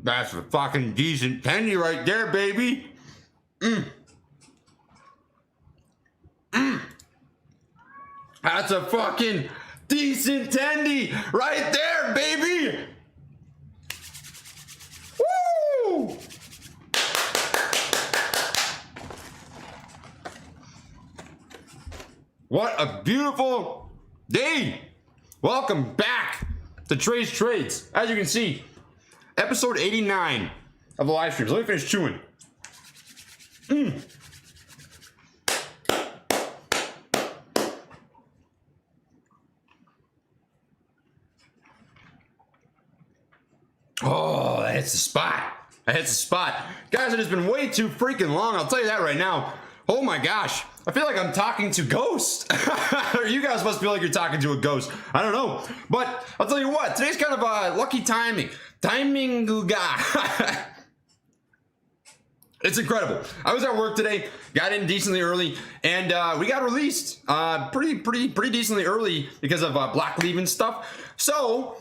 That's a fucking decent penny right there, baby. That's a fucking decent tendy right there, baby. Woo! What a beautiful day. Welcome back to Trey's Trades. As you can see, episode 89 of the live streams. Let me finish chewing. Oh, that hits the spot. That hits the spot. Guys, it has been way too freaking long. I'll tell you that right now. Oh my gosh. I feel like I'm talking to ghosts. Or you guys must feel like you're talking to a ghost. I don't know. But I'll tell you what, today's kind of lucky timing. Timing guy. It's incredible. I was at work today, got in decently early, and we got released pretty decently early because of block leaving stuff. So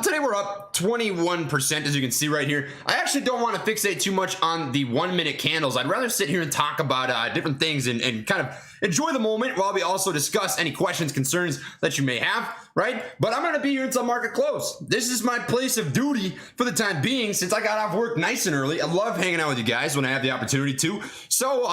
today we're up 21%, as you can see right here. I actually don't want to fixate too much on the 1 minute candles. I'd rather sit here and talk about different things and kind of enjoy the moment while we also discuss any questions, concerns that you may have, right? But I'm going to be here until market close. This is my place of duty for the time being, since I got off work nice and early. I love hanging out with you guys when I have the opportunity to. So,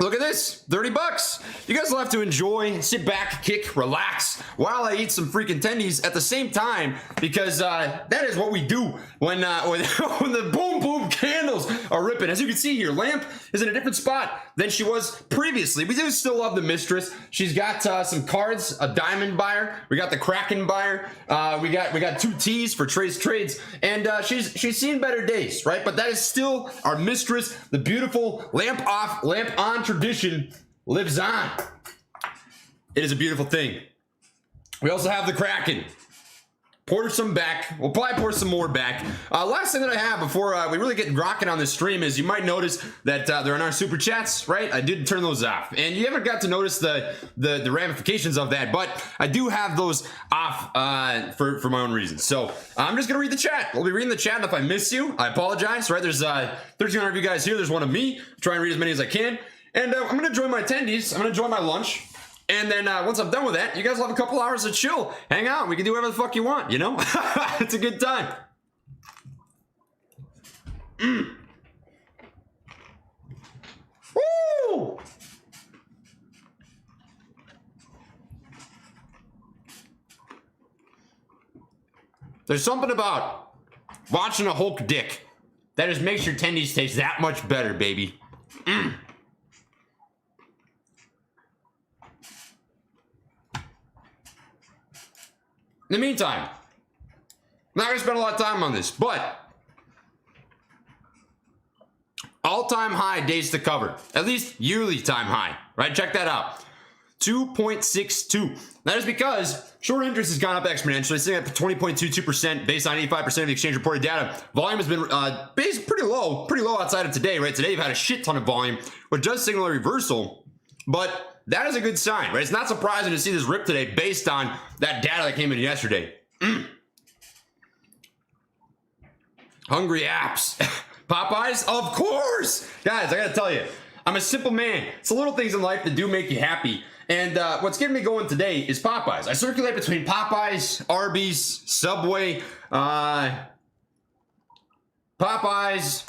look at this, 30 bucks. You guys will have to enjoy, sit back, kick, relax while I eat some freaking tendies at the same time, because that is what we do when the boom boom candles are ripping. As you can see here, Lamp is in a different spot than she was previously. We do still love the mistress. She's got some cards, a diamond buyer. We got the Kraken buyer. We got 2 T's for Trey's Trades, and she's seen better days, right? But that is still our mistress. The beautiful lamp off, lamp on tradition lives on. It is a beautiful thing. We also have the Kraken. Pour some back. We'll probably pour some more back. Last thing that I have before we really get rocking on this stream is you might notice that they're in our super chats, right? I did turn those off, and you haven't got to notice the ramifications of that, but I do have those off for my own reasons. So I'm just gonna read the chat. We'll be reading the chat, and if I miss you, I apologize. Right? There's 1,300 of you guys here. There's one of me. Try and read as many as I can, and I'm gonna enjoy my attendees. I'm gonna enjoy my lunch. And then once I'm done with that, you guys will have a couple hours to chill, hang out. We can do whatever the fuck you want, you know? It's a good time. Woo! There's something about watching a Hulk dick that just makes your tendies taste that much better, baby. In the meantime, I'm not going to spend a lot of time on this, but all-time high days to cover, at least yearly time high, right? Check that out. 2.62. That is because short interest has gone up exponentially, sitting at 20.22% based on 85% of the exchange reported data. Volume has been basically pretty low outside of today, right? Today you've had a shit ton of volume, which does signal a reversal, but that is a good sign, right? It's not surprising to see this rip today based on that data that came in yesterday. Hungry apps. Popeyes? Of course! Guys, I gotta tell you, I'm a simple man. It's the little things in life that do make you happy. And what's getting me going today is Popeyes. I circulate between Popeyes, Arby's, Subway, Popeyes,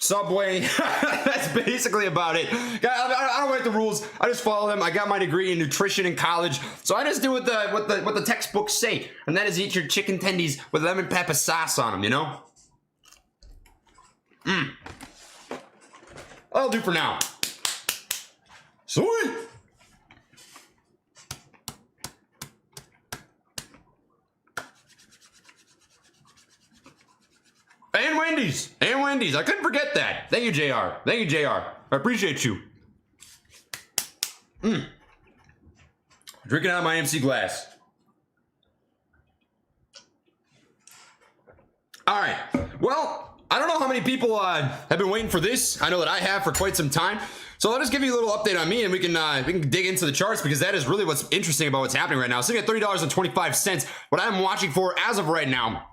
Subway. That's basically about it. I don't write the rules. I just follow them. I got my degree in nutrition in college, so I just do what the textbooks say, and that is eat your chicken tendies with lemon pepper sauce on them. You know. That'll do for now. Sweet. And Wendy's. And Wendy's. I couldn't forget that. Thank you, JR. Thank you, JR. I appreciate you. Drinking out of my MC glass. All right. Well, I don't know how many people have been waiting for this. I know that I have for quite some time. So let us give you a little update on me, and we can dig into the charts, because that is really what's interesting about what's happening right now. Sitting at $30.25. What I'm watching for as of right now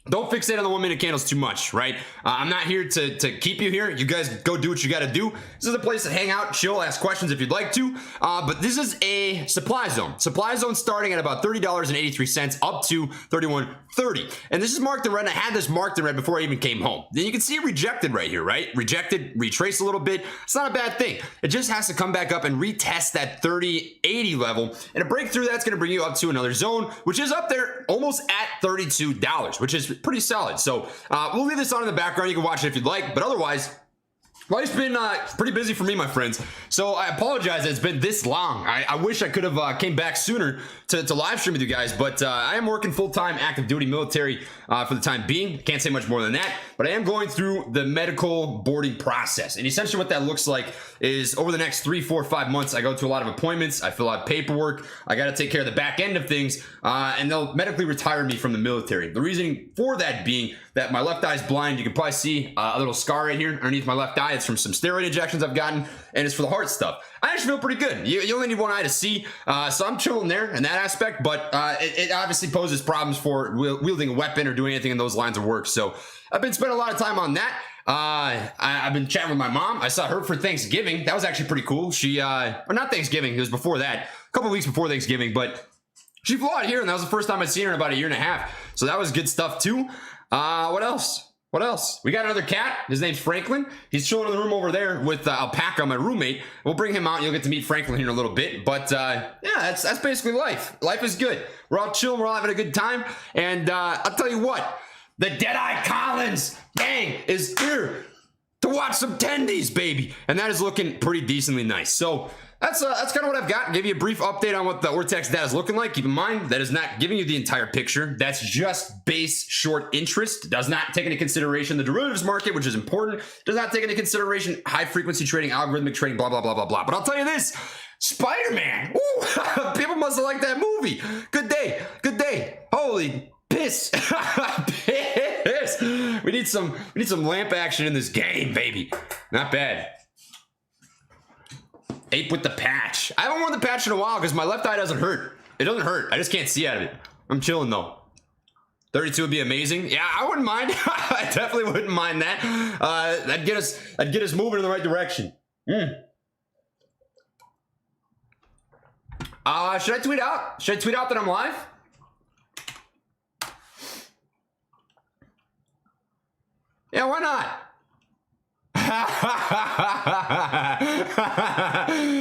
don't fixate on the 1 minute candles too much, right? I'm not here to keep you here. You guys go do what you got to do. This is a place to hang out, chill, ask questions if you'd like to. But this is a supply zone. Supply zone starting at about $30.83 up to $31.30. And this is marked in red. I had this marked in red before I even came home. Then you can see it rejected right here, right? Rejected, retrace a little bit. It's not a bad thing. It just has to come back up and retest that 30.80 level. And a breakthrough, that's going to bring you up to another zone, which is up there almost at $32, which is pretty solid. So we'll leave this on in the background. You can watch it if you'd like, but otherwise, life's been pretty busy for me, my friends. So I apologize that it's been this long. I wish I could have came back sooner to live stream with you guys, but I am working full-time active duty military for the time being. Can't say much more than that, but I am going through the medical boarding process. And essentially what that looks like is over the next 3, 4, 5 months, I go to a lot of appointments. I fill out paperwork. I got to take care of the back end of things, and they'll medically retire me from the military. The reasoning for that being that my left eye is blind. You can probably see a little scar right here underneath my left eye. It's from some steroid injections I've gotten, and it's for the heart stuff. I actually feel pretty good. You only need one eye to see, so I'm chilling there in that aspect, but it obviously poses problems for wielding a weapon or doing anything in those lines of work. So I've been spending a lot of time on that. I've been chatting with my mom. I saw her for Thanksgiving. That was actually pretty cool. She, or not Thanksgiving, it was before that, a couple weeks before Thanksgiving, but she flew out here, and that was the first time I'd seen her in about 1.5 years. So that was good stuff too. What else? What else? We got another cat. His name's Franklin. He's chilling in the room over there with Alpaca, my roommate. We'll bring him out and you'll get to meet Franklin here in a little bit. But yeah, that's basically life. Life is good. We're all chilling. We're all having a good time. And I'll tell you what, the Deadeye Collins gang is here to watch some tendies, baby. And that is looking pretty decently nice. So that's kind of what I've got. Give you a brief update on what the Ortex data is looking like. Keep in mind, that is not giving you the entire picture. That's just base short interest. Does not take into consideration the derivatives market, which is important. Does not take into consideration high frequency trading, algorithmic trading, blah, blah, blah, blah, blah. But I'll tell you this, Spider-Man. People must have liked that movie. Good day. Good day. Holy piss. Piss. We need some lamp action in this game, baby. Not bad. Ape with the patch. I haven't worn the patch in a while because my left eye doesn't hurt. It doesn't hurt. I just can't see out of it. I'm chilling though. 32 would be amazing. Yeah, I wouldn't mind. I definitely wouldn't mind that. That'd get us moving in the right direction. Should I tweet out? Should I tweet out that I'm live? Yeah, why not?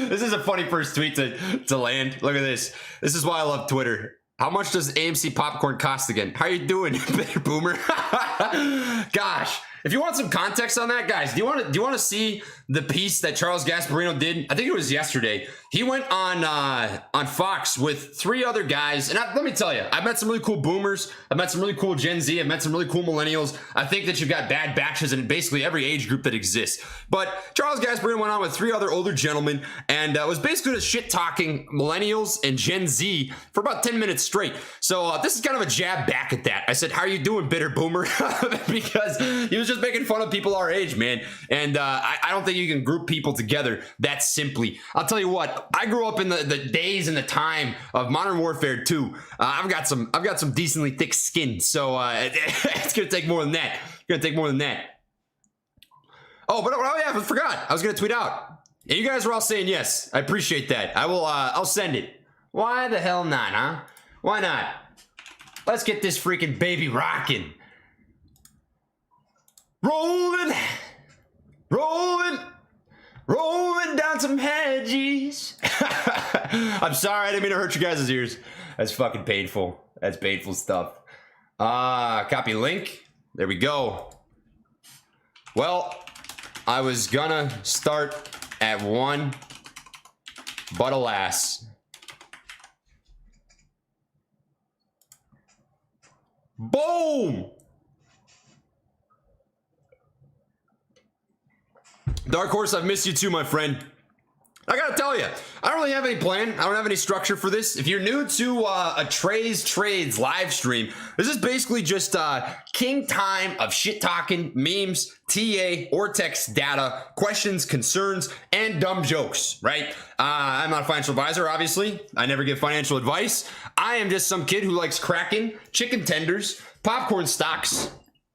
This is a funny first tweet to land. Look at this. This is why I love Twitter. How much does AMC popcorn cost again? How you doing, Bitter Boomer? Gosh, if you want some context on that, guys, do you want to see the piece that Charles Gasparino did? I think it was yesterday. He went on Fox with 3 other guys, and let me tell you, I've met some really cool boomers. I've met some really cool Gen Z. I've met some really cool millennials. I think that you've got bad batches in basically every age group that exists. But Charles Gasparino went on with 3 other older gentlemen and was basically just shit talking millennials and Gen Z for about 10 minutes straight. So this is kind of a jab back at that. I said, "How are you doing, Bitter Boomer?" Because he was just making fun of people our age, man. And I don't think you can group people together that simply. I'll tell you what. I grew up in the days and the time of Modern Warfare 2. I've got some decently thick skin, so it's gonna take more than that. It's gonna take more than that. Oh, but oh yeah, I forgot. I was gonna tweet out. And you guys were all saying yes. I appreciate that. I will. I'll send it. Why the hell not, huh? Why not? Let's get this freaking baby rocking. Rolling, rolling. Rolling down some hedges. I'm sorry, I didn't mean to hurt you guys' ears. That's fucking painful. That's painful stuff. Copy link. There we go. Well, I was gonna start at 1, but alas. Boom! Dark Horse, I've missed you too, my friend. I gotta tell you, I don't really have any plan. I don't have any structure for this. If you're new to a Trades live stream, this is basically just king time of shit talking, memes, TA, Ortex data, questions, concerns, and dumb jokes, right? I'm not a financial advisor, obviously. I never give financial advice. I am just some kid who likes cracking chicken tenders, popcorn stocks,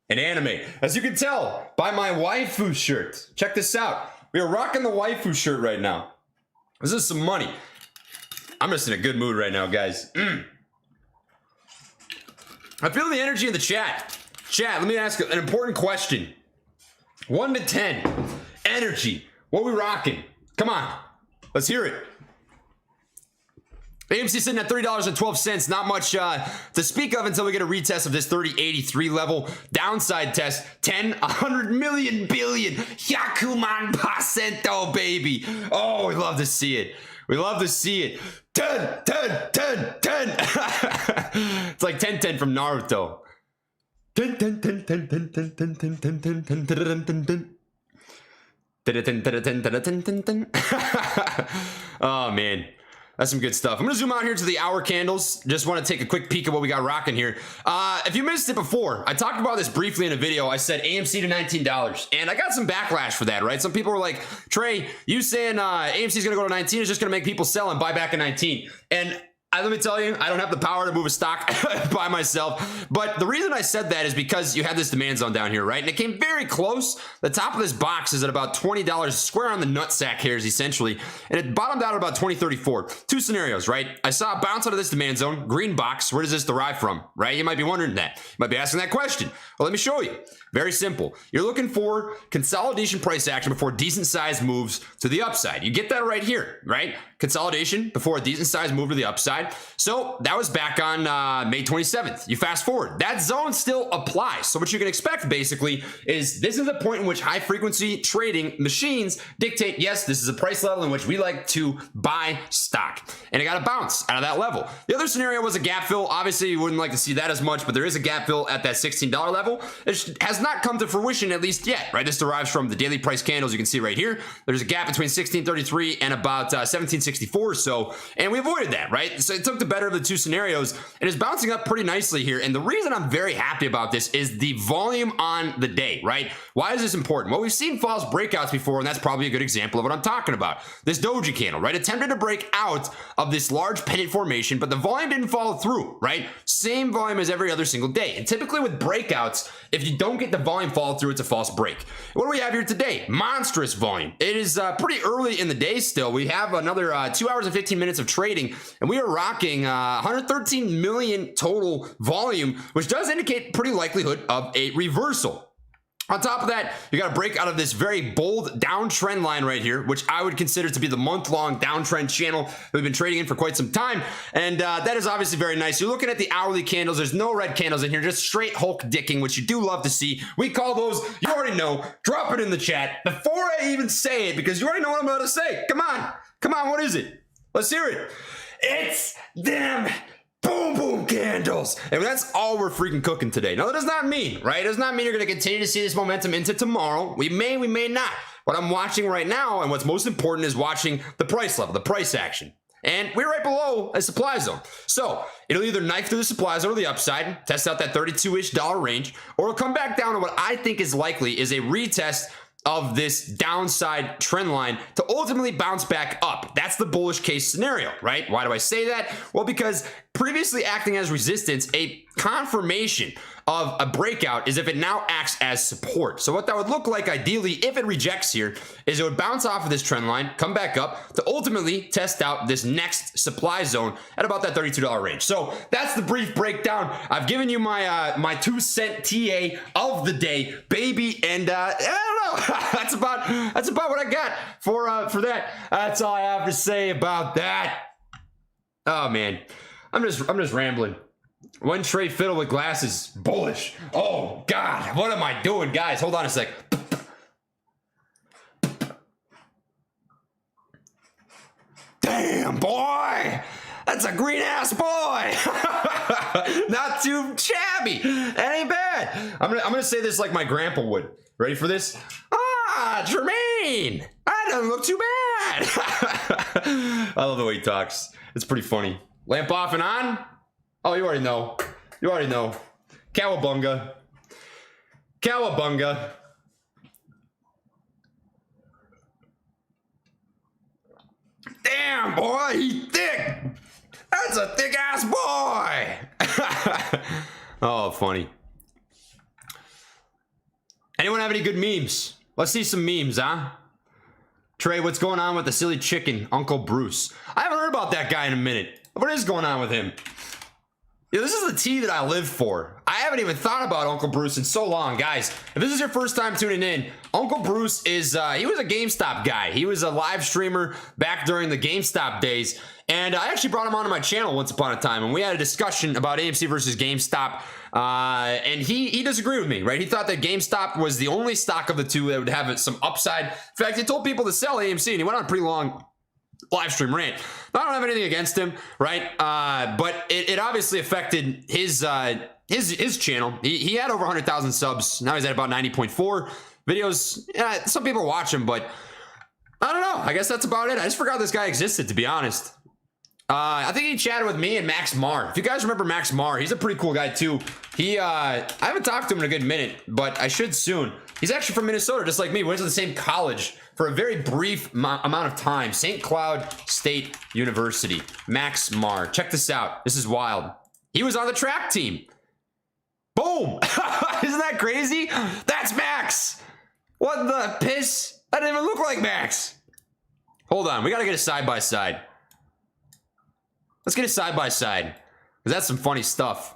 and anime. As you can tell by my waifu shirt. Check this out. We are rocking the waifu shirt right now. This is some money. I'm just in a good mood right now, guys. I feel the energy in the chat. Chat, let me ask an important question. 1 to 10. Energy. What are we rocking? Come on. Let's hear it. AMC sitting at $30.12. Not much to speak of until we get a retest of this 3083 level. Downside test, 10, 100 million billion. Yakuman Pacento, baby. Oh, we love to see it. We love to see it. 10, 10, 10, 10. It's like 10, 10 from Naruto. 10, 10, 10, 10, 10, 10, 10, 10, 10, 10, 10, 10, 10. Oh, man. That's some good stuff. I'm going to zoom out here to the hour candles. Just want to take a quick peek at what we got rocking here. If you missed it before, I talked about this briefly in a video. I said AMC to $19, and I got some backlash for that, right? Some people were like, Trey, you saying AMC is going to go to 19 is just going to make people sell and buy back at 19. And let me tell you, I don't have the power to move a stock by myself. But the reason I said that is because you had this demand zone down here, right? And it came very close. The top of this box is at about $20, square on the nutsack hairs, essentially. And it bottomed out at about $20.34. Two scenarios, right? I saw a bounce out of this demand zone, green box. Where does this derive from, right? You might be wondering that. You might be asking that question. Well, let me show you. Very simple. You're looking for consolidation price action before decent size moves to the upside. You get that right here, right? Consolidation before a decent size move to the upside. So that was back on May 27th. You fast forward. That zone still applies. So what you can expect basically is this is the point in which high frequency trading machines dictate, yes, this is a price level in which we like to buy stock. And it got a bounce out of that level. The other scenario was a gap fill. Obviously, you wouldn't like to see that as much, but there is a gap fill at that $16 level. It has not come to fruition at least yet, right? This derives from the daily price candles. You can see right here. There's a gap between 1633 and about 1764 or so, and we avoided that, right? So it took the better of the two scenarios and is bouncing up pretty nicely here. And the reason I'm very happy about this is the volume on the day, right? Why is this important? Well, we've seen false breakouts before, and that's probably a good example of what I'm talking about. This doji candle, right? Attempted to break out of this large pennant formation, but the volume didn't follow through, right? Same volume as every other single day. And typically with breakouts, if you don't get the volume follow through, it's a false break. What do we have here today? Monstrous volume. It is pretty early in the day still. We have another 2 hours and 15 minutes of trading, and we are rocking 113 million total volume, which does indicate pretty likelihood of a reversal. On top of that, you got to break out of this very bold downtrend line right here, which I would consider to be the month-long downtrend channel that we've been trading in for quite some time. And that is obviously very nice. You're looking at the hourly candles. There's no red candles in here, just straight Hulk dicking, which you do love to see. We call those, you already know, drop it in the chat before I even say it, because you already know what I'm about to say. Come on. Come on, what is it? Let's hear it. It's them boom boom candles, and that's all we're freaking cooking today. Now that does not mean, right? It does not mean you're going to continue to see this momentum into tomorrow. We may not. What I'm watching right now, and what's most important, is watching the price level, the price action. And we're right below a supply zone. So it'll either knife through the supply zone or the upside, test out that $32-ish range, or it'll come back down to what I think is likely is a retest of this downside trend line to ultimately bounce back up. That's the bullish case scenario, right? Why do I say that? Well, because previously acting as resistance, a confirmation of a breakout is if it now acts as support. So what that would look like ideally if it rejects here is it would bounce off of this trend line, come back up to ultimately test out this next supply zone at about that $32 range. So that's the brief breakdown. I've given you my my 2-cent TA of the day, baby, and I don't know. that's about what I got for that. That's all I have to say about that. Oh man, I'm just rambling. One Trey fiddle with glasses, bullish. Oh God, what am I doing, guys? Hold on a sec. Damn, boy, that's a green ass boy. Not too shabby. That ain't bad. I'm gonna say this like my grandpa would. Ready for this? Ah, Tremayne. That doesn't look too bad. I love the way he talks. It's pretty funny. Lamp off and on. Oh, you already know. You already know. Cowabunga. Cowabunga. Damn, boy, he thick. That's a thick ass boy. Oh, funny. Anyone have any good memes? Let's see some memes, huh? Trey, what's going on with the silly chicken, Uncle Bruce? I haven't heard about that guy in a minute. What is going on with him? Yeah, this is the tea that I live for. I haven't even thought about Uncle Bruce in so long. Guys, if this is your first time tuning in, Uncle Bruce is, he was a GameStop guy. He was a live streamer back during the GameStop days. And I actually brought him onto my channel once upon a time, and we had a discussion about AMC versus GameStop. And he disagreed with me, right? He thought that GameStop was the only stock of the two that would have some upside. In fact, he told people to sell AMC, and he went on a pretty long live stream rant. I don't have anything against him, right? But it obviously affected his channel. He had over 100,000 subs. Now he's at about 90.4 videos. Yeah, some people watch him, but I don't know. I guess that's about it. I just forgot this guy existed, to be honest. I think he chatted with me and Max Marr. If you guys remember Max Marr, he's a pretty cool guy too. I haven't talked to him in a good minute, but I should soon. He's actually from Minnesota, just like me. We went to the same college for a very brief amount of time. St. Cloud State University. Max Marr. Check this out. This is wild. He was on the track team. Boom. Isn't that crazy? That's Max. What the piss? That didn't even look like Max. Hold on. We got to get a side-by-side. Let's get a side-by-side. Because that's some funny stuff.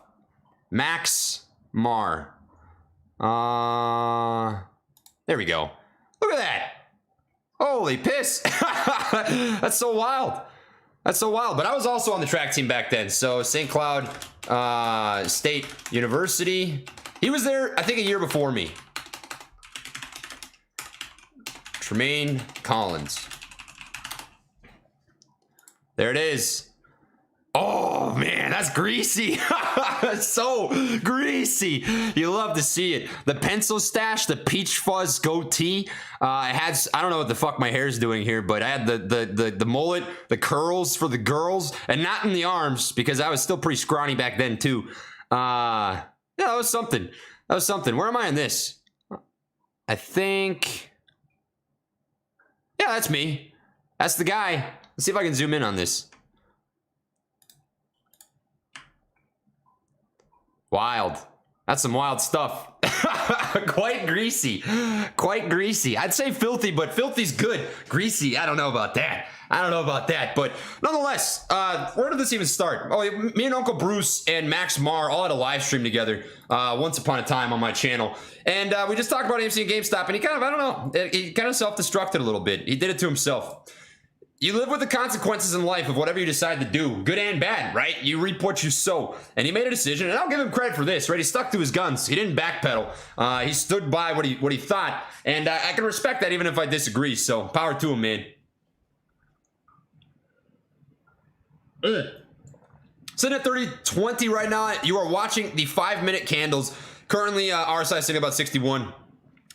Max Marr. There we go. Look at that. Holy piss. That's so wild. That's so wild. But I was also on the track team back then. So St. Cloud State University. He was there, I think, a year before me. Tremayne Collins. There it is. Oh man, that's greasy. So greasy. You love to see it. The pencil stash, the peach fuzz goatee. I don't know what the fuck my hair is doing here, but I had the mullet, the curls for the girls, and not in the arms because I was still pretty scrawny back then too. Yeah, that was something. That was something. Where am I in this? I think. Yeah, that's me. That's the guy. Let's see if I can zoom in on this. Wild. That's some wild stuff. Quite greasy. Quite greasy. I'd say filthy, but filthy's good. Greasy, I don't know about that. I don't know about that. But nonetheless, where did this even start? Oh, me and Uncle Bruce and Max Marr all had a live stream together once upon a time on my channel. And we just talked about AMC and GameStop, and he kind of, I don't know, he kind of self-destructed a little bit. He did it to himself. You live with the consequences in life of whatever you decide to do, good and bad, right? You reap what you sow. And he made a decision, and I'll give him credit for this, right? He stuck to his guns. He didn't backpedal. He stood by what he thought, and I can respect that even if I disagree. So power to him, man. Sitting at 30-20 right now. You are watching the 5-minute candles. Currently, RSI sitting about 61.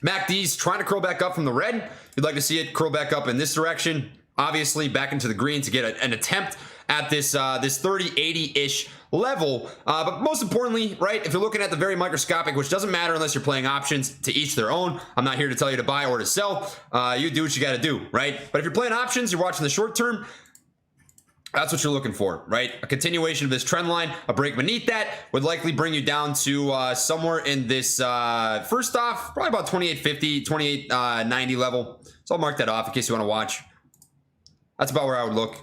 MACD's trying to curl back up from the red. You'd like to see it curl back up in this direction. Obviously, back into the green to get an attempt at this 30-80-ish level. But most importantly, right, if you're looking at the very microscopic, which doesn't matter unless you're playing options, to each their own. I'm not here to tell you to buy or to sell. You do what you got to do, right? But if you're playing options, you're watching the short term, that's what you're looking for, right? A continuation of this trend line, a break beneath that would likely bring you down to somewhere in this, first off, probably about 28.50, 28.90 level. So I'll mark that off in case you want to watch. That's about where I would look.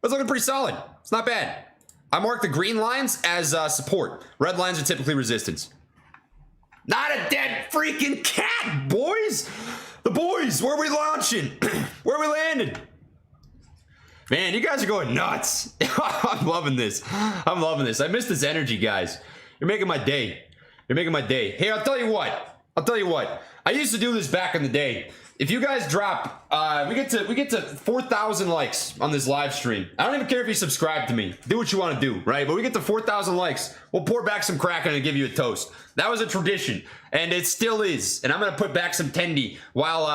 It's looking pretty solid. It's not bad. I mark the green lines as support. Red lines are typically resistance. Not a dead freaking cat, boys. The boys, where are we launching? Where are we landing? Man, you guys are going nuts. I'm loving this. I'm loving this. I miss this energy, guys. You're making my day. You're making my day. Hey, I'll tell you what. I used to do this back in the day. If you guys drop, we get to 4,000 likes on this live stream. I don't even care if you subscribe to me. Do what you want to do, right? But we get to 4,000 likes. We'll pour back some Kraken and give you a toast. That was a tradition, and it still is. And I'm gonna put back some Tendi while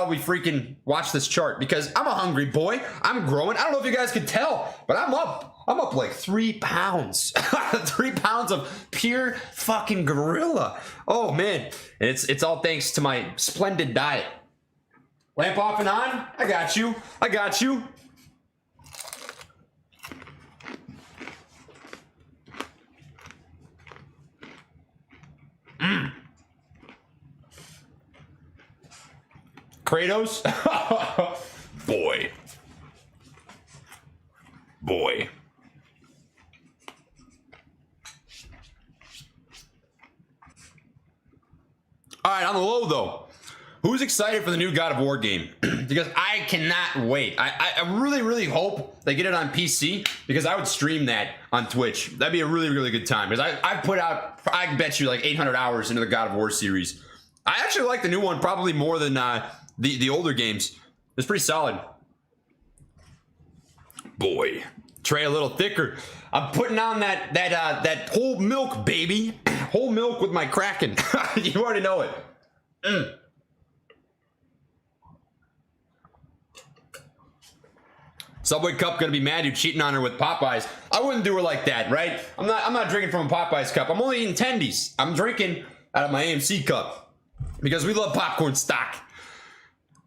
we freaking watch this chart because I'm a hungry boy. I'm growing. I don't know if you guys can tell, but I'm up. I'm up like 3 pounds. 3 pounds of pure fucking gorilla. Oh man. And it's all thanks to my splendid diet. Lamp off and on. I got you. I got you. Treyders. Boy. Boy. All right, on the low though, who's excited for the new God of War game? Because I cannot wait. I really hope they get it on PC, because I would stream that on Twitch. That'd be a really good time, because I put out, I bet you, like 800 hours into the God of War series. I actually like the new one probably more than the older games. It's pretty solid. Boy, Trey a little thicker. I'm putting on that whole milk, baby. Whole milk with my Kraken. You already know it. Subway Cup gonna be mad you're cheating on her with Popeyes. I wouldn't do her like that, right? I'm not drinking from a Popeyes cup. I'm only eating tendies. I'm drinking out of my AMC cup because we love popcorn stock.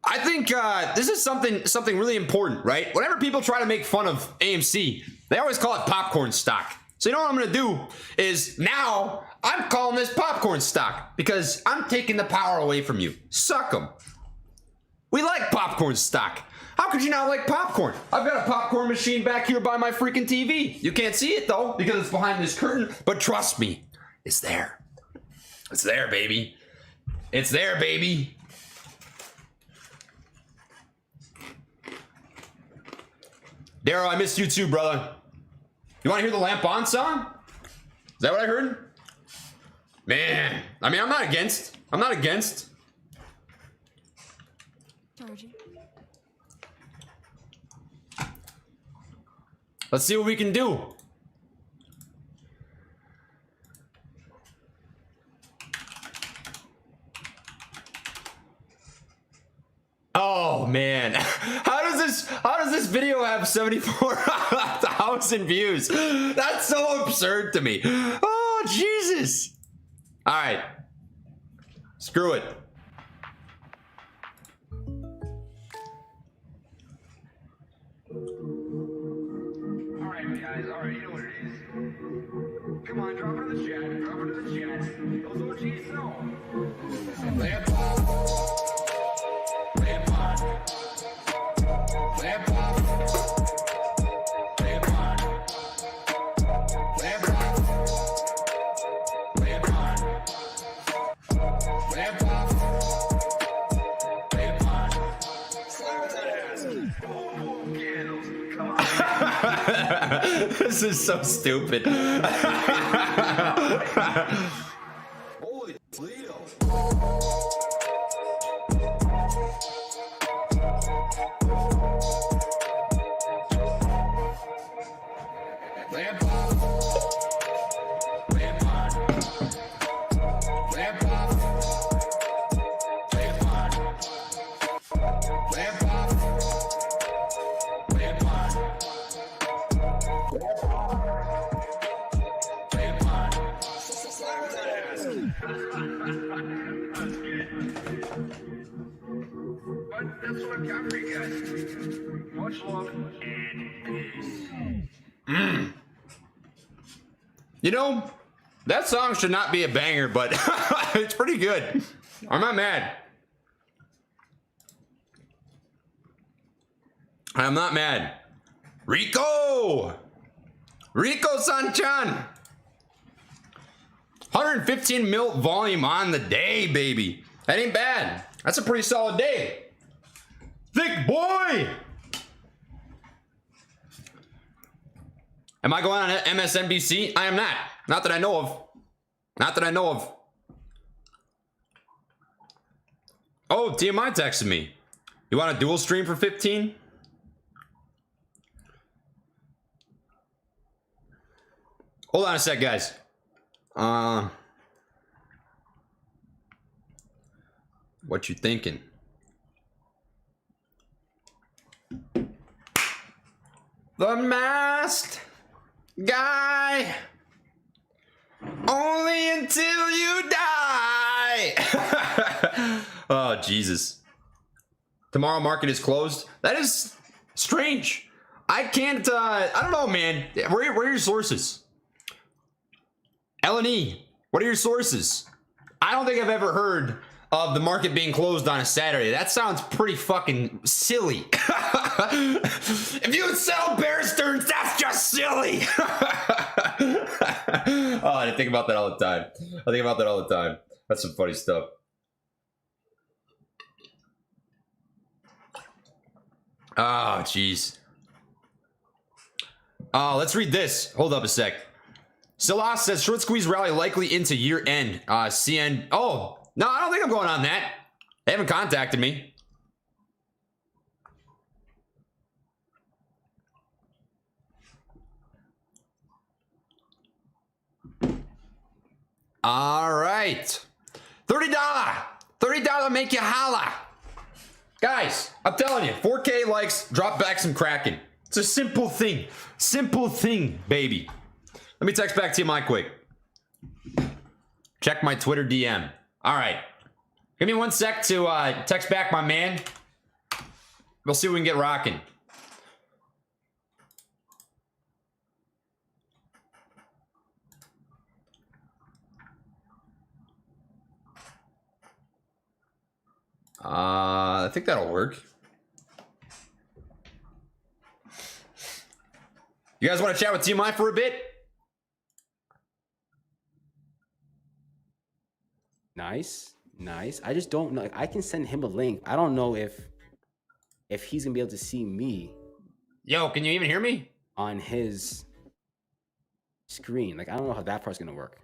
I think this is something really important, right? Whenever people try to make fun of AMC, they always call it popcorn stock. So you know what I'm gonna do is now I'm calling this popcorn stock, because I'm taking the power away from you. Suck 'em. We like popcorn stock. How could you not like popcorn? I've got a popcorn machine back here by my freaking TV. You can't see it though, because it's behind this curtain, but trust me, it's there. It's there, baby. It's there, baby. Daryl, I missed you too, brother. You want to hear the Lamp On song? Is that what I heard? Man, I mean, I'm not against. Charging. Let's see what we can do. Oh man, how does this video have 74,000 views? That's so absurd to me. Oh Jesus. All right, screw it. All right, guys. All right, you know what it is. Come on, drop it in the chat. Drop it in the chat. Those OGs know. Lamp on. Lamp on. Lamp on. Lamp on. Lamp on. Lamp on. Lamp on. Lamp on. Slam that ass. Oh, candles. Come on. This is so stupid. Holy Toledo. Lamp on. Lamp on. Lamp on. Lamp on. Lamp on. Lamp on. Lamp on. Slam that ass. That's good. But that's what I've got for you guys. Much love and peace. You know, that song should not be a banger, but it's pretty good. I'm not mad. I'm not mad. Rico Sanchan. 115 mil volume on the day, baby. That ain't bad. That's a pretty solid day. Thick boy. Am I going on MSNBC? I am not. Not that I know of. Not that I know of. Oh, TMI texted me. You want a dual stream for 15? Hold on a sec, guys. What you thinking? The masked guy. Only until you die. Oh, Jesus. Tomorrow market is closed. That is strange. I can't, I don't know, man. Where are your sources? L&E, what are your sources? I don't think I've ever heard of the market being closed on a Saturday. That sounds pretty fucking silly. If you sell Bear Stearns, that's just silly. Oh, I think about that all the time. I think about that all the time. That's some funny stuff. Oh, jeez. Let's read this. Hold up a sec. Silas says short squeeze rally likely into year end. CN. Oh, no, I don't think I'm going on that. They haven't contacted me. All right. $30. $30 make you holla. Guys, I'm telling you, 4K likes, drop back some Kraken. It's a simple thing. Simple thing, baby. Let me text back to you, Mike, quick. Check my Twitter DM. All right. Give me 1 sec to text back my man. We'll see if we can get rocking. I think that'll work. You guys want to chat with TMI for a bit? Nice. I just don't know. I can send him a link. I don't know if he's gonna be able to see me. Yo, can you even hear me? On his screen. Like, I don't know how that part's gonna work.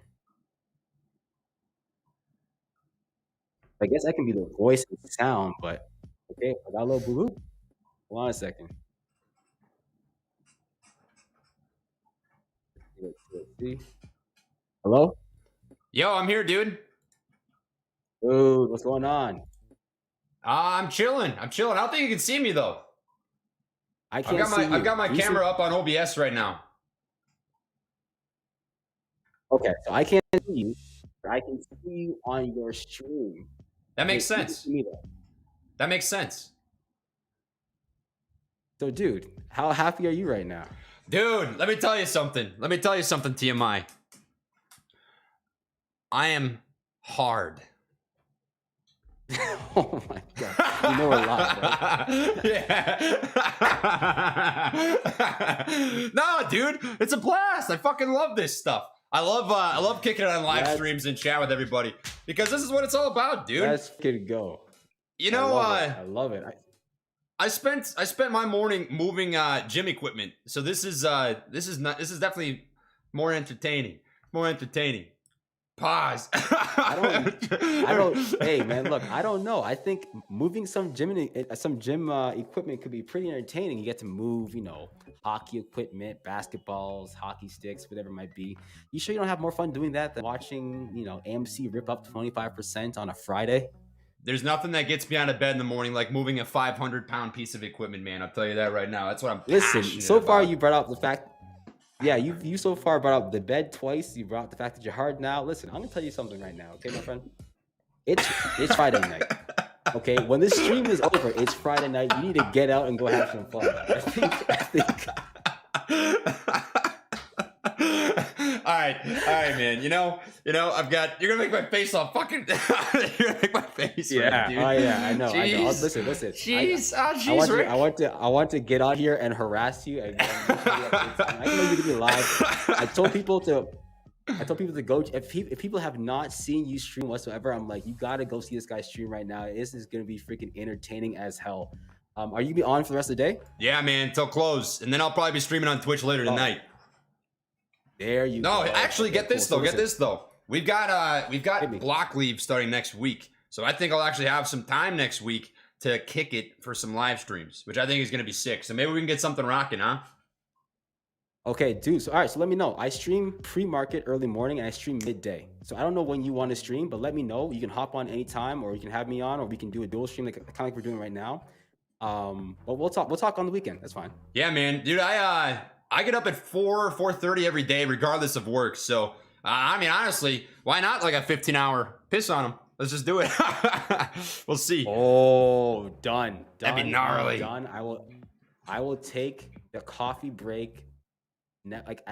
I guess I can be the voice and sound, but okay, I got a little boo-boo. Hold on a second. Let's see. Hello? Yo, I'm here, dude. Dude, what's going on? I'm chilling. I don't think you can see me though. I can't see you. I've got my camera up on OBS right now. Okay, so I can't see you, but I can see you on your stream. That makes sense. That makes sense. So, dude, how happy are you right now? Dude, let me tell you something. TMI. I am hard. Oh my god. You know a lot, right? Yeah. No, dude, it's a blast. I fucking love this stuff. I love kicking it on live streams and chat with everybody because this is what it's all about, dude. Let's go. You know, I love it. I spent my morning moving gym equipment, so this is definitely more entertaining. Pause. I don't. Hey, man, look, I don't know. I think moving some gym equipment could be pretty entertaining. You get to move, hockey equipment, basketballs, hockey sticks, whatever it might be. You sure you don't have more fun doing that than watching, AMC rip up 25% on a Friday? There's nothing that gets me out of bed in the morning like moving a 500-pound piece of equipment, man. I'll tell you that right now. That's what I'm passionate so far about. you brought up the fact. Yeah, you so far brought up the bed twice. You brought up the fact that you're hard now. Listen, I'm gonna tell you something right now, okay, my friend? It's Friday night. Okay, when this stream is over, it's Friday night. You need to get out and go have some fun. I think. All right, man. You're gonna make my face all fucking. You're gonna make my face. Yeah, dude. Oh yeah, I know. Listen. Jeez, I want to get on here and harass you. I know you're gonna be live. I told people to go. If people have not seen you stream whatsoever, I'm like, you gotta go see this guy stream right now. This is gonna be freaking entertaining as hell. Are you gonna be on for the rest of the day? Yeah, man, till close, and then I'll probably be streaming on Twitch later tonight. There you go. No, actually, okay, get this cool. though. Get this though. We've got block leave starting next week, so I think I'll actually have some time next week to kick it for some live streams, which I think is gonna be sick. So maybe we can get something rocking, huh? Okay, dude. So all right, so let me know. I stream pre-market early morning and I stream midday. So I don't know when you want to stream, but let me know. You can hop on anytime, or you can have me on, or we can do a dual stream kind of like we're doing right now. But we'll talk on the weekend. That's fine. Yeah, man, dude. I get up at 4:30 every day, regardless of work. So, I mean, honestly, why not like a 15-hour piss on them? Let's just do it. We'll see. Oh, done. That'd be gnarly. Done. I will take the coffee break. Like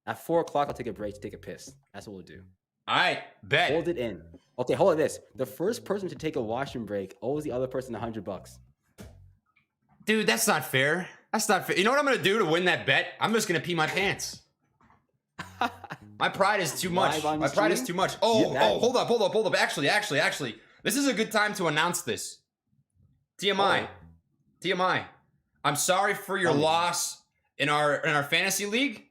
at 4 o'clock, I'll take a break to take a piss. That's what we'll do. All right, bet. Hold it in. Okay, hold on this. The first person to take a washroom break owes the other person $100. Dude, that's not fair. That's not fair. You know what I'm gonna do to win that bet? I'm just gonna pee my pants. My pride is too much. Live on My pride is stream? too much. Yeah, Hold up. Actually, this is a good time to announce this. TMI. TMI. I'm sorry for your loss in our fantasy league.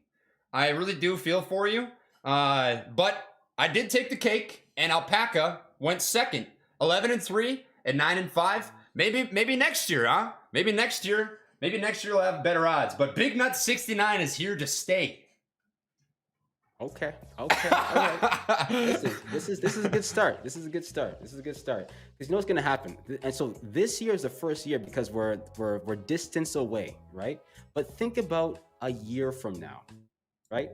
I really do feel for you. But I did take the cake, and Alpaca went second. 11-3 and 9-5. Maybe next year, huh? Maybe next year you'll have better odds. But Big Nut 69 is here to stay. Okay. All right. This is a good start. This is a good start. Because you know what's gonna happen. And so this year is the first year because we're distance away, right? But think about a year from now, right?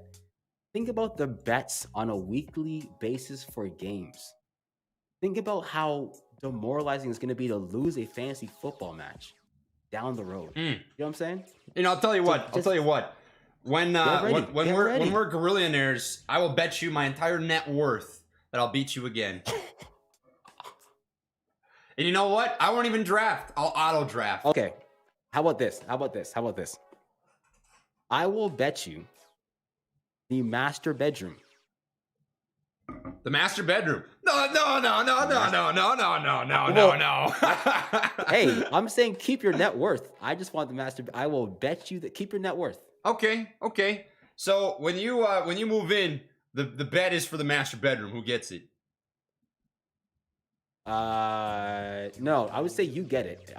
Think about the bets on a weekly basis for games. Think about how demoralizing it's gonna be to lose a fantasy football match down the road. You know what I'm saying? I'll tell you what. When we're gorillionaires, I will bet you my entire net worth that I'll beat you again. And you know what? I won't even draft. I'll auto draft. Okay. How about this? I will bet you the master bedroom. The master bedroom. No. Hey, I'm saying keep your net worth. I just want the master. I will bet you that keep your net worth. Okay. So when you move in, the bet is for the master bedroom. Who gets it? No, I would say you get it.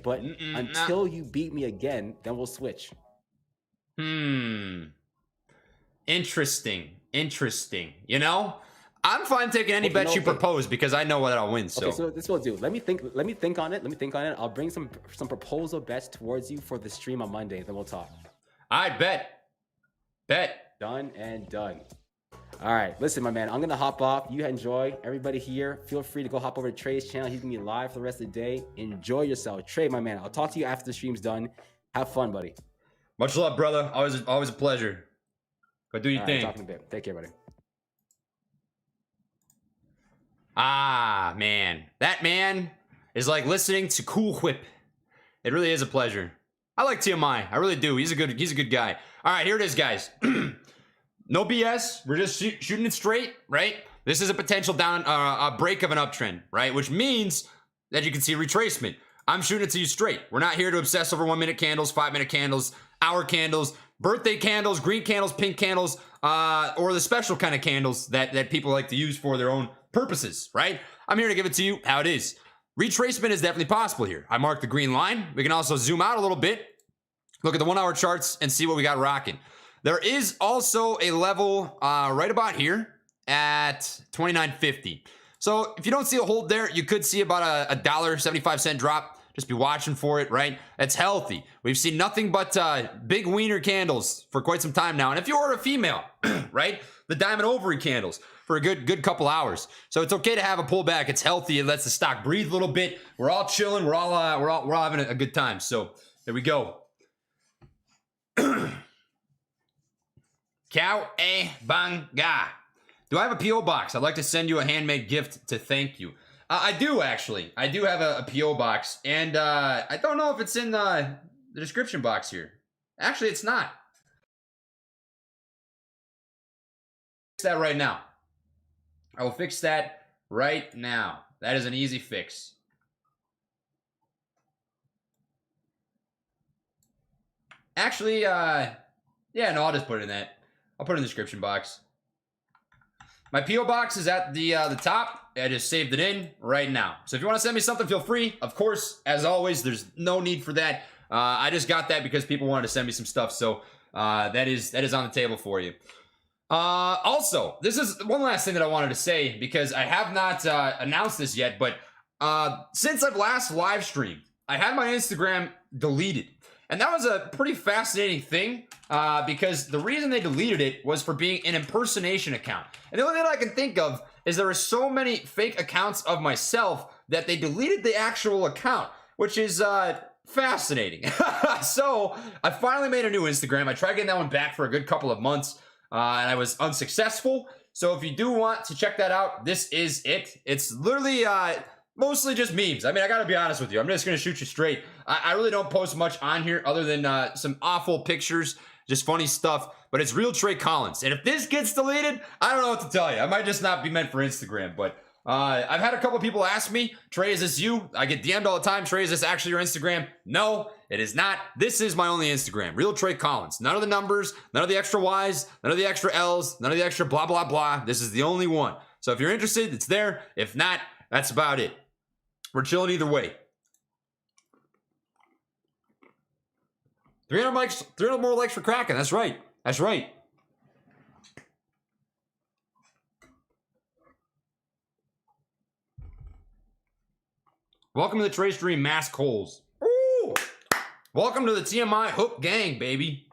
But until you beat me again, then we'll switch. Interesting. You know, I'm fine taking any bet you propose because I know what I'll win. So. Okay, so this will do. Let me think on it. I'll bring some proposal bets towards you for the stream on Monday. Then we'll talk. I bet. Done and done. All right, listen, my man. I'm gonna hop off. You enjoy. Everybody here, feel free to go hop over to Trey's channel. He's gonna be live for the rest of the day. Enjoy yourself, Trey, my man. I'll talk to you after the stream's done. Have fun, buddy. Much love, brother. Always a pleasure. Go do your thing. Talking a bit. Take care, buddy. Ah, man. That man is like listening to Cool Whip. It really is a pleasure. I like TMI. I really do. He's a good guy. All right, here it is, guys. No BS. We're just shooting it straight, right? This is a potential a break of an uptrend, right? Which means that you can see retracement. I'm shooting it to you straight. We're not here to obsess over 1-minute candles, 5-minute candles, hour candles, birthday candles, green candles, pink candles, or the special kind of candles that people like to use for their own purposes, right? I'm here to give it to you how it is. Retracement is definitely possible here. I marked the green line. We can also zoom out a little bit, look at the 1-hour charts, and see what we got rocking. There is also a level right about here at 29.50. So if you don't see a hold there, you could see about a $1.75 drop. Just be watching for it, right? It's healthy. We've seen nothing but big wiener candles for quite some time now. And if you are a female, right, the diamond ovary candles for a good couple hours. So it's okay to have a pullback. It's healthy. It lets the stock breathe a little bit. We're all chilling. We're all having a good time. So there we go. Cow a banga. Do I have a P.O. box? I'd like to send you a handmade gift to thank you. I do, actually. I do have a P.O. box, and I don't know if it's in the description box here. Actually, it's not. Fix that right now. I will fix that right now. That is an easy fix. Actually, yeah, no, I'll just put it in that. I'll put it in the description box. My P.O. box is at the top. I just saved it in right now. So if you want to send me something, feel free. Of course, as always, there's no need for that. I just got that because people wanted to send me some stuff. So that is on the table for you. Also, this is one last thing that I wanted to say because I have not announced this yet. But since I've last live streamed, I had my Instagram deleted. And that was a pretty fascinating thing because the reason they deleted it was for being an impersonation account. And the only thing I can think of is there are so many fake accounts of myself that they deleted the actual account, which is fascinating. So I finally made a new Instagram. I tried getting that one back for a good couple of months and I was unsuccessful. So if you do want to check that out, this is it. It's literally mostly just memes. I mean, I gotta be honest with you. I'm just gonna shoot you straight. I really don't post much on here other than some awful pictures, just funny stuff. But it's real Trey Collins. And if this gets deleted, I don't know what to tell you. I might just not be meant for Instagram. But I've had a couple people ask me, Trey, is this you? I get DM'd all the time. Trey, is this actually your Instagram? No, it is not. This is my only Instagram. Real Trey Collins. None of the numbers, none of the extra Y's, none of the extra L's, none of the extra blah, blah, blah. This is the only one. So if you're interested, it's there. If not, that's about it. We're chilling either way. 300 likes, 300 more likes for Kraken. That's right. That's right. Welcome to the Trey Stream Mask Holes. Ooh! Welcome to the TMI Hook Gang, baby.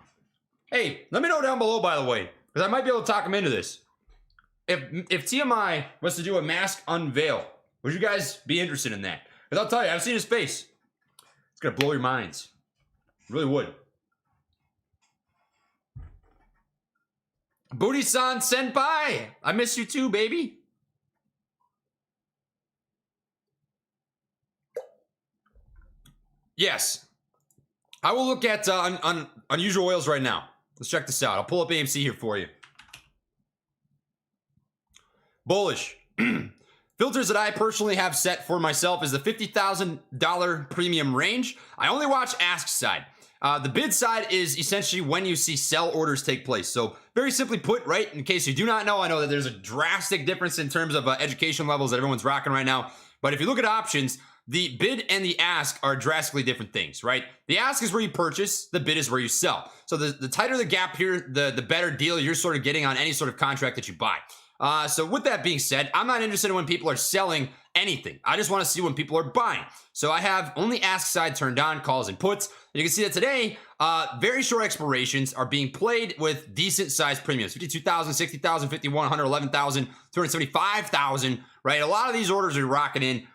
Hey, let me know down below, by the way, because I might be able to talk them into this. If TMI was to do a mask unveil, would you guys be interested in that? Because I'll tell you, I've seen his face. It's gonna blow your minds. It really would. Booty-san senpai, I miss you too, baby. Yes, I will look at unusual oils right now. Let's check this out. I'll pull up AMC here for you. Bullish. Filters that I personally have set for myself is the $50,000 premium range. I only watch ask side. The bid side is essentially when you see sell orders take place. So very simply put, right, in case you do not know, I know that there's a drastic difference in terms of education levels that everyone's rocking right now. But if you look at options, the bid and the ask are drastically different things, right? The ask is where you purchase, the bid is where you sell. So the tighter the gap here, the better deal you're sort of getting on any sort of contract that you buy. So with that being said, I'm not interested in when people are selling anything. I just want to see when people are buying. So I have only ask side turned on, calls and puts. And you can see that today, very short expirations are being played with decent sized premiums. 52,000, 60,000, 51, 111,000, 275,000, right? A lot of these orders are rocking in.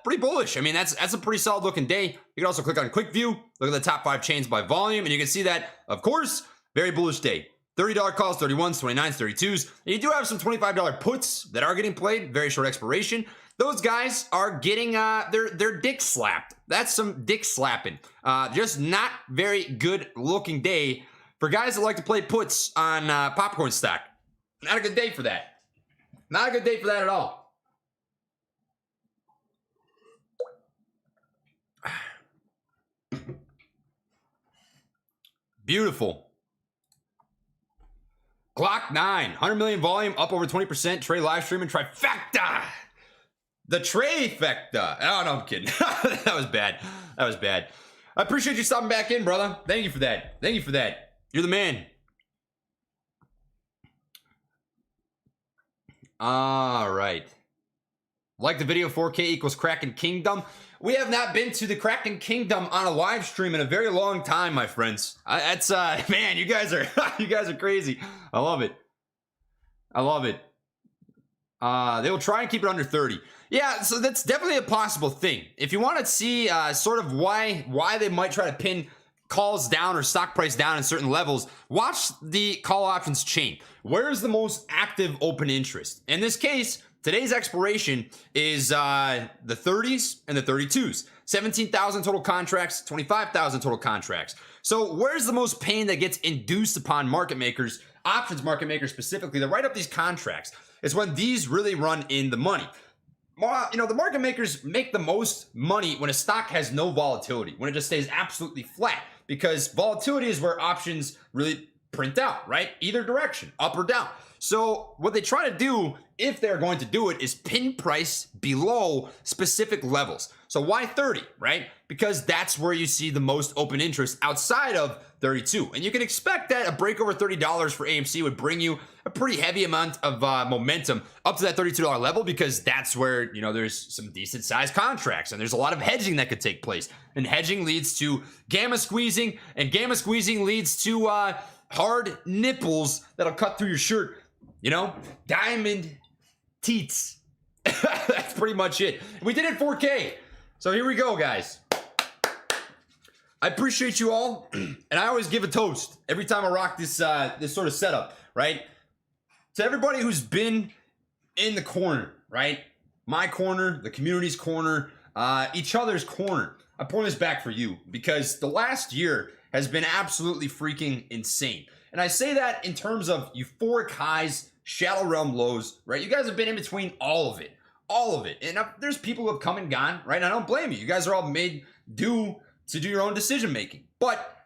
Pretty bullish. I mean, that's a pretty solid looking day. You can also click on quick view, look at the top 5 chains by volume, and you can see that, of course, very bullish day. $30 calls, 31s, 29s, 32s. And you do have some $25 puts that are getting played, very short expiration. Those guys are getting their dick slapped. That's some dick slapping. Just not very good looking day for guys that like to play puts on popcorn stock. Not a good day for that. Not a good day for that at all. Beautiful. Glock 9, 100 million volume, up over 20%. Trey live streaming, trifecta. The Treyfecta. Oh, no, I'm kidding. That was bad. That was bad. I appreciate you stopping back in, brother. Thank you for that. Thank you for that. You're the man. All right. Like the video, 4K equals Kraken Kingdom. We have not been to the Kraken Kingdom on a live stream in a very long time, my friends. That's man, you guys are you guys are crazy. I love it. I love it. They will try and keep it under 30. Yeah, so that's definitely a possible thing. If you want to see sort of why they might try to pin calls down or stock price down in certain levels, watch the call options chain. Where is the most active open interest? In this case, today's expiration is the 30s and the 32s. 17,000 total contracts, 25,000 total contracts. So where's the most pain that gets induced upon market makers, options market makers specifically, that write up these contracts? It's when these really run in the money. You know, the market makers make the most money when a stock has no volatility, when it just stays absolutely flat, because volatility is where options really print out, right? Either direction, up or down. So what they try to do, if they're going to do it, is pin price below specific levels. So why 30, right? Because that's where you see the most open interest outside of 32. And you can expect that a break over $30 for AMC would bring you a pretty heavy amount of momentum up to that $32 level, because that's where, you know, there's some decent sized contracts and there's a lot of hedging that could take place. And hedging leads to gamma squeezing, and gamma squeezing leads to hard nipples that'll cut through your shirt. You know, diamond teats. That's pretty much it. We did it 4K. So here we go, guys. I appreciate you all, and I always give a toast every time I rock this this sort of setup, right? to everybody who's been in the corner, right? My corner, the community's corner, each other's corner. I'm pulling this back for you because the last year has been absolutely freaking insane. And I say that in terms of euphoric highs, shallow realm lows, right? You guys have been in between all of it. All of it. And there's people who have come and gone, right? And I don't blame you. You guys are all made to do your own decision making. But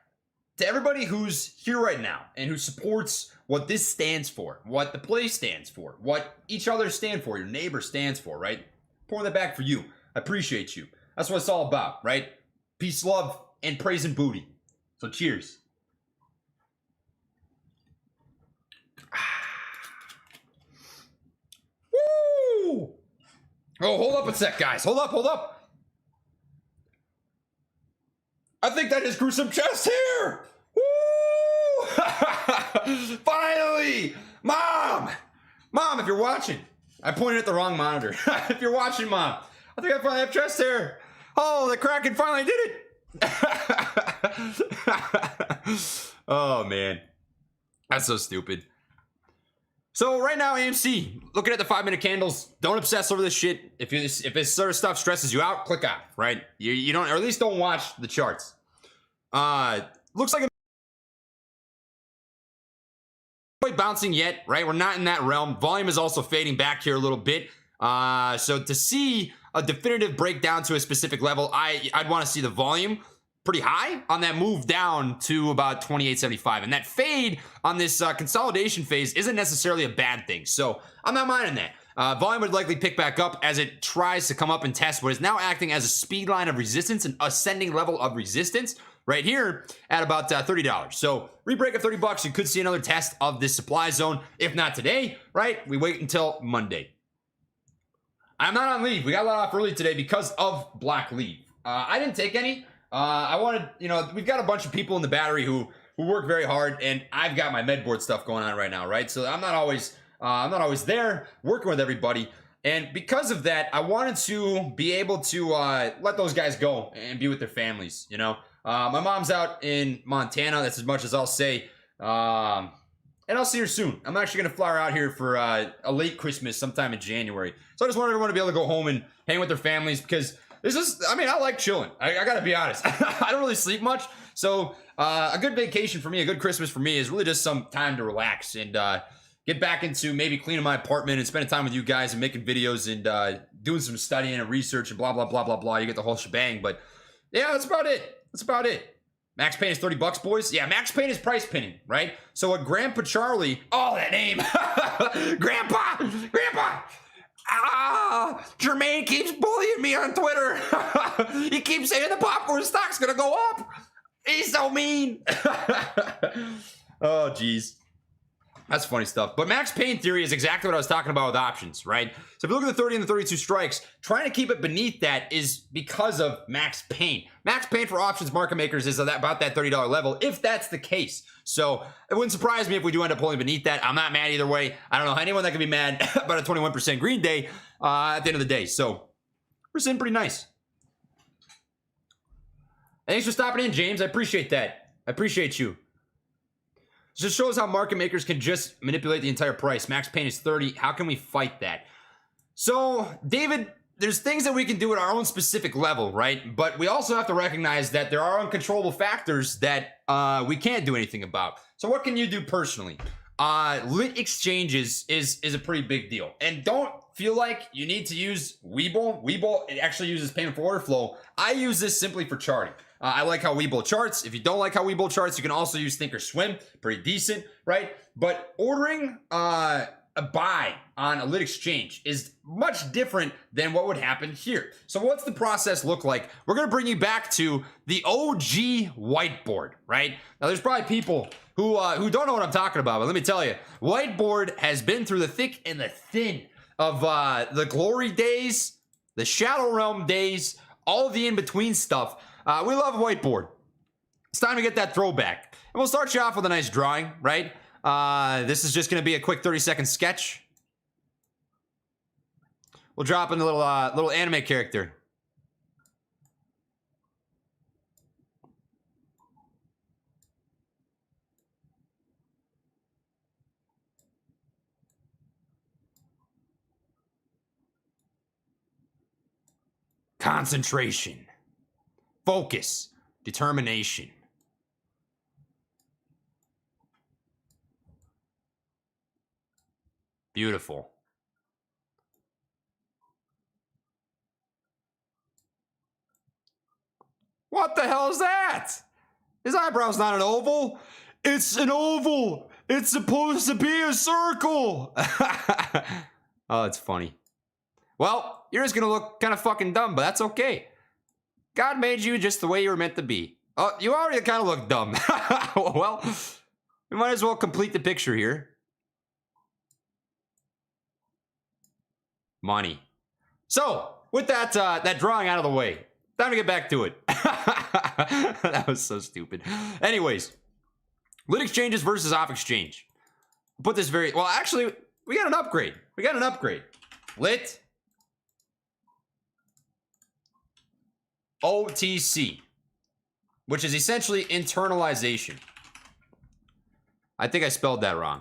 to everybody who's here right now and who supports what this stands for, what the play stands for, what each other stand for, your neighbor stands for, right? Pouring that back for you. I appreciate you. That's what it's all about, right? Peace, love, and praise and booty. So cheers. Woo! Oh, hold up a sec, guys. Hold up. I think that just grew some chest hair. Woo! Finally! Mom, if you're watching. I pointed at the wrong monitor. If you're watching, Mom, I think I finally have chest hair. Oh, the Kraken finally did it. Oh, man. That's so stupid. So right now, AMC, looking at the 5-minute candles, don't obsess over this shit. If this sort of stuff stresses you out, click out, right? You don't, or at least don't watch the charts. Looks like quite bouncing yet, right? We're not in that realm. Volume is also fading back here a little bit. So to see a definitive breakdown to a specific level, I'd want to see the volume pretty high on that move down to about 28.75, and that fade on this consolidation phase isn't necessarily a bad thing, so I'm not minding that. Volume would likely pick back up as it tries to come up and test what is now acting as a speed line of resistance, an ascending level of resistance right here at about $30. So rebreak of $30, you could see another test of this supply zone. If not today, right, we wait until Monday. I'm not on leave. We got a lot off early today because of Black leave. I didn't take any. I wanted, we've got a bunch of people in the battery who work very hard, and I've got my med board stuff going on right now, right? So I'm not always there working with everybody, and because of that, I wanted to be able to let those guys go and be with their families. My mom's out in Montana. That's as much as I'll say. And I'll see her soon. I'm actually gonna fly her out here for a late Christmas sometime in January. So I just want everyone to be able to go home and hang with their families because. I like chilling. I gotta be honest. I don't really sleep much. So a good vacation for me, a good Christmas for me is really just some time to relax and get back into maybe cleaning my apartment and spending time with you guys and making videos and doing some studying and research and blah, blah, blah, blah, blah. You get the whole shebang. But yeah, that's about it. Max Payne is $30, boys. Yeah, Max Payne is price pinning, right? So what Grandpa Charlie, oh, that name. Grandpa. Tremayne keeps bullying me on Twitter. He keeps saying the popcorn stock's gonna go up. He's so mean. Oh, geez. That's funny stuff. But Max Payne theory is exactly what I was talking about with options, right? So if you look at the 30 and the 32 strikes, trying to keep it beneath that is because of Max Payne. Max Payne for options market makers is about that $30 level, if that's the case. So it wouldn't surprise me if we do end up pulling beneath that. I'm not mad either way. I don't know anyone that could be mad about a 21% green day at the end of the day. So we're sitting pretty nice. Thanks for stopping in, James. I appreciate that. I appreciate you. It just shows how market makers can just manipulate the entire price. Max Payne is 30. How can we fight that? So, David, there's things that we can do at our own specific level, right? But we also have to recognize that there are uncontrollable factors that we can't do anything about. So what can you do personally? Lit exchanges is a pretty big deal. And don't feel like you need to use Webull. Webull, it actually uses payment for order flow. I use this simply for charting. I like how Webull charts. If you don't like how Webull charts, you can also use Thinkorswim. Pretty decent, right? But ordering a buy on a lit exchange is much different than what would happen here. So what's the process look like? We're going to bring you back to the OG whiteboard, right? Now there's probably people who don't know what I'm talking about, but let me tell you, whiteboard has been through the thick and the thin of the glory days, the shadow realm days, all of the in-between stuff. We love whiteboard. It's time to get that throwback. And we'll start you off with a nice drawing, right? This is just going to be a quick 30-second sketch. We'll drop in a little anime character. concentration, focus, determination. Beautiful. What the hell is that? His eyebrow's not an oval. It's an oval. It's supposed to be a circle. Oh, it's funny. Well, you're just gonna look kind of fucking dumb, but that's okay. God made you just the way you were meant to be. Oh, you already kind of look dumb. Well, we might as well complete the picture here. Money. So, with that that drawing out of the way, time to get back to it. That was so stupid. Anyways, lit exchanges versus off exchange. Put this very well. Actually, we got an upgrade. We got an upgrade. Lit OTC, which is essentially internalization. I think I spelled that wrong.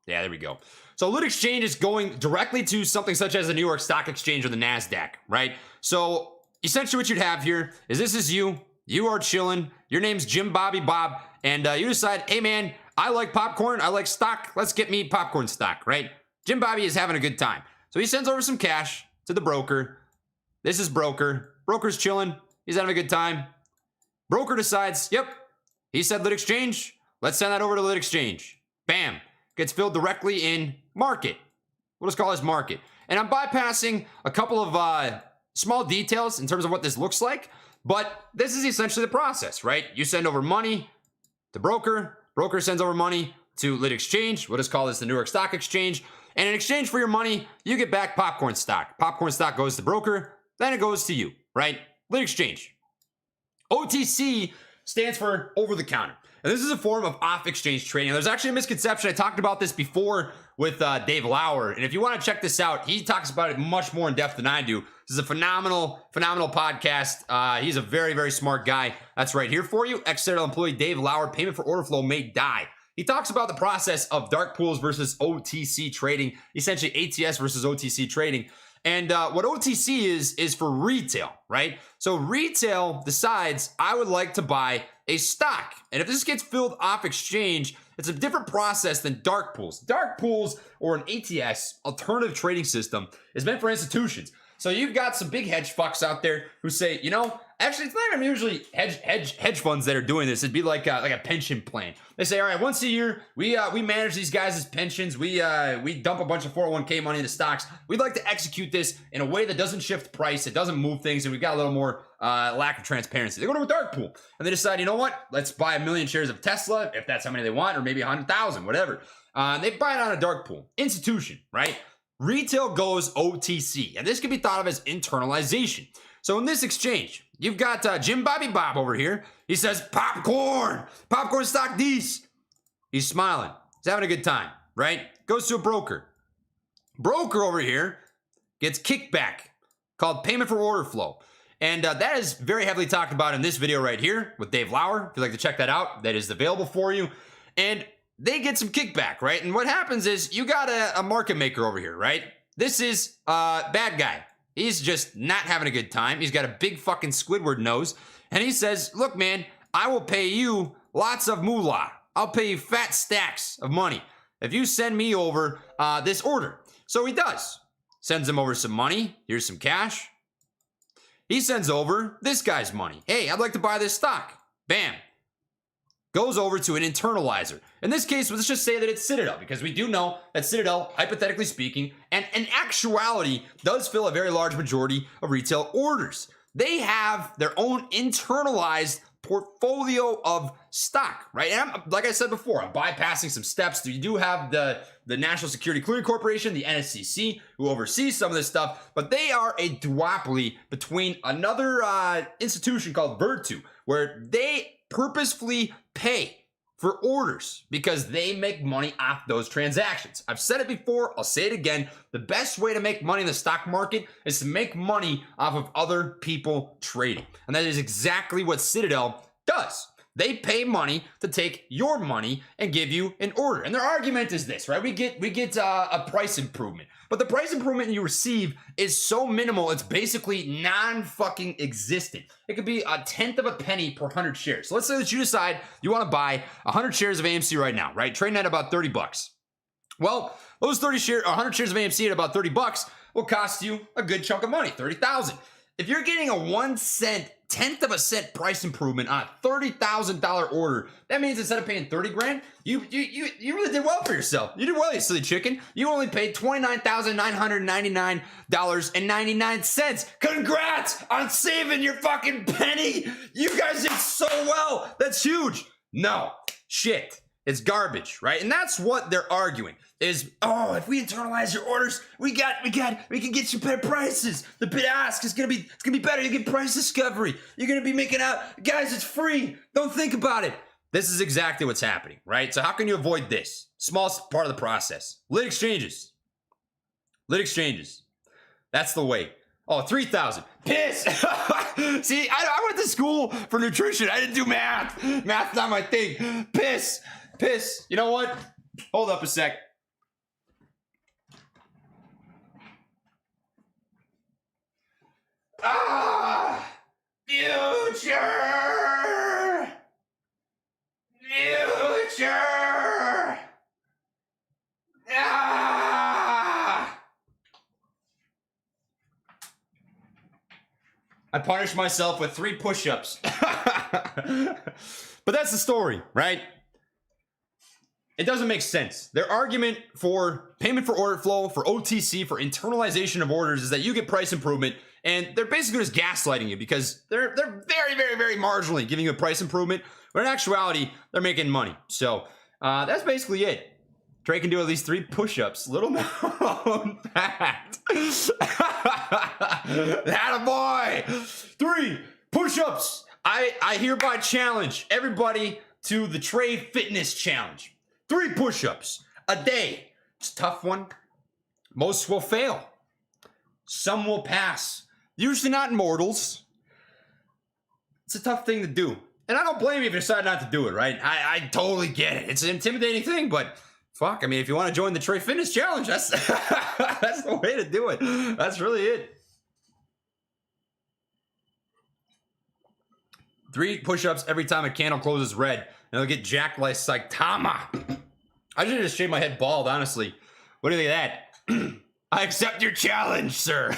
Yeah, there we go. So lit exchange is going directly to something such as the New York Stock Exchange or the NASDAQ, right? So essentially what you'd have here is this is you. You are chilling. Your name's Jim Bobby Bob. And you decide, hey man, I like popcorn. I like stock. Let's get me popcorn stock, right? Jim Bobby is having a good time. So he sends over some cash to the broker. This is broker. Broker's chilling. He's having a good time. Broker decides, yep, he said lit exchange. Let's send that over to lit exchange. Bam. Gets filled directly in market. We'll just call this market. And I'm bypassing a couple of small details in terms of what this looks like. But this is essentially the process, right? You send over money to broker. Broker sends over money to lit exchange. We'll just call this the New York Stock Exchange. And in exchange for your money, you get back popcorn stock. Popcorn stock goes to broker. Then it goes to you, right? Lit exchange. OTC stands for over the counter. And this is a form of off-exchange trading. There's actually a misconception. I talked about this before with Dave Lauer. And if you want to check this out, he talks about it much more in depth than I do. This is a phenomenal podcast. He's a very, very smart guy. That's right here for you. Ex-Citadel employee Dave Lauer, payment for order flow may die. He talks about the process of dark pools versus OTC trading, essentially ATS versus OTC trading. And what OTC is for retail, right? So retail decides I would like to buy a stock. And if this gets filled off exchange, it's a different process than dark pools. Dark pools or an ATS, alternative trading system, is meant for institutions. So you've got some big hedge fucks out there who say, you know, actually it's not even usually hedge funds that are doing this. It'd be like a pension plan. They say, all right, once a year we manage these guys' pensions. We dump a bunch of 401k money into stocks. We'd like to execute this in a way that doesn't shift price, it doesn't move things, and we've got a little more lack of transparency. They go to a dark pool and they decide, you know what? Let's buy 1 million shares of Tesla if that's how many they want, or maybe 100,000, whatever. They buy it on a dark pool. Institution, right? Retail goes OTC, and this can be thought of as internalization. So in this exchange, you've got Jim Bobby Bob over here. He says, popcorn stock these. He's smiling. He's having a good time, right? Goes to a broker. Broker over here gets kickback called payment for order flow. And that is very heavily talked about in this video right here with Dave Lauer. If you'd like to check that out, that is available for you. And they get some kickback, right? And what happens is you got a market maker over here, right? This is a bad guy. He's just not having a good time. He's got a big fucking Squidward nose. And he says, look, man, I will pay you lots of moolah. I'll pay you fat stacks of money if you send me over this order. So he does. Sends him over some money. Here's some cash. He sends over this guy's money. Hey, I'd like to buy this stock. Bam. Goes over to an internalizer. In this case, let's just say that it's Citadel, because we do know that Citadel, hypothetically speaking, and in actuality, does fill a very large majority of retail orders. They have their own internalized portfolio of stock, right? And like I said before, I'm bypassing some steps. You do have the National Security Clearing Corporation, the NSCC, who oversees some of this stuff, but they are a duopoly between another institution called Virtu, where they purposefully pay for orders because they make money off those transactions. I've said it before, I'll say it again. The best way to make money in the stock market is to make money off of other people trading. And that is exactly what Citadel does. They pay money to take your money and give you an order. And their argument is this, right? We get a price improvement, but the price improvement you receive is so minimal, it's basically non-fucking existent. It could be a tenth of a penny per 100 shares. So let's say that you decide you want to buy 100 shares of AMC right now, right? Trading at about 30 bucks. Well, those 100 shares of AMC at about 30 bucks will cost you a good chunk of money, 30,000. If you're getting a 1 cent, tenth of a cent price improvement on a $30,000 order, that means instead of paying 30 grand, you really did well for yourself. You did well, you silly chicken. You only paid $29,999.99. Congrats on saving your fucking penny. You guys did so well. That's huge. No, shit. It's garbage, right? And that's what they're arguing is, oh, if we internalize your orders, we can get you better prices. The bid ask is gonna be better. You get price discovery. You're gonna be making out, guys, it's free. Don't think about it. This is exactly what's happening, right? So how can you avoid this? Small part of the process. Lit exchanges. Lit exchanges. That's the way. Oh, 3,000. Piss. See, I went to school for nutrition. I didn't do math. Math's not my thing. Piss. You know what? Hold up a sec. Future. I punished myself with 3 push-ups. But that's the story, right? It doesn't make sense. Their argument for payment for order flow, for OTC, for internalization of orders is that you get price improvement, and they're basically just gaslighting you because they're very, very, very marginally giving you a price improvement, but in actuality, they're making money. So that's basically it. Trey can do at least 3 push-ups. Little known fact. Attaboy! 3 push-ups. I hereby challenge everybody to the Trey Fitness Challenge. 3 push-ups a day. It's a tough one. Most will fail. Some will pass. Usually not mortals. It's a tough thing to do. And I don't blame you if you decide not to do it, right? I totally get it. It's an intimidating thing, but fuck, I mean, if you want to join the Trey Fitness Challenge, that's that's the way to do it. That's really it. 3 push-ups every time a candle closes red, and it'll get jacked like Saitama. I should just shave my head bald, honestly. What do you think of that? I accept your challenge, sir.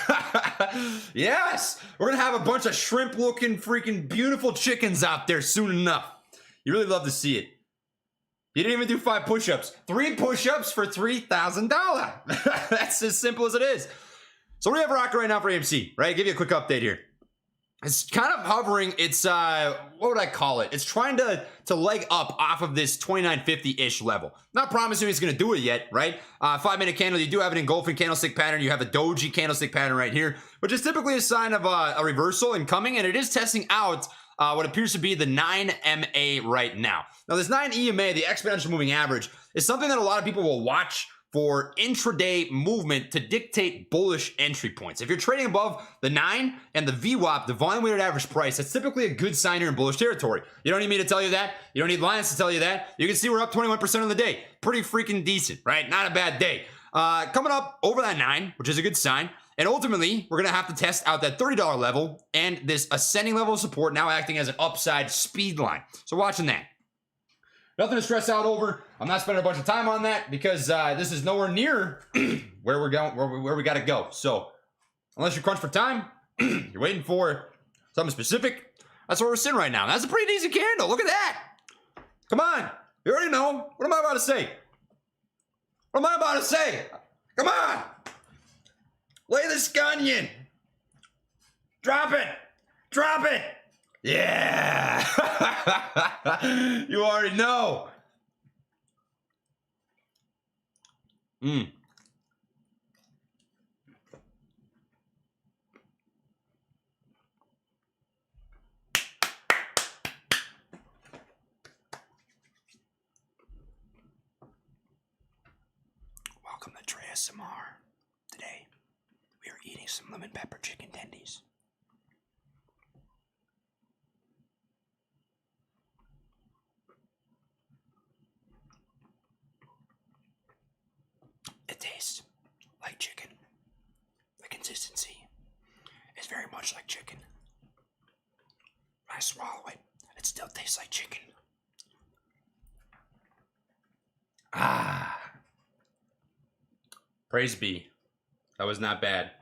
Yes, we're gonna have a bunch of shrimp-looking, freaking beautiful chickens out there soon enough. You really love to see it. You didn't even do 5 push-ups. 3 push-ups for $3,000. That's as simple as it is. So what do we have rocking right now for AMC, right? Give you a quick update here. It's kind of hovering. It's what would I call it? It's trying to leg up off of this 2950-ish level. Not promising it's going to do it yet, right? 5-minute candle. You do have an engulfing candlestick pattern. You have a doji candlestick pattern right here, which is typically a sign of a reversal incoming, and it is testing out what appears to be the 9MA right now. Now, this 9 EMA, the exponential moving average, is something that a lot of people will watch for intraday movement to dictate bullish entry points. If you're trading above the 9 and the VWAP, the volume weighted average price, that's typically a good sign you're in bullish territory. You don't need me to tell you that. You don't need Lions to tell you that. You can see we're up 21% on the day. Pretty freaking decent, right? Not a bad day. Coming up over that 9, which is a good sign. And ultimately, we're going to have to test out that $30 level and this ascending level of support now acting as an upside speed line. So watching that. Nothing to stress out over. I'm not spending a bunch of time on that because this is nowhere near where we're going, where we got to go. So unless you're crunched for time, you're waiting for something specific. That's where we're sitting right now. That's a pretty decent candle. Look at that. Come on. You already know. What am I about to say? What am I about to say? Come on. Lay the scunion. Drop it. Drop it. Yeah. You already know. Welcome to Trey SMR. Today, we are eating some lemon pepper chicken tendies. consistency is very much like chicken. When I swallow it, it still tastes like chicken. Ah. Praise be. That was not bad.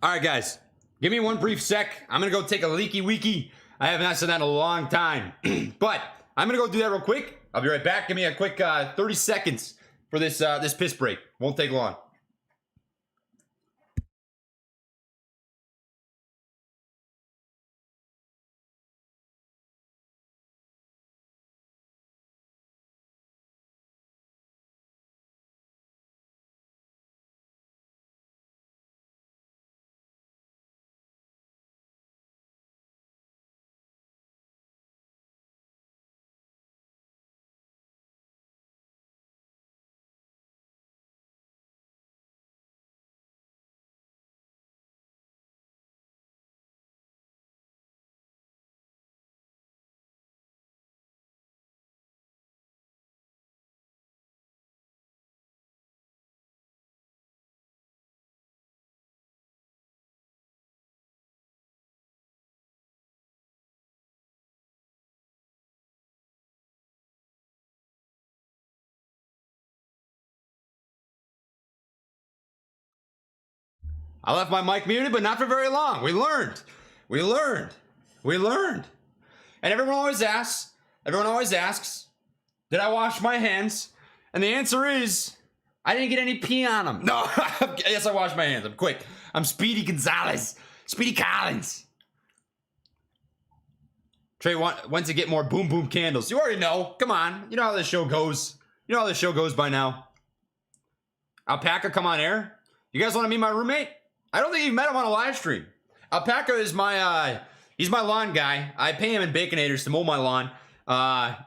All right, guys. Give me one brief sec. I'm going to go take a leaky weeky. I have not said that in a long time. But I'm going to go do that real quick. I'll be right back. Give me a quick 30 seconds for this piss break. Won't take long. I left my mic muted, but not for very long. We learned. And everyone always asks, did I wash my hands? And the answer is, I didn't get any pee on them. No, yes, I washed my hands. I'm quick. I'm Speedy Gonzalez. Speedy Collins. Trey went to get more Boom Boom candles. You already know. Come on. You know how this show goes. You know how this show goes by now. Alpaca, come on air. You guys want to meet my roommate? I don't think you've met him on a live stream. Alpaca is my, he's my lawn guy. I pay him in Baconators to mow my lawn.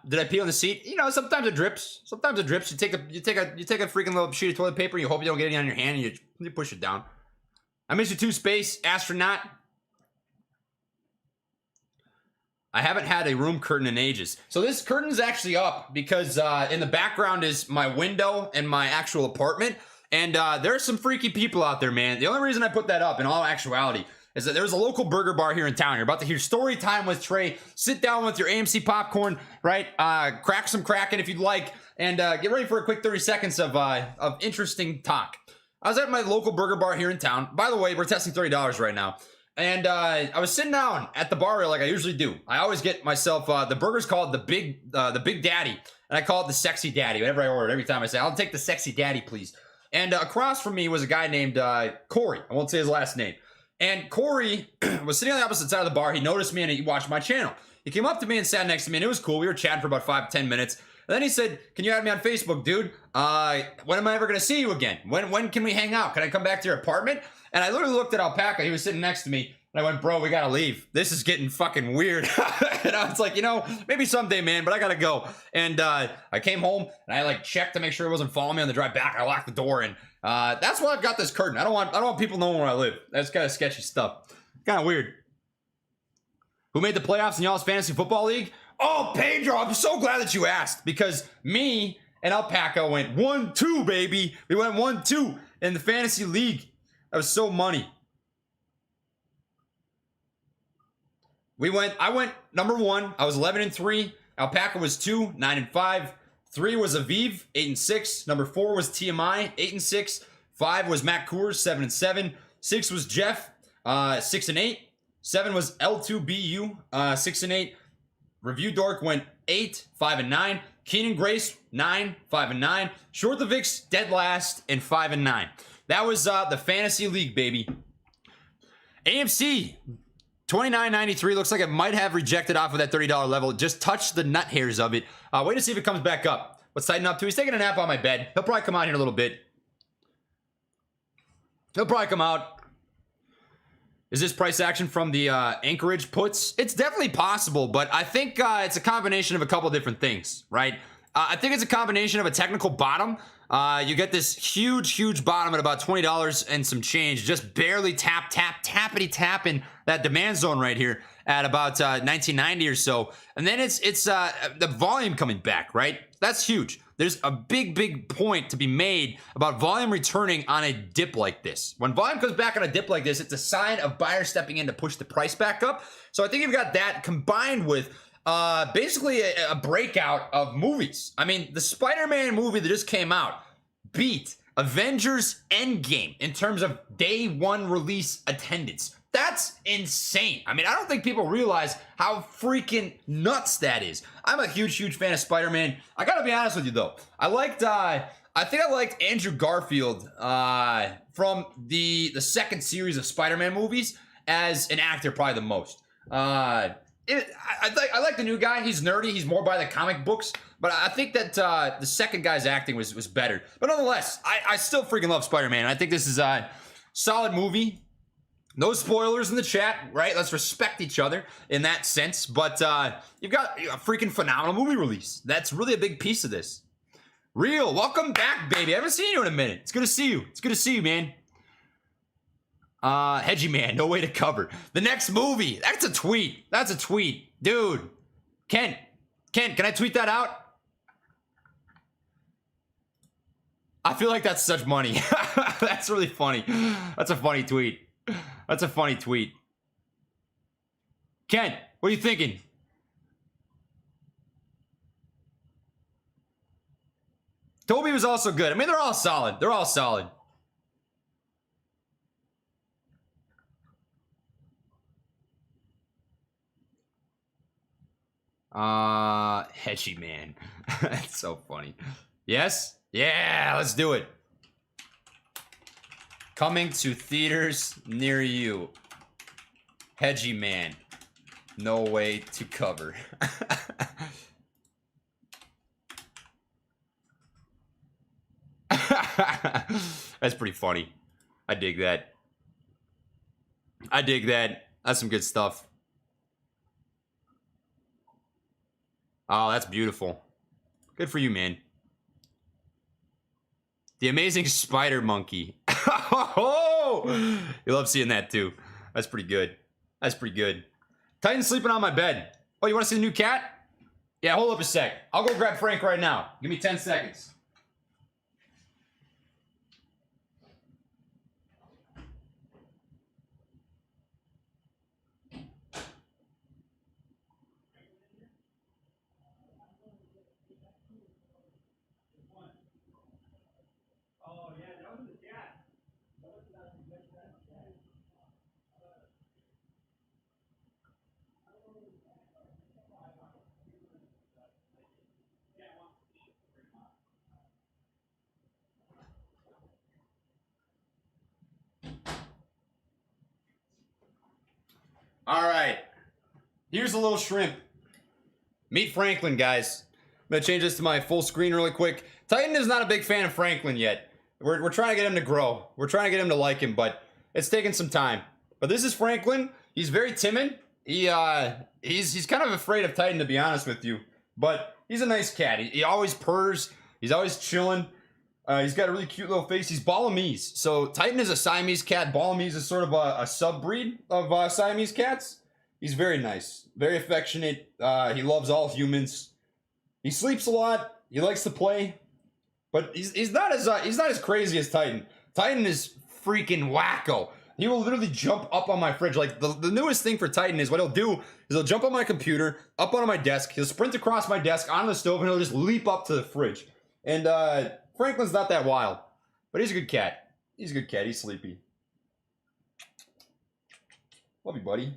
Did I pee on the seat? You know, sometimes it drips. You take a freaking little sheet of toilet paper. You hope you don't get any on your hand, and you push it down. I miss you too, Space Astronaut. I haven't had a room curtain in ages. So this curtain's actually up because in the background is my window and my actual apartment. And there's some freaky people out there, man. The only reason I put that up, in all actuality, is that there's a local burger bar here in town. You're about to hear story time with Trey. Sit down with your AMC popcorn, right? Crack some Kraken if you'd like, and get ready for a quick 30 seconds of interesting talk. I was at my local burger bar here in town. By the way, we're testing $30 right now. And I was sitting down at the bar like I usually do. I always get myself, the burger's called the Big Daddy, and I call it the Sexy Daddy whenever I order it. Every time I say, I'll take the Sexy Daddy, please. And across from me was a guy named Corey. I won't say his last name. And Corey was sitting on the opposite side of the bar. He noticed me and he watched my channel. He came up to me and sat next to me, and it was cool. We were chatting for about 5-10 minutes. And then he said, can you add me on Facebook, dude? When am I ever going to see you again? When can we hang out? Can I come back to your apartment? And I literally looked at Alpaca. He was sitting next to me. And I went, bro, we got to leave. This is getting fucking weird. And I was like, you know, maybe someday, man, but I got to go. And I came home and I like checked to make sure it wasn't following me on the drive back. I locked the door, and that's why I've got this curtain. I don't want people knowing where I live. That's kind of sketchy stuff. Kind of weird. Who made the playoffs in y'all's fantasy football league? Oh, Pedro, I'm so glad that you asked, because me and Alpaca went 1-2, baby. We went 1-2 in the fantasy league. That was so money. I went number 1. I was 11-3. Alpaca was 2, 9-5. 3 was Aviv, 8-6. Number 4 was TMI, 8-6. 5 was Matt Coors, 7-7. 6 was Jeff, 6-8. 7 was L2BU, 6-8. Review Dork went 8, 5-9. Keenan Grace, 9, 5-9. Short the Vix, dead last, and 5-9. That was the fantasy league, baby. AMC. 29.93 looks like it might have rejected off of that $30 level. Just touched the nut hairs of it. Wait to see if it comes back up. What's Titan up to? He's taking a nap on my bed. He'll probably come out here in a little bit. He'll probably come out. Is this price action from the Anchorage puts? It's definitely possible, but I think it's a combination of a couple different things, right? I think it's a combination of a technical bottom. You get this huge bottom at about $20 and some change, just barely tapping that demand zone right here at about 1990 or so. And then it's the volume coming back, right? That's huge. there's a big point to be made about volume returning on a dip like this. When volume comes back on a dip like this, it's a sign of buyers stepping in to push the price back up. So I think you've got that combined with basically a breakout of movies. I mean, the Spider-Man movie that just came out beat Avengers Endgame in terms of day one release attendance. That's insane. I mean, I don't think people realize how freaking nuts that is. I'm a huge fan of Spider-Man. I gotta be honest with you though. I think I liked Andrew Garfield from the second series of Spider-Man movies as an actor probably the most. I like the new guy. He's nerdy. He's more by the comic books. But I think that the second guy's acting was better. But nonetheless, I still freaking love Spider-Man. I think this is a solid movie. No spoilers in the chat, right? Let's respect each other in that sense. But you've got a freaking phenomenal movie release. That's really a big piece of this. Real, welcome back, baby. I haven't seen you in a minute. It's good to see you. It's good to see you, man. Hedgy Man, no way to cover. The next movie. That's a tweet. That's a tweet. Dude. Ken, can I tweet that out? I feel like that's such money. That's really funny. That's a funny tweet. That's a funny tweet. Ken, what are you thinking? Toby was also good. I mean, they're all solid. They're all solid. Hedgy Man. That's so funny. Yes? Yeah, let's do it. Coming to theaters near you. Hedgy Man. No way to cover. That's pretty funny. I dig that. I dig that. That's some good stuff. Oh, that's beautiful. Good for you, man. The Amazing Spider Monkey. Oh, you love seeing that too. That's pretty good. That's pretty good. Titan's sleeping on my bed. Oh, you want to see the new cat? Yeah, hold up a sec. I'll go grab Frank right now. Give me 10 seconds. All right. Here's a little shrimp. Meet Franklin, guys. I'm going to change this to my full screen really quick. Titan is not a big fan of Franklin yet. We're trying to get him to grow. We're trying to get him to like him, but it's taking some time. But this is Franklin. He's very timid. He's kind of afraid of Titan, to be honest with you. But he's a nice cat. He always purrs. He's always chilling. He's got a really cute little face. He's Balamese. So Titan is a Siamese cat. Balamese is sort of a sub-breed of Siamese cats. He's very nice. Very affectionate. He loves all humans. He sleeps a lot. He likes to play. But he's not as crazy as Titan. Titan is freaking wacko. He will literally jump up on my fridge. Like, the newest thing for Titan is what he'll do is he'll jump on my computer, up onto my desk. He'll sprint across my desk, onto the stove, and he'll just leap up to the fridge. And Franklin's not that wild. But he's a good cat. He's a good cat. He's sleepy. Love you, buddy.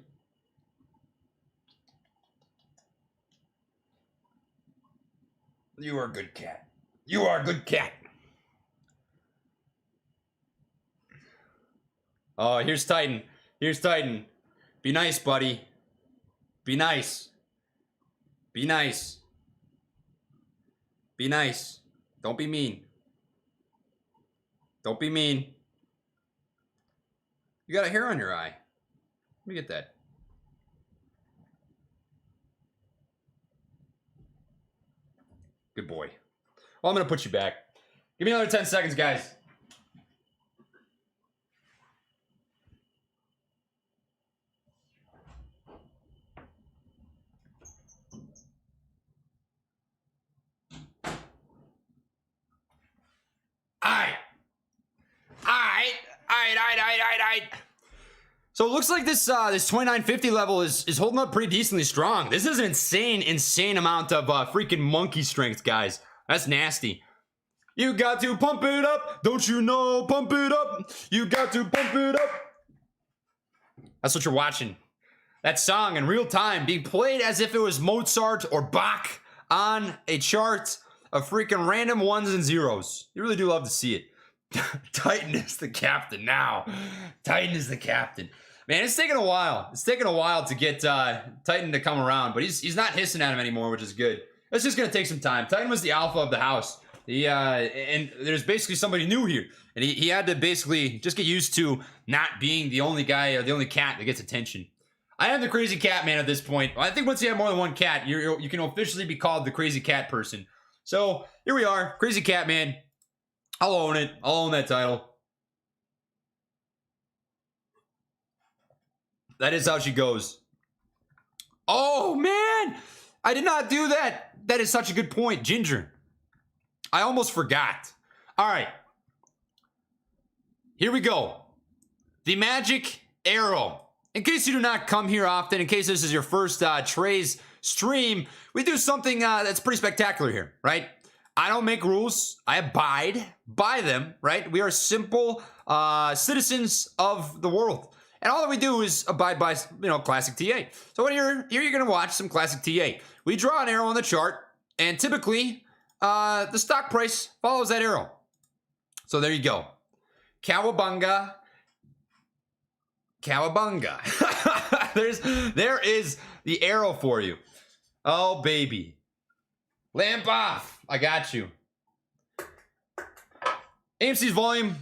You are a good cat. You are a good cat. Oh, here's Titan. Here's Titan. Be nice, buddy. Be nice. Be nice. Be nice. Don't be mean. Don't be mean. You got a hair on your eye. Let me get that. Good boy. Well, I'm going to put you back. Give me another 10 seconds, guys. So it looks like this 2950 level is holding up pretty decently strong. This is an insane amount of freaking monkey strength, guys. That's nasty. You got to pump it up, don't you know? Pump it up. You got to pump it up. That's what you're watching. That song in real time being played as if it was Mozart or Bach on a chart of freaking random ones and zeros. You really do love to see it. Titan is the captain now. Titan is the captain. Man, it's taking a while. It's taking a while to get Titan to come around, but he's not hissing at him anymore, which is good. It's just gonna take some time. Titan was the alpha of the house. And there's basically somebody new here, and he had to basically just get used to not being the only guy or the only cat that gets attention. I am the crazy cat man at this point. I think once you have more than one cat, you can officially be called the crazy cat person. So here we are, crazy cat man. I'll own it. I'll own that title. That is how she goes. Oh man, I did not do that. That is such a good point, Ginger. I almost forgot. All right. Here we go. The magic arrow. In case you do not come here often, in case this is your first Trey's stream, we do something that's pretty spectacular here, right? I don't make rules. I abide by them, right? We are simple citizens of the world. And all that we do is abide by, classic TA. So when you're going to watch some classic TA. We draw an arrow on the chart, and typically the stock price follows that arrow. So there you go. Cowabunga. Cowabunga. There is the arrow for you. Oh, baby. Lamp off. I got you. AMC's volume,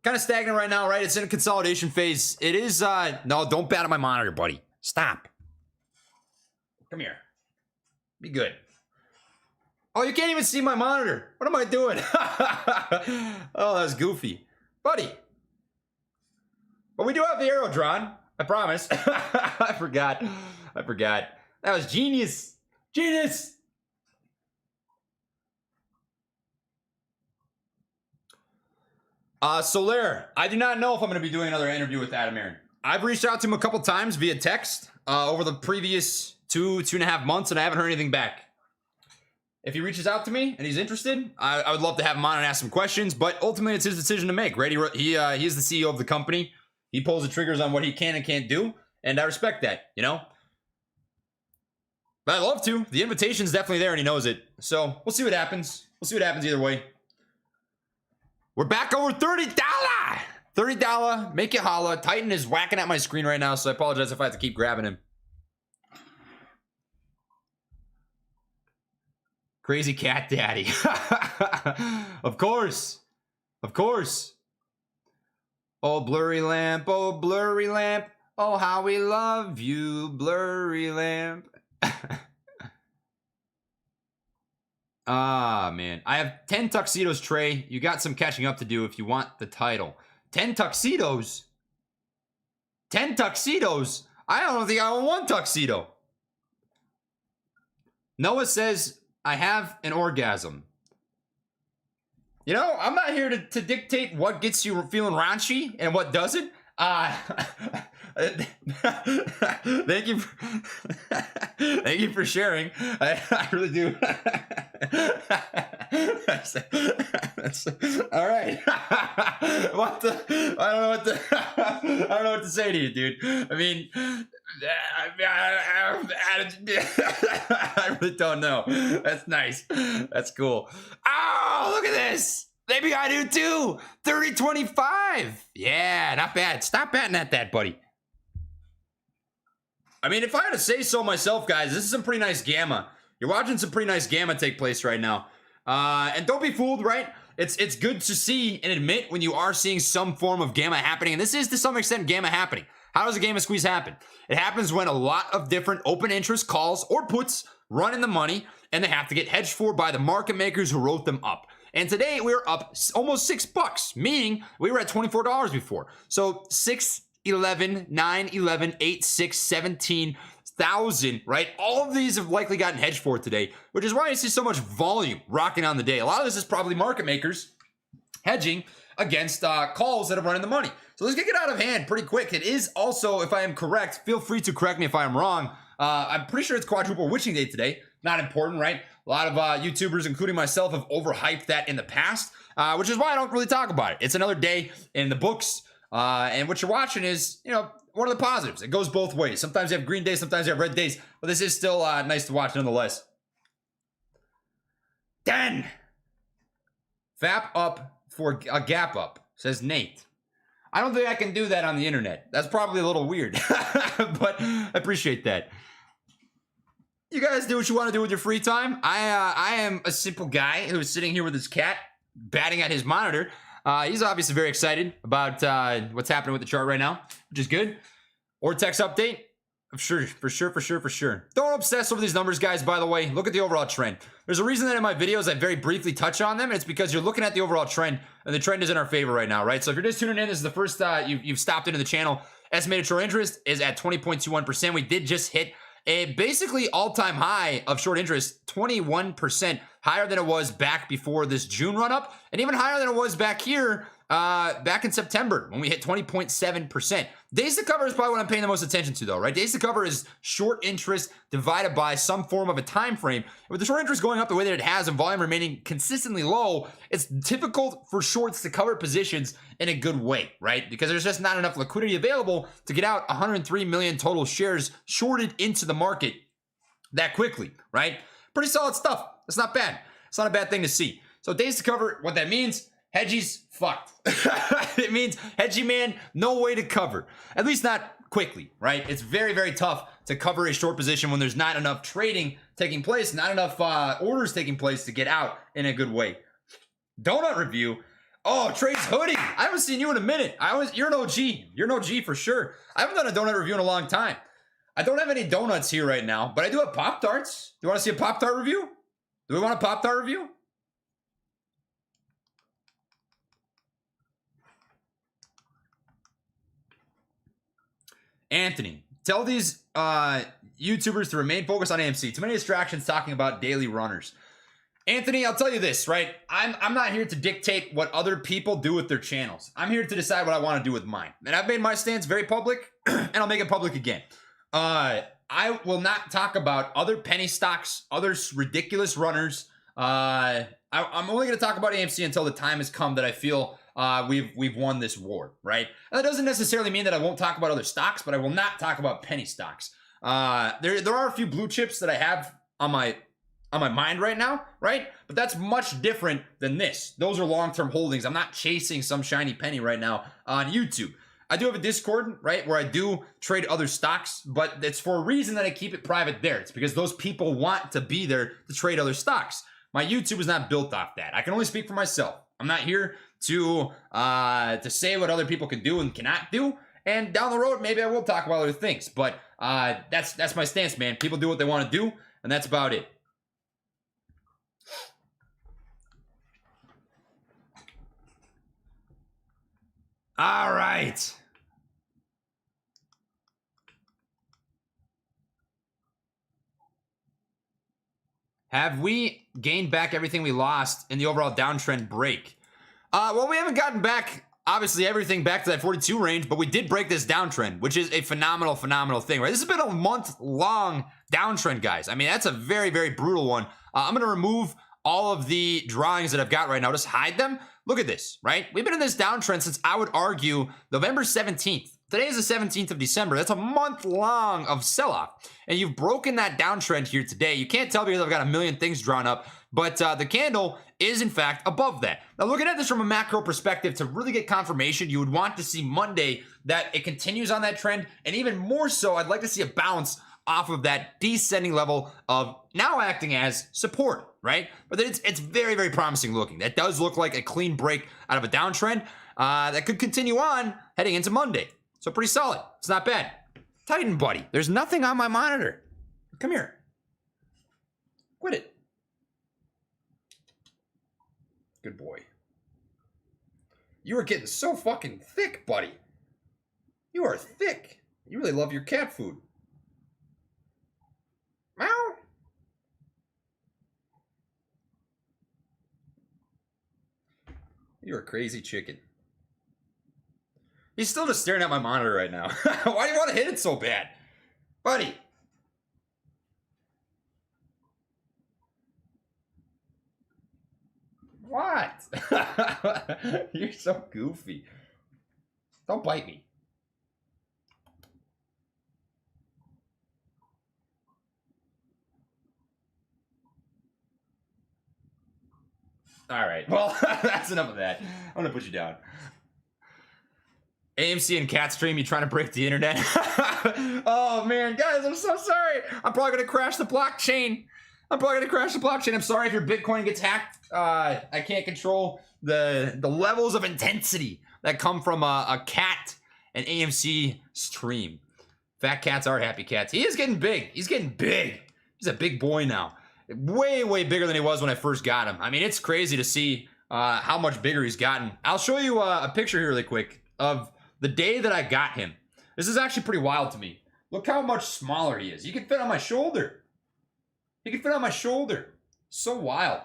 kind of stagnant right now, right? It's in a consolidation phase. It is, no, don't bat at my monitor, buddy. Stop. Come here. Be good. Oh, you can't even see my monitor. What am I doing? Oh, that's goofy. Buddy. But we do have the arrow drawn. I promise. I forgot. That was genius. Genius. Solaire, I do not know if I'm going to be doing another interview with Adam Aaron. I've reached out to him a couple times via text over the previous 2.5 months, and I haven't heard anything back. If he reaches out to me and he's interested, I would love to have him on and ask some questions, but ultimately it's his decision to make, right? He is the CEO of the company. He pulls the triggers on what he can and can't do, and I respect that, But I'd love to. The invitation's definitely there, and he knows it. So we'll see what happens. We'll see what happens either way. We're back over $30. $30. Make it holla. Titan is whacking at my screen right now, so I apologize if I have to keep grabbing him. Crazy cat daddy. Of course. Of course. Oh, blurry lamp. Oh, blurry lamp. Oh, how we love you, blurry lamp. Ah, man. I have 10 tuxedos, Trey. You got some catching up to do if you want the title. 10 tuxedos? 10 tuxedos? I don't think I own one tuxedo. Noah says, I have an orgasm. I'm not here to dictate what gets you feeling raunchy and what doesn't. Thank you for sharing. I really do. That's all right. I don't know what to say to you, dude. I mean, I really don't know. That's nice. That's cool. Oh, look at this. Maybe I do too. 30-25. Yeah, not bad. Stop batting at that, buddy. I mean, if I had to say so myself, guys, this is some pretty nice gamma. You're watching some pretty nice gamma take place right now. And don't be fooled, right? It's good to see and admit when you are seeing some form of gamma happening. And this is, to some extent, gamma happening. How does a gamma squeeze happen? It happens when a lot of different open interest calls or puts run in the money, and they have to get hedged for by the market makers who wrote them up. And today we're up almost $6, meaning we were at $24 before. So 6, 11, 9, 11, 8, 6, 17,000, right? All of these have likely gotten hedged for today, which is why you see so much volume rocking on the day. A lot of this is probably market makers hedging against calls that have run in the money. So this could get out of hand pretty quick. It is also, if I am correct, feel free to correct me if I am wrong. I'm pretty sure it's quadruple witching day today. Not important, right? A lot of YouTubers, including myself, have overhyped that in the past, which is why I don't really talk about it. It's another day in the books, and what you're watching is, you know, one of the positives. It goes both ways. Sometimes you have green days, sometimes you have red days, but this is still nice to watch nonetheless. 10. Fap up for a gap up, says Nate. I don't think I can do that on the internet. That's probably a little weird, but I appreciate that. You guys do what you want to do with your free time. I am a simple guy who's sitting here with his cat, batting at his monitor. He's obviously very excited about what's happening with the chart right now, which is good. Ortex update. For sure. Don't obsess over these numbers, guys, by the way. Look at the overall trend. There's a reason that in my videos I very briefly touch on them, and it's because you're looking at the overall trend, and the trend is in our favor right now, right? So if you're just tuning in, this is the first you've stopped into the channel. Estimated short interest is at 20.21%. We did just hit a basically all-time high of short interest, 21% higher than it was back before this June run-up, and even higher than it was back here back in September when we hit 20.7%. Days to cover is probably what I'm paying the most attention to, though, right? Days to cover is short interest divided by some form of a time frame. With the short interest going up the way that it has and volume remaining consistently low, it's difficult for shorts to cover positions in a good way, right? Because there's just not enough liquidity available to get out 103 million total shares shorted into the market that quickly, right? Pretty solid stuff. It's not bad. It's not a bad thing to see. So days to cover, what that means, hedgy's fucked. It means hedgy man, no way to cover. At least not quickly, right? It's very, very tough to cover a short position when there's not enough trading taking place, not enough orders taking place to get out in a good way. Donut review. Oh, Trey's hoodie. I haven't seen you in a minute. You're an OG. You're an OG for sure. I haven't done a donut review in a long time. I don't have any donuts here right now, but I do have Pop-Tarts. Do you want to see a Pop-Tart review? Do we want a Pop-Tart review? Anthony, tell these YouTubers to remain focused on AMC. Too many distractions talking about daily runners. Anthony, I'll tell you this, right? I'm not here to dictate what other people do with their channels. I'm here to decide what I want to do with mine. And I've made my stance very public, and I'll make it public again. I will not talk about other penny stocks, other ridiculous runners. I'm only going to talk about AMC until the time has come that I feel we've won this war, right? And that doesn't necessarily mean that I won't talk about other stocks, but I will not talk about penny stocks. There are a few blue chips that I have on my mind right now, right? But that's much different than this. Those are long-term holdings. I'm not chasing some shiny penny right now on YouTube. I do have a Discord, right, where I do trade other stocks, but it's for a reason that I keep it private there. It's because those people want to be there to trade other stocks. My YouTube is not built off that. I can only speak for myself. I'm not here to say what other people can do and cannot do. And down the road, maybe I will talk about other things. But that's my stance, man. People do what they want to do, and that's about it. All right. Have we gained back everything we lost in the overall downtrend break? Well, we haven't gotten back, obviously, everything back to that 42 range, but we did break this downtrend, which is a phenomenal thing, right? This has been a month-long downtrend, guys. I mean, that's a very, very brutal one. I'm going to remove all of the drawings that I've got right now. Just hide them. Look at this, right? We've been in this downtrend since, I would argue, November 17th. Today is the 17th of December. That's a month long of sell-off. And you've broken that downtrend here today. You can't tell because I've got a million things drawn up, but the candle is, in fact, above that. Now, looking at this from a macro perspective, to really get confirmation, you would want to see Monday that it continues on that trend. And even more so, I'd like to see a bounce off of that descending level of now acting as support, right? But it's very, very promising looking. That does look like a clean break out of a downtrend that could continue on heading into Monday. So pretty solid. It's not bad. Titan, buddy. There's nothing on my monitor. Come here. Quit it. Good boy. You are getting so fucking thick, buddy. You are thick. You really love your cat food. Meow. You're a crazy chicken. He's still just staring at my monitor right now. Why do you want to hit it so bad? Buddy. What? You're so goofy. Don't bite me. All right. Well, that's enough of that. I'm going to put you down. AMC and Cat Stream, you trying to break the internet? Oh, man. Guys, I'm so sorry. I'm probably going to crash the blockchain. I'm sorry if your Bitcoin gets hacked. I can't control the levels of intensity that come from a cat and AMC stream. Fat cats are happy cats. He is getting big. He's getting big. He's a big boy now. Way, way bigger than he was when I first got him. I mean, it's crazy to see how much bigger he's gotten. I'll show you a picture here really quick of the day that I got him. This is actually pretty wild to me. Look how much smaller he is. He can fit on my shoulder. So wild.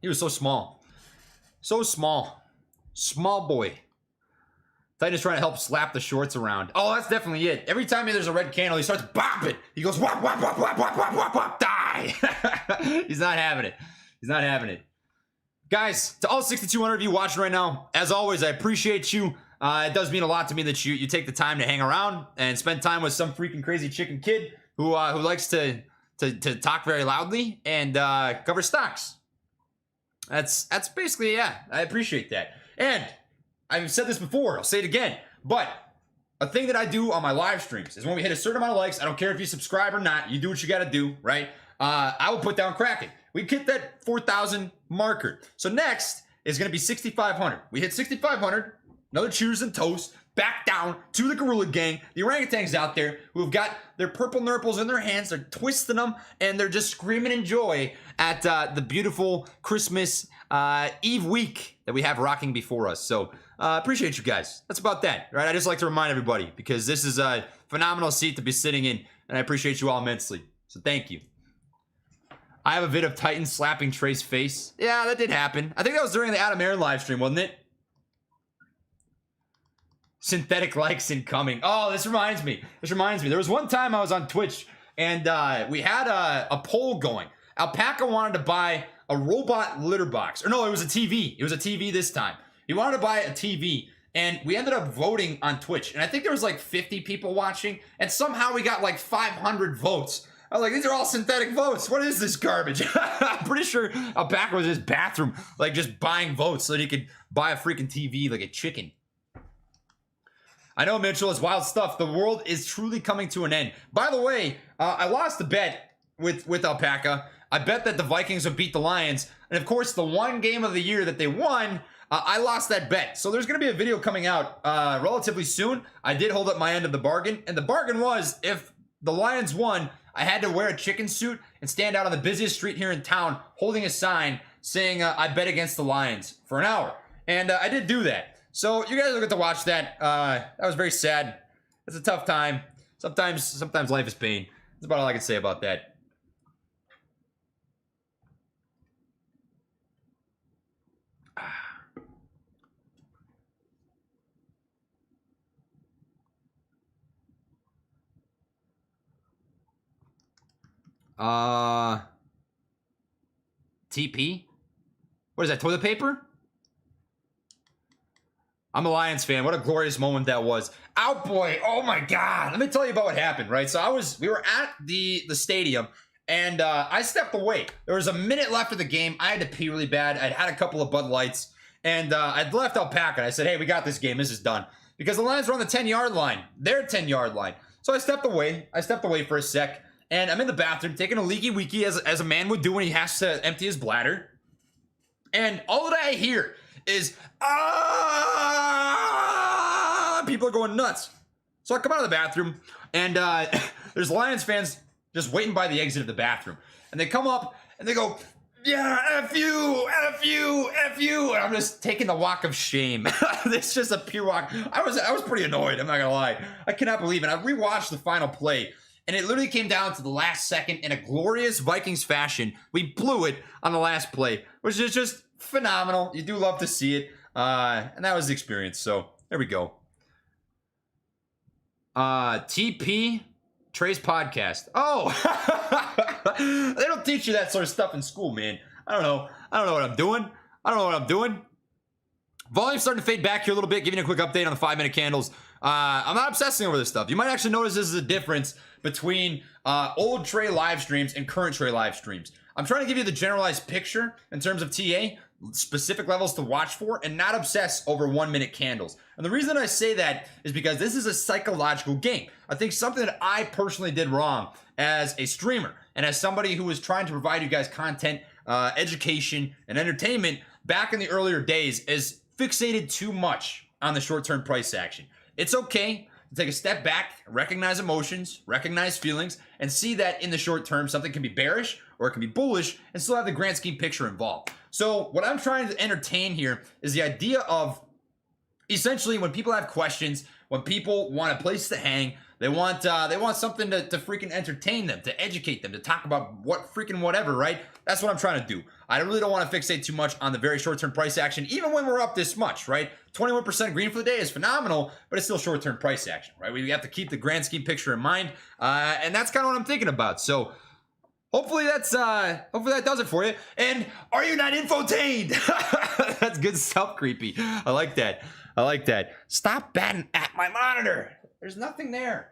He was so small. So small. Small boy. Titan is trying to help slap the shorts around. Oh, that's definitely it. Every time there's a red candle, he starts bopping. He goes, wop, wop, wop, wop, wop, wop, wop, wop, die. He's not having it. Guys, to all 6,200 of you watching right now, as always, I appreciate you. It does mean a lot to me that you take the time to hang around and spend time with some freaking crazy chicken kid who likes to talk very loudly and cover stocks. That's basically, yeah, I appreciate that. And I've said this before, I'll say it again, but a thing that I do on my live streams is when we hit a certain amount of likes, I don't care if you subscribe or not, you do what you gotta do, right? I will put down Kraken. We hit that 4,000 marker. So next is gonna be 6,500. We hit 6,500, another cheers and toast, back down to the gorilla gang, the orangutans out there who've got their purple nurples in their hands, they're twisting them, and they're just screaming in joy at the beautiful Christmas Eve week that we have rocking before us. So appreciate you guys. That's about that, right? I just like to remind everybody because this is a phenomenal seat to be sitting in, and I appreciate you all immensely. So thank you. I have a vid of Titan slapping Trey's face. Yeah, that did happen. I think that was during the Adam Aaron live stream, wasn't it? Synthetic likes incoming. Oh, this reminds me. There was one time I was on Twitch and we had a poll going. Alpaca wanted to buy a robot litter box. Or no, it was a TV. It was a TV this time. He wanted to buy a TV and we ended up voting on Twitch. And I think there was like 50 people watching and somehow we got like 500 votes. I was like, these are all synthetic votes. What is this garbage? I'm pretty sure Alpaca was in his bathroom, like just buying votes so that he could buy a freaking TV like a chicken. I know, Mitchell, it's wild stuff. The world is truly coming to an end. By the way, I lost a bet with Alpaca. I bet that the Vikings would beat the Lions. And of course, the one game of the year that they won, I lost that bet. So there's going to be a video coming out relatively soon. I did hold up my end of the bargain. And the bargain was if the Lions won, I had to wear a chicken suit and stand out on the busiest street here in town holding a sign saying I bet against the Lions for an hour. And I did do that. So you guys will get to watch that. That was very sad. It's a tough time. Sometimes life is pain. That's about all I can say about that. TP? What is that, toilet paper? I'm a Lions fan. What a glorious moment that was. Out boy. Oh my God. Let me tell you about what happened, right? So we were at the stadium and I stepped away. There was a minute left of the game. I had to pee really bad. I'd had a couple of Bud Lights and I'd left Alpaca. And I said, hey, we got this game. This is done. Because the Lions were on the 10-yard line. Their 10-yard line. So I stepped away. For a sec. And I'm in the bathroom taking a leaky weeky as a man would do when he has to empty his bladder. And all that I hear is, people are going nuts. So I come out of the bathroom and there's Lions fans just waiting by the exit of the bathroom. And they come up and they go, yeah, F you, F you, F you. And I'm just taking the walk of shame. It's just a pure walk. I was pretty annoyed, I'm not gonna lie. I cannot believe it. I rewatched the final play and it literally came down to the last second in a glorious Vikings fashion. We blew it on the last play, which is just phenomenal. You do love to see it. And that was the experience. So there we go. TP Trey's podcast. Oh, they don't teach you that sort of stuff in school, man. I don't know what I'm doing. Volume's starting to fade back here a little bit. Giving you a quick update on the 5-minute candles. I'm not obsessing over this stuff. You might actually notice this is a difference between old Trey live streams and current Trey live streams. I'm trying to give you the generalized picture in terms of TA, specific levels to watch for, and not obsess over 1-minute candles. And the reason I say that is because this is a psychological game. I think something that I personally did wrong as a streamer and as somebody who was trying to provide you guys content, education, and entertainment back in the earlier days is fixated too much on the short-term price action. It's okay to take a step back, recognize emotions, recognize feelings, and see that in the short term something can be bearish or it can be bullish and still have the grand scheme picture involved. So what I'm trying to entertain here is the idea of essentially when people have questions, when people want a place to hang, they want something to freaking entertain them, to educate them, to talk about what freaking whatever, right? That's what I'm trying to do. I really don't want to fixate too much on the very short-term price action, even when we're up this much, right? 21% green for the day is phenomenal, but it's still short-term price action, right? We have to keep the grand scheme picture in mind, and that's kind of what I'm thinking about. So hopefully that does it for you. And are you not infotained? That's good stuff, creepy. I like that. Stop batting at my monitor. There's nothing there.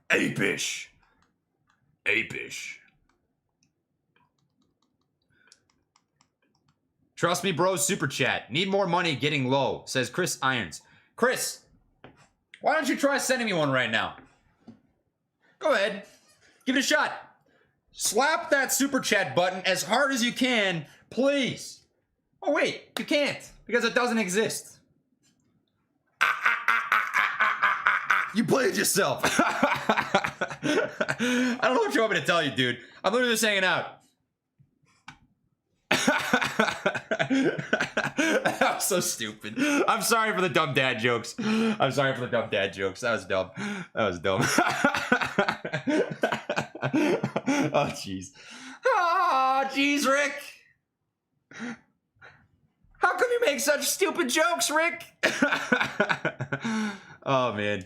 Apish. Trust me, bro. Super chat. Need more money getting low, says Chris Irons. Chris, why don't you try sending me one right now? Go ahead. Give it a shot. Slap that super chat button as hard as you can, please. Oh, wait. You can't because it doesn't exist. You played yourself. I don't know what you want me to tell you, dude. I'm literally just hanging out. That was so stupid. I'm sorry for the dumb dad jokes. That was dumb. Oh, jeez. Oh, jeez, Rick. How come you make such stupid jokes, Rick? Oh, man.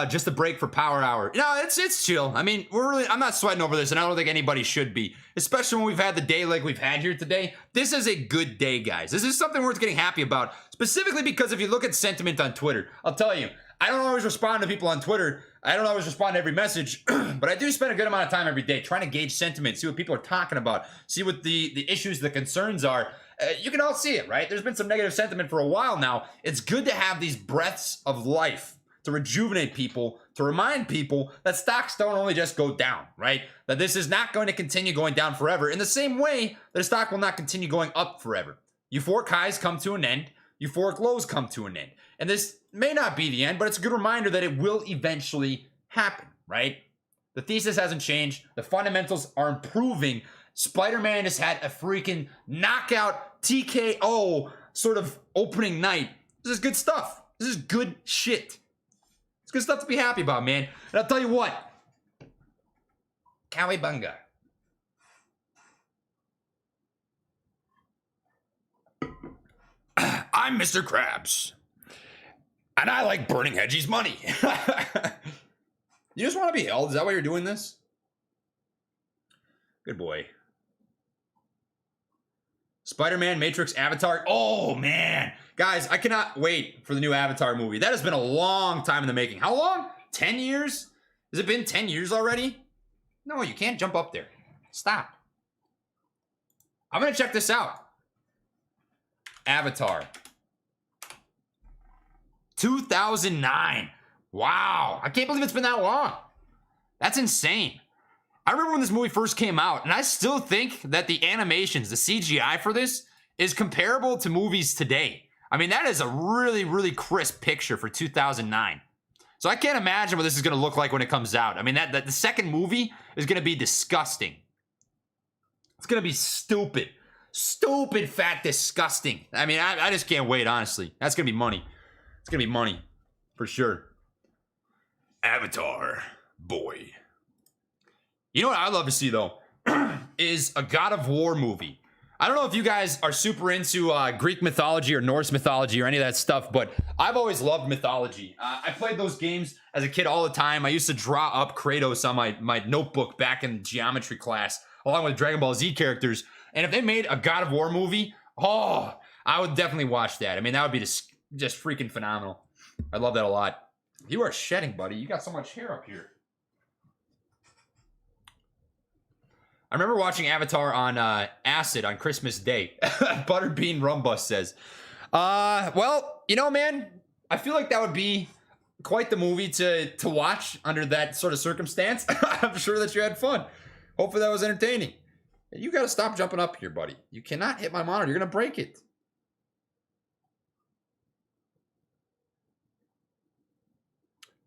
Just a break for power hour. No, it's chill. I mean, I'm not sweating over this, and I don't think anybody should be. Especially when we've had the day like we've had here today. This is a good day, guys. This is something worth getting happy about. Specifically because if you look at sentiment on Twitter, I'll tell you, I don't always respond to people on Twitter. I don't always respond to every message, but I do spend a good amount of time every day trying to gauge sentiment, see what people are talking about, see what the issues, the concerns are. You can all see it, right? There's been some negative sentiment for a while now. It's good to have these breaths of life to rejuvenate people, to remind people that stocks don't only just go down, right? That this is not going to continue going down forever in the same way that a stock will not continue going up forever. Euphoric highs come to an end. Euphoric lows come to an end. And this may not be the end, but it's a good reminder that it will eventually happen, right? The thesis hasn't changed. The fundamentals are improving. Spider-Man has had a freaking knockout TKO sort of opening night. This is good stuff. This is good shit. It's good stuff to be happy about, man. And I'll tell you what. Cowabunga. I'm Mr. Krabs. And I like burning Hedgie's money. You just want to be held? Is that why you're doing this? Good boy. Spider-Man, Matrix, Avatar. Oh, man. Guys, I cannot wait for the new Avatar movie. That has been a long time in the making. How long? 10 years? Has it been 10 years already? No, you can't jump up there. Stop. I'm going to check this out. Avatar. 2009. Wow. I can't believe it's been that long. That's insane. I remember when this movie first came out, and I still think that the animations, the CGI for this, is comparable to movies today. I mean, that is a really, really crisp picture for 2009. So I can't imagine what this is going to look like when it comes out. I mean, the second movie is going to be disgusting. It's going to be stupid. Stupid, fat, disgusting. I mean, I just can't wait, honestly. That's going to be money. It's going to be money. For sure. Avatar. Boy. You know what I'd love to see though is a God of War movie. I don't know if you guys are super into Greek mythology or Norse mythology or any of that stuff, but I've always loved mythology. I played those games as a kid all the time. I used to draw up Kratos on my notebook back in geometry class, along with Dragon Ball Z characters. And if they made a God of War movie, oh, I would definitely watch that. I mean, that would be just freaking phenomenal. I love that a lot. You are shedding, buddy. You got so much hair up here. I remember watching Avatar on acid on Christmas Day. Butterbean Rumbus says. Well, you know, man, I feel like that would be quite the movie to watch under that sort of circumstance. I'm sure that you had fun. Hopefully that was entertaining. You got to stop jumping up here, buddy. You cannot hit my monitor. You're going to break it.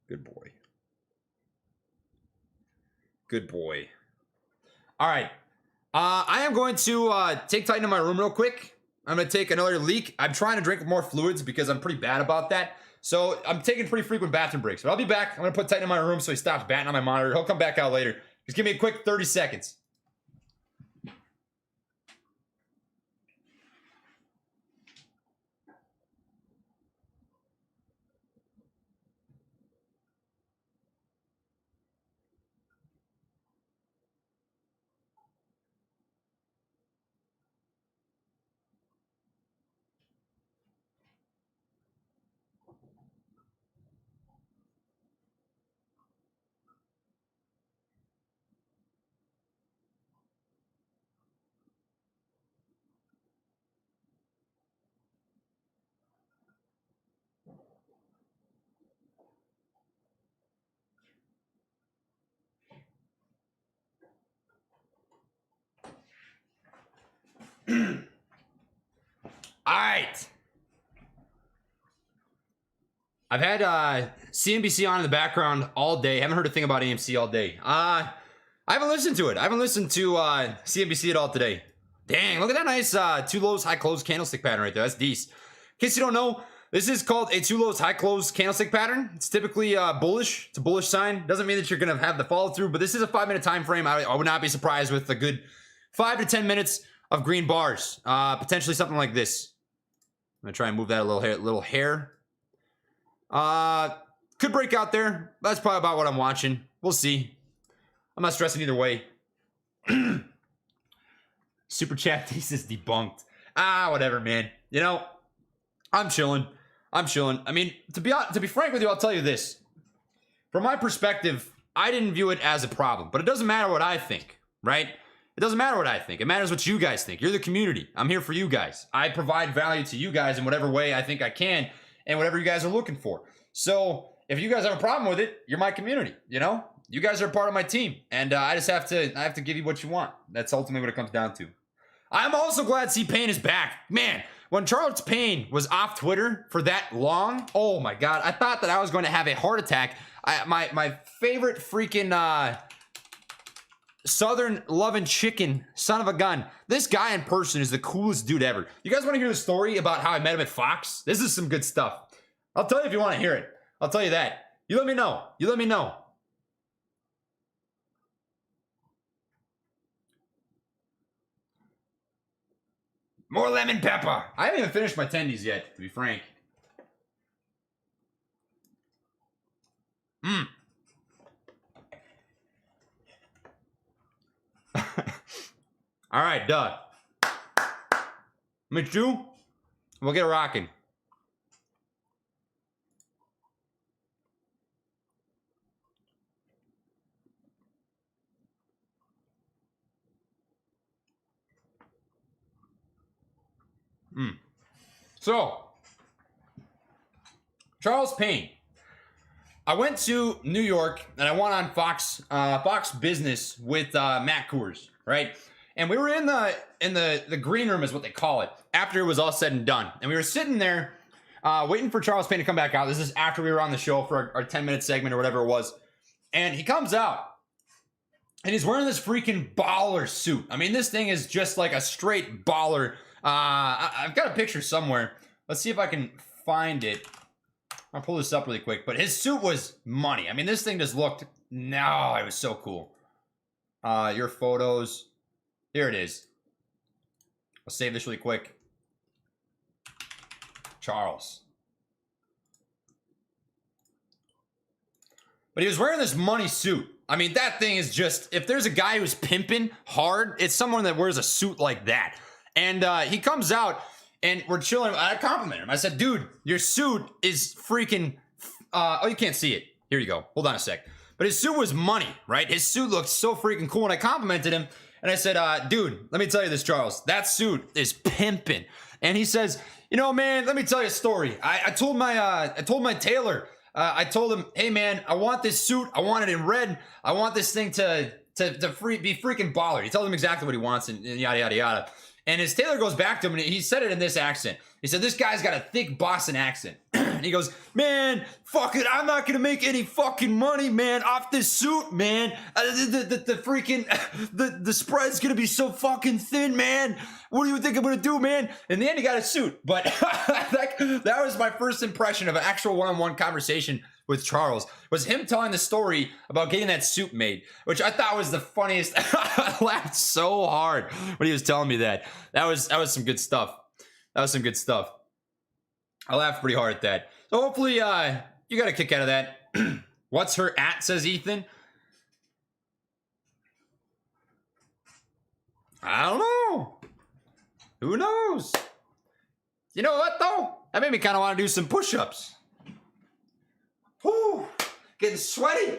Good boy. Good boy. All right. I am going to take Titan in my room real quick. I'm going to take another leak. I'm trying to drink more fluids because I'm pretty bad about that. So I'm taking pretty frequent bathroom breaks. But I'll be back. I'm going to put Titan in my room so he stops batting on my monitor. He'll come back out later. Just give me a quick 30 seconds. All right. I've had CNBC on in the background all day. Haven't heard a thing about AMC all day. I haven't listened to it. I haven't listened to CNBC at all today. Dang, look at that nice two lows, high close candlestick pattern right there. That's decent. In case you don't know, this is called a two lows, high close candlestick pattern. It's typically bullish. It's a bullish sign. Doesn't mean that you're going to have the follow through, but this is a 5-minute time frame. I would not be surprised with a good 5 to 10 minutes of green bars. Potentially something like this. I'm going to try and move that a little hair. Could break out there. That's probably about what I'm watching. We'll see. I'm not stressing either way. Super chat thesis debunked. Whatever, man. You know, I'm chilling. I'm chilling. I mean, to be frank with you, I'll tell you this. From my perspective, I didn't view it as a problem, but it doesn't matter what I think, right? It doesn't matter what I think. It matters what you guys think. You're the community. I'm here for you guys. I provide value to you guys in whatever way I think I can and whatever you guys are looking for. So if you guys have a problem with it, you're my community, you know? You guys are part of my team, and I have to give you what you want. That's ultimately what it comes down to. I'm also glad T-Pain is back. Man, when Charles Payne was off Twitter for that long, oh my God, I thought that I was going to have a heart attack. My favorite freaking Southern loving chicken, son of a gun. This guy in person is the coolest dude ever. You guys want to hear the story about how I met him at Fox? This is some good stuff. I'll tell you if you want to hear it. I'll tell you that. You let me know. You let me know. More lemon pepper. I haven't even finished my tendies yet, to be frank. All right, duh. Me too. We'll get rocking. So, Charles Payne. I went to New York and I went on Fox Business with Matt Coors, right? And we were in the green room is what they call it, after it was all said and done. And we were sitting there waiting for Charles Payne to come back out. This is after we were on the show for our 10-minute segment or whatever it was. And he comes out and he's wearing this freaking baller suit. I mean, this thing is just like a straight baller. I've got a picture somewhere. Let's see if I can find it. I'll pull this up really quick. But his suit was money. I mean, this thing just looked... No, it was so cool. Your photos. Here it is. I'll save this really quick. Charles. But he was wearing this money suit. I mean, that thing is just, if there's a guy who's pimping hard, it's someone that wears a suit like that. And he comes out and we're chilling. I complimented him. I said, dude, your suit is freaking, oh, you can't see it. Here you go. Hold on a sec. But his suit was money, right? His suit looked so freaking cool. And I complimented him. And I said, dude, let me tell you this, Charles. That suit is pimping. And he says, you know, man, let me tell you a story. I told my tailor, I told him, hey, man, I want this suit. I want it in red. I want this thing to be freaking baller. He told him exactly what he wants and yada, yada, yada. And his tailor goes back to him and he said it in this accent. He said, this guy's got a thick Boston accent. And he goes, man, fuck it. I'm not going to make any fucking money, man, off this suit, man. The freaking, the spread's going to be so fucking thin, man. What do you think I'm going to do, man? In the end, he got a suit. But that was my first impression of an actual one-on-one conversation with Charles, was him telling the story about getting that suit made, which I thought was the funniest. I laughed so hard when he was telling me that. That was some good stuff. That was some good stuff. I laughed pretty hard at that. So hopefully you got a kick out of that. What's her at, says Ethan. I don't know. Who knows? You know what, though? That made me kind of want to do some push-ups. Whew, getting sweaty.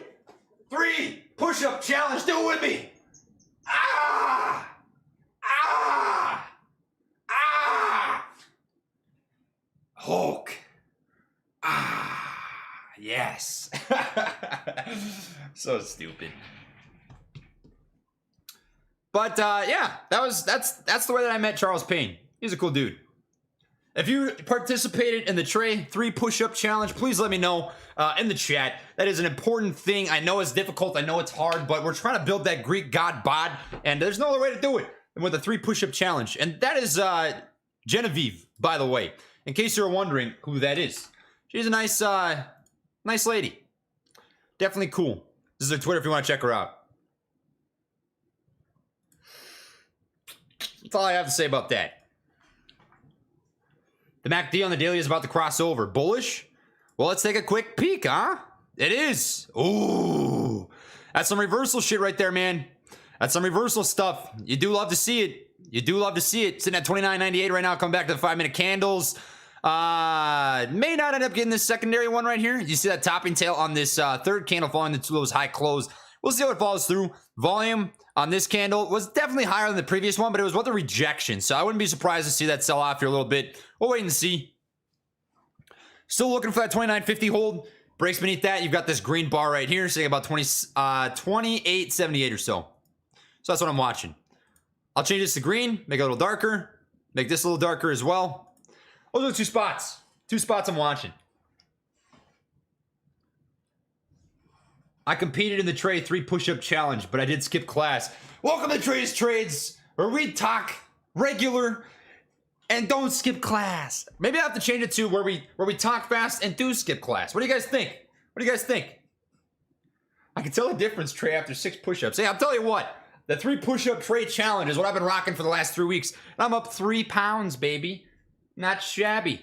3 push-up challenge. Do it with me. Ah! Ah! Ah! Hulk. Ah! Yes. So stupid. But yeah, that's the way that I met Charles Payne. He's a cool dude. If you participated in the Trey 3 push-up challenge, please let me know in the chat. That is an important thing. I know it's difficult. I know it's hard, but we're trying to build that Greek god bod, and there's no other way to do it than with a 3 push-up challenge. And that is Genevieve, by the way, in case you're wondering who that is. She's a nice lady. Definitely cool. This is her Twitter if you want to check her out. That's all I have to say about that. The MACD on the daily is about to cross over. Bullish? Well, let's take a quick peek, huh? It is. Ooh. That's some reversal shit right there, man. That's some reversal stuff. You do love to see it. You do love to see it. Sitting at 29.98 right now. Come back to the 5-minute candles. May not end up getting this secondary one right here. You see that topping tail on this third candle following the 2 of those high close. We'll see how it follows through. Volume on this candle was definitely higher than the previous one, but it was with a rejection. So I wouldn't be surprised to see that sell off here a little bit. We'll wait and see. Still looking for that 29.50 hold. Breaks beneath that. You've got this green bar right here, sitting about 28.78 or so. So that's what I'm watching. I'll change this to green, make it a little darker, make this a little darker as well. Those are the 2 spots. 2 spots I'm watching. I competed in the Trey 3 push-up challenge, but I did skip class. Welcome to Trey's Trades, where we talk regular and don't skip class. Maybe I have to change it to where we talk fast and do skip class. What do you guys think? What do you guys think? I can tell the difference, Trey, after 6 push-ups. Hey, I'll tell you what. The 3 push-up Trey challenge is what I've been rocking for the last 3 weeks. And I'm up 3 pounds, baby. Not shabby.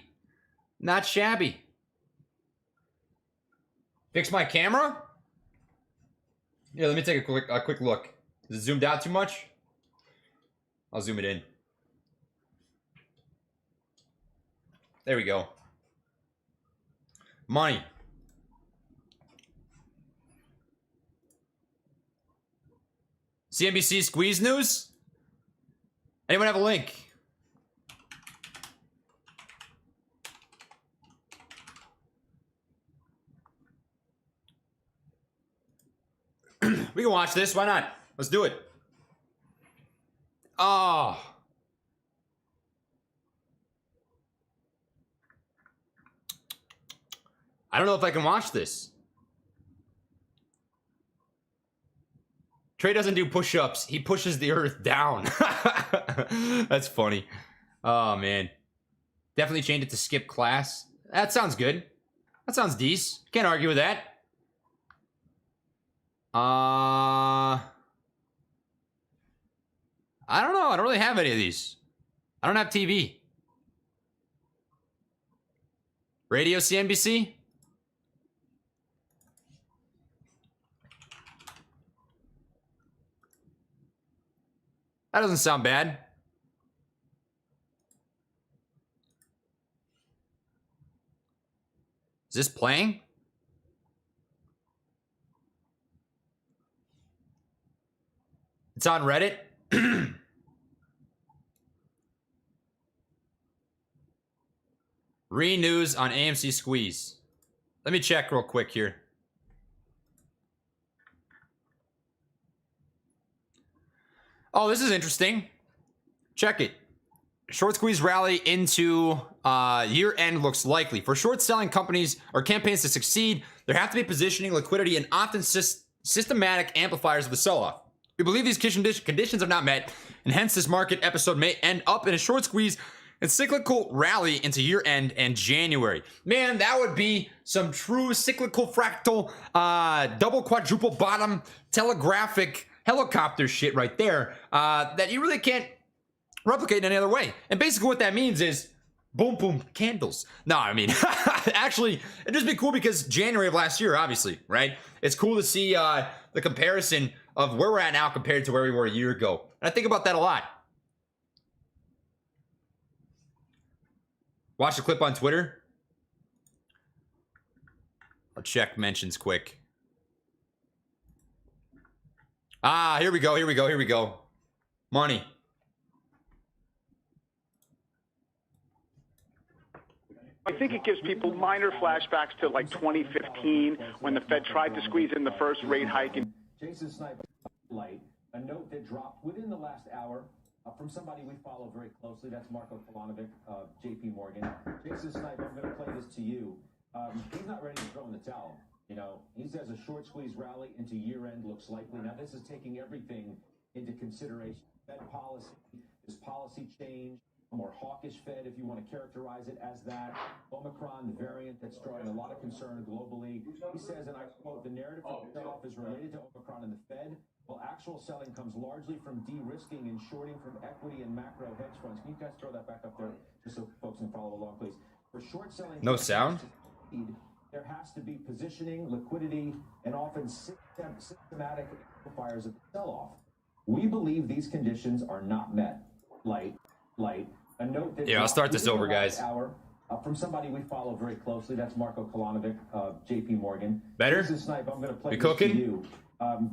Not shabby. Fix my camera? Yeah, let me take a quick look. Is it zoomed out too much? I'll zoom it in. There we go. Money. CNBC squeeze news? Anyone have a link? We can watch this. Why not? Let's do it. Oh. I don't know if I can watch this. Trey doesn't do push-ups. He pushes the earth down. That's funny. Oh, man. Definitely change it to skip class. That sounds good. That sounds decent. Can't argue with that. I don't know. I don't really have any of these. I don't have TV. Radio CNBC? That doesn't sound bad. Is this playing? It's on Reddit. Re-news on AMC Squeeze. Let me check real quick here. Oh, this is interesting. Check it. Short squeeze rally into year end looks likely. For short selling companies or campaigns to succeed, there have to be positioning, liquidity, and often systematic amplifiers of the sell off. We believe these conditions are not met, and hence this market episode may end up in a short squeeze and cyclical rally into year end and January. Man, that would be some true cyclical fractal, double quadruple bottom telegraphic helicopter shit right there that you really can't replicate in any other way. And basically what that means is boom, boom, candles. No, I mean, actually, it'd just be cool because January of last year, obviously, right? It's cool to see the comparison of where we're at now compared to where we were a year ago. And I think about that a lot. Watch the clip on Twitter. I'll check mentions quick. Ah, here we go, here we go, here we go. Money. I think it gives people minor flashbacks to like 2015 when the Fed tried to squeeze in the first rate hike. Jason Sniper, light, a note that dropped within the last hour from somebody we follow very closely. That's Marco Kolanovic of JP Morgan. Jason Sniper, I'm going to play this to you. He's not ready to throw in the towel. You know, he says a short squeeze rally into year end looks likely. Now, this is taking everything into consideration. Fed policy, this policy change, a more hawkish Fed, if you want to characterize it as that. Omicron, the variant that's drawing a lot of concern globally. He says, and I quote, the narrative for the sell-off is related to Omicron and the Fed, while actual selling comes largely from de-risking and shorting from equity and macro hedge funds. Can you guys throw that back up there just so folks can follow along, please? For short selling, no sound. There has to be positioning, liquidity, and often systematic amplifiers of the sell-off. We believe these conditions are not met. Light. A note that I'll start this over, guys. Hour, from somebody we follow very closely. That's Marco Kolanovic of JP Morgan. Better? This is Snipe. I'm going to play You this cooking? to you.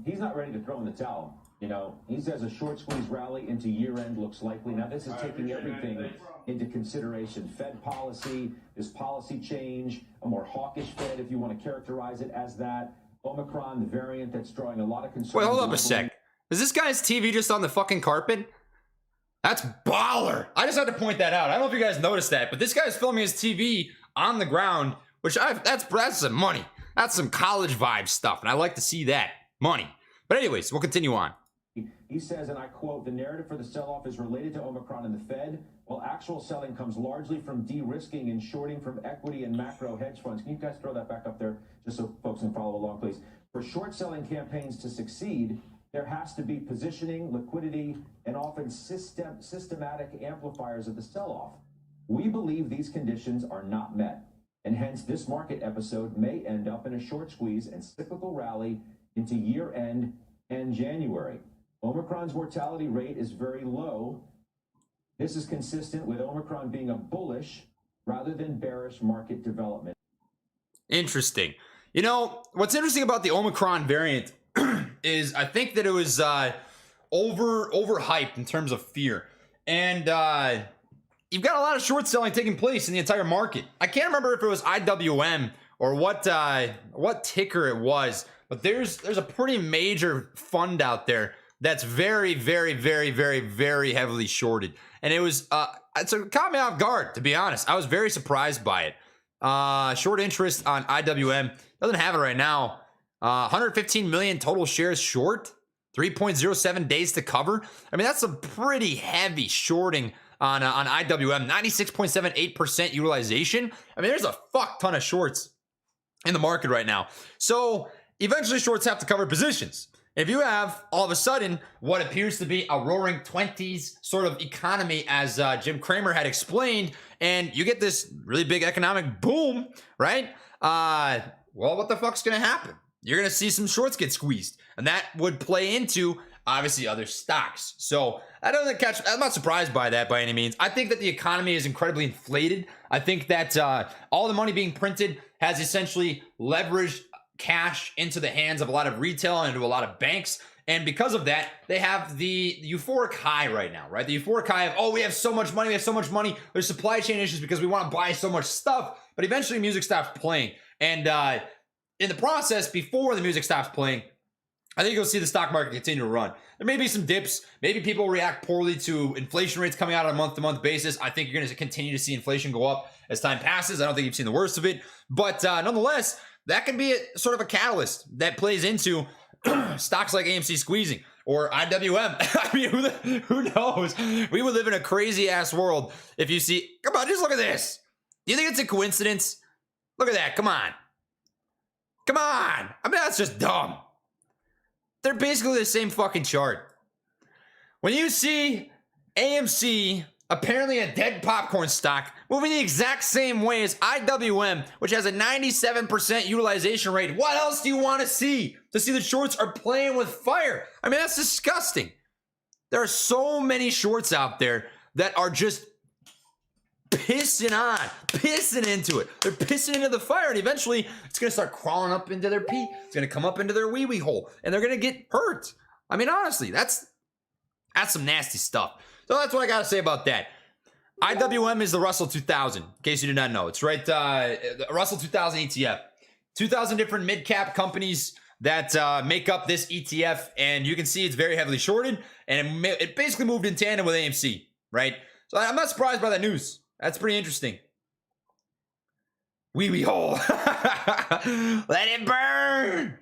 He's not ready to throw in the towel. You know, he says a short squeeze rally into year end looks likely. Now, this is taking everything into consideration. Fed policy, this policy change, a more hawkish Fed, if you want to characterize it as that. Omicron, the variant that's drawing a lot of concern. Wait, hold up a sec. Is this guy's TV just on the fucking carpet? That's baller. I just had to point that out. I don't know if you guys noticed that, but this guy's filming his TV on the ground, which that's some money. That's some college vibe stuff, and I like to see that. Money. But anyways, we'll continue on. He says, and I quote, the narrative for the sell-off is related to Omicron and the Fed, while actual selling comes largely from de-risking and shorting from equity and macro hedge funds. Can you guys throw that back up there just so folks can follow along, please? For short selling campaigns to succeed, there has to be positioning, liquidity, and often systematic amplifiers of the sell-off. We believe these conditions are not met, and hence this market episode may end up in a short squeeze and cyclical rally into year-end and January. Omicron's mortality rate is very low. This is consistent with Omicron being a bullish rather than bearish market development. Interesting. You know, what's interesting about the Omicron variant is I think that it was overhyped in terms of fear. And you've got a lot of short selling taking place in the entire market. I can't remember if it was IWM or what ticker it was, but there's a pretty major fund out there that's very, very, very, very, very heavily shorted. And it was it caught me off guard, to be honest. I was very surprised by it. Short interest on IWM. Doesn't have it right now. 115 million total shares short. 3.07 days to cover. I mean, that's some pretty heavy shorting on IWM. 96.78% utilization. I mean, there's a fuck ton of shorts in the market right now. So eventually shorts have to cover positions. If you have all of a sudden what appears to be a roaring 20s sort of economy, as Jim Cramer had explained, and you get this really big economic boom, right? Well, what the fuck's gonna happen? You're gonna see some shorts get squeezed, and that would play into obviously other stocks. So I'm not surprised by that by any means. I think that the economy is incredibly inflated. I think that all the money being printed has essentially leveraged cash into the hands of a lot of retail and into a lot of banks. And because of that, they have the euphoric high right now, right? The euphoric high of, oh, we have so much money, we have so much money. There's supply chain issues because we want to buy so much stuff. But eventually music stops playing. And in the process, before the music stops playing, I think you'll see the stock market continue to run. There may be some dips. Maybe people react poorly to inflation rates coming out on a month-to-month basis. I think you're going to continue to see inflation go up as time passes. I don't think you've seen the worst of it. But nonetheless, that can be a sort of a catalyst that plays into stocks like AMC squeezing or IWM. I mean, who knows? We would live in a crazy-ass world if you see... Come on, just look at this. Do you think it's a coincidence? Look at that. Come on. Come on. I mean, that's just dumb. They're basically the same fucking chart. When you see AMC, apparently a dead popcorn stock, moving the exact same way as IWM, which has a 97% utilization rate, what else do you want to see? To see the shorts are playing with fire. I mean, that's disgusting. There are so many shorts out there that are just pissing into it. They're pissing into the fire, and eventually it's going to start crawling up into their pee. It's going to come up into their wee-wee hole, and they're going to get hurt. I mean, honestly, that's some nasty stuff. So that's what I got to say about that. IWM is the Russell 2000, in case you did not know. It's right, the Russell 2000 ETF. 2,000 different mid-cap companies that make up this ETF, and you can see it's very heavily shorted, and it basically moved in tandem with AMC, right? So I'm not surprised by that news. That's pretty interesting. Wee-wee hole. Let it burn.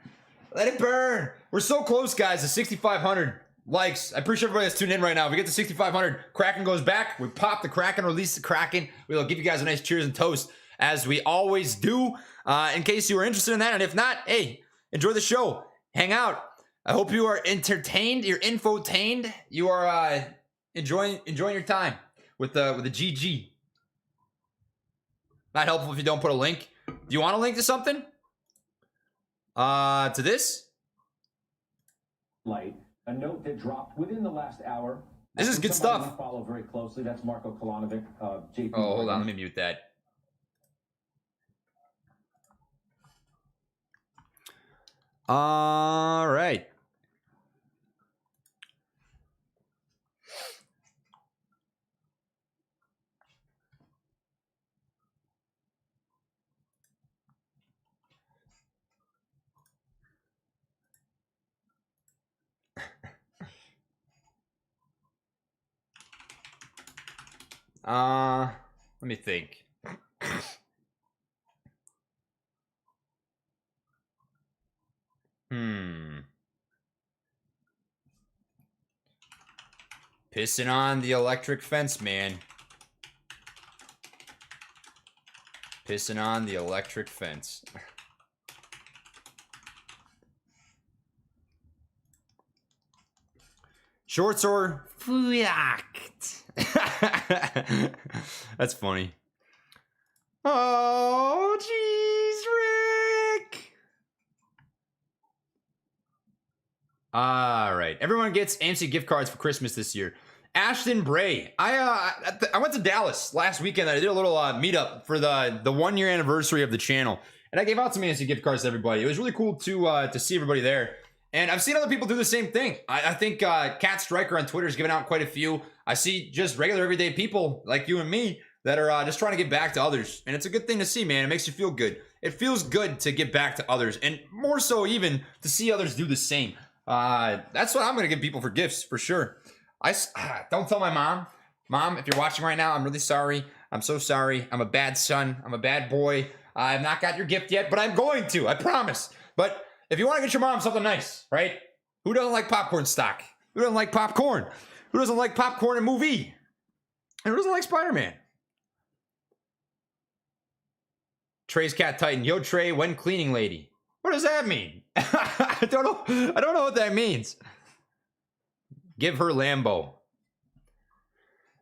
Let it burn. We're so close, guys, to 6,500 likes. I appreciate everybody that's tuned in right now. If we get to 6,500, Kraken goes back. We pop the Kraken, release the Kraken. We'll give you guys a nice cheers and toast, as we always do, in case you were interested in that. And if not, hey, enjoy the show. Hang out. I hope you are entertained. You're infotained. You are enjoying your time with the GG. Not helpful if you don't put a link. Do you want a link to something? To this? Light. A note that dropped within the last hour. This is good Somebody stuff. we follow very closely. That's Marco Kolanovic, JP. Oh, hold on. Let me mute that. All right. Let me think. Pissing on the electric fence, man. Pissing on the electric fence. Shorts or fucked. That's funny. Oh, jeez, Rick. All right. Everyone gets AMC gift cards for Christmas this year. Ashton Bray. I went to Dallas last weekend. I did a little meetup for the 1 year anniversary of the channel, and I gave out some AMC gift cards to everybody. It was really cool to see everybody there. And I've seen other people do the same thing. I think Cat Striker on Twitter is giving out quite a few. I see just regular everyday people like you and me that are just trying to give back to others. And it's a good thing to see, man. It makes you feel good. It feels good to give back to others, and more so even to see others do the same. That's what I'm going to give people for gifts, for sure. Don't tell my mom. Mom, if you're watching right now, I'm really sorry. I'm so sorry. I'm a bad son. I'm a bad boy. I've not got your gift yet, but I'm going to. I promise. But if you want to get your mom something nice, right? Who doesn't like popcorn stock? Who doesn't like popcorn? Who doesn't like popcorn and movie? And who doesn't like Spider-Man? Trey's Cat Titan. Yo, Trey, when cleaning lady? What does that mean? I don't know what that means. Give her Lambo.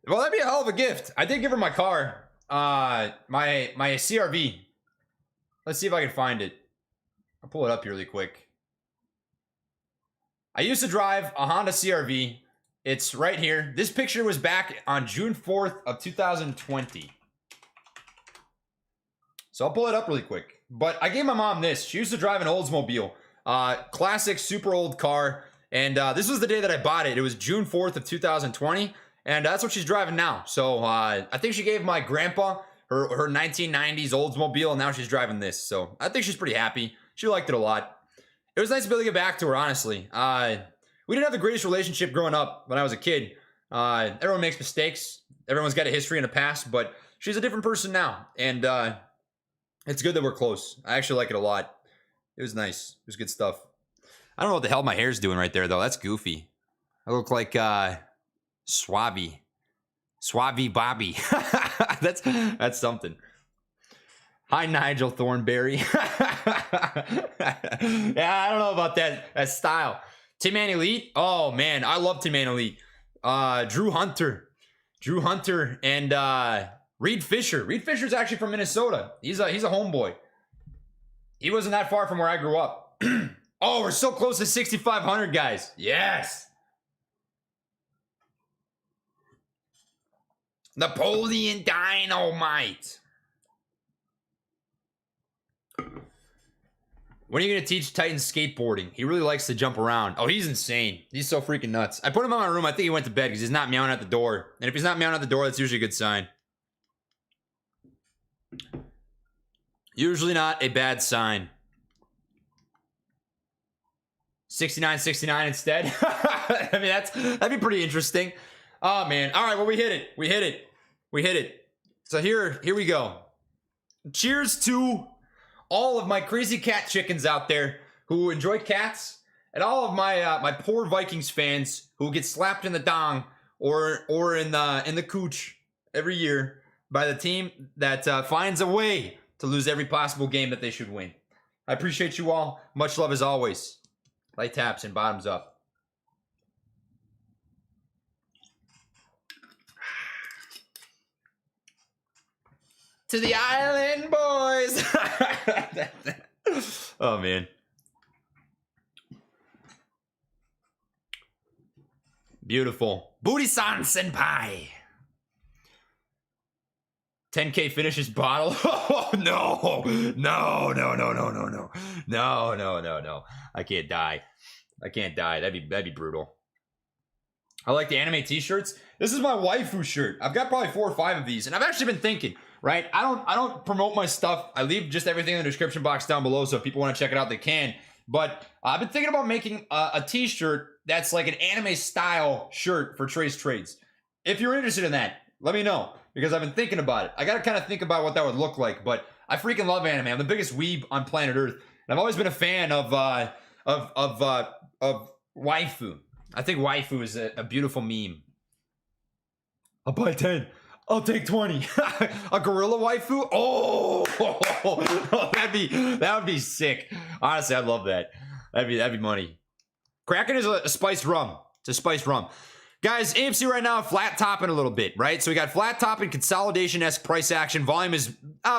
Well, that'd be a hell of a gift. I did give her my car. My CRV. Let's see if I can find it. I'll pull it up here really quick. I used to drive a Honda CRV. It's right here. This picture was back on June 4th of 2020. So I'll pull it up really quick. But I gave my mom this. She used to drive an Oldsmobile. Classic, super old car. And this was the day that I bought it. It was June 4th of 2020. And that's what she's driving now. So I think she gave my grandpa her 1990s Oldsmobile. And now she's driving this. So I think she's pretty happy. She liked it a lot. It was nice to be able to get back to her, honestly. We didn't have the greatest relationship growing up when I was a kid. Everyone makes mistakes. Everyone's got a history and a past. But she's a different person now. And it's good that we're close. I actually like it a lot. It was nice. It was good stuff. I don't know what the hell my hair's doing right there, though. That's goofy. I look like Suave Bobby. That's something. Hi, Nigel Thornberry. Yeah, I don't know about that style. Tremayne Elite. Oh, man. I love Tremayne Elite. Drew Hunter and Reed Fisher. Reed Fisher's actually from Minnesota. He's a homeboy. He wasn't that far from where I grew up. Oh, we're so close to 6,500, guys. Yes. Napoleon Dynamite. When are you going to teach Titan skateboarding? He really likes to jump around. Oh, he's insane. He's so freaking nuts. I put him in my room. I think he went to bed because he's not meowing at the door. And if he's not meowing at the door, that's usually a good sign. Usually not a bad sign. 69.69 instead. I mean, that'd be pretty interesting. Oh, man. All right, well, we hit it. So here we go. Cheers to all of my crazy cat chickens out there who enjoy cats, and all of my my poor Vikings fans who get slapped in the dong or in the cooch every year by the team that finds a way to lose every possible game that they should win. I appreciate you all. Much love as always. Light taps and bottoms up. To the island, boys. Oh, man. Beautiful. Booty-san senpai. 10K finishes bottle. Oh, no. No. I can't die. That'd be brutal. I like the anime t-shirts. This is my waifu shirt. I've got probably 4 or 5 of these, and I've actually been thinking, right? I don't promote my stuff. I leave just everything in the description box down below, so if people want to check it out, they can. But I've been thinking about making a t-shirt that's like an anime style shirt for Trey's Trades. If you're interested in that, let me know, because I've been thinking about it. I got to kind of think about what that would look like, but I freaking love anime. I'm the biggest weeb on planet Earth, and I've always been a fan of waifu. I think waifu is a beautiful meme. I'll buy 10. I'll take 20. A gorilla waifu? Oh, that would be sick. Honestly, I'd love that. That'd be money. Kraken is a spiced rum. It's a spiced rum. Guys, AMC right now flat topping a little bit, right? So we got flat topping, consolidation-esque price action. Volume is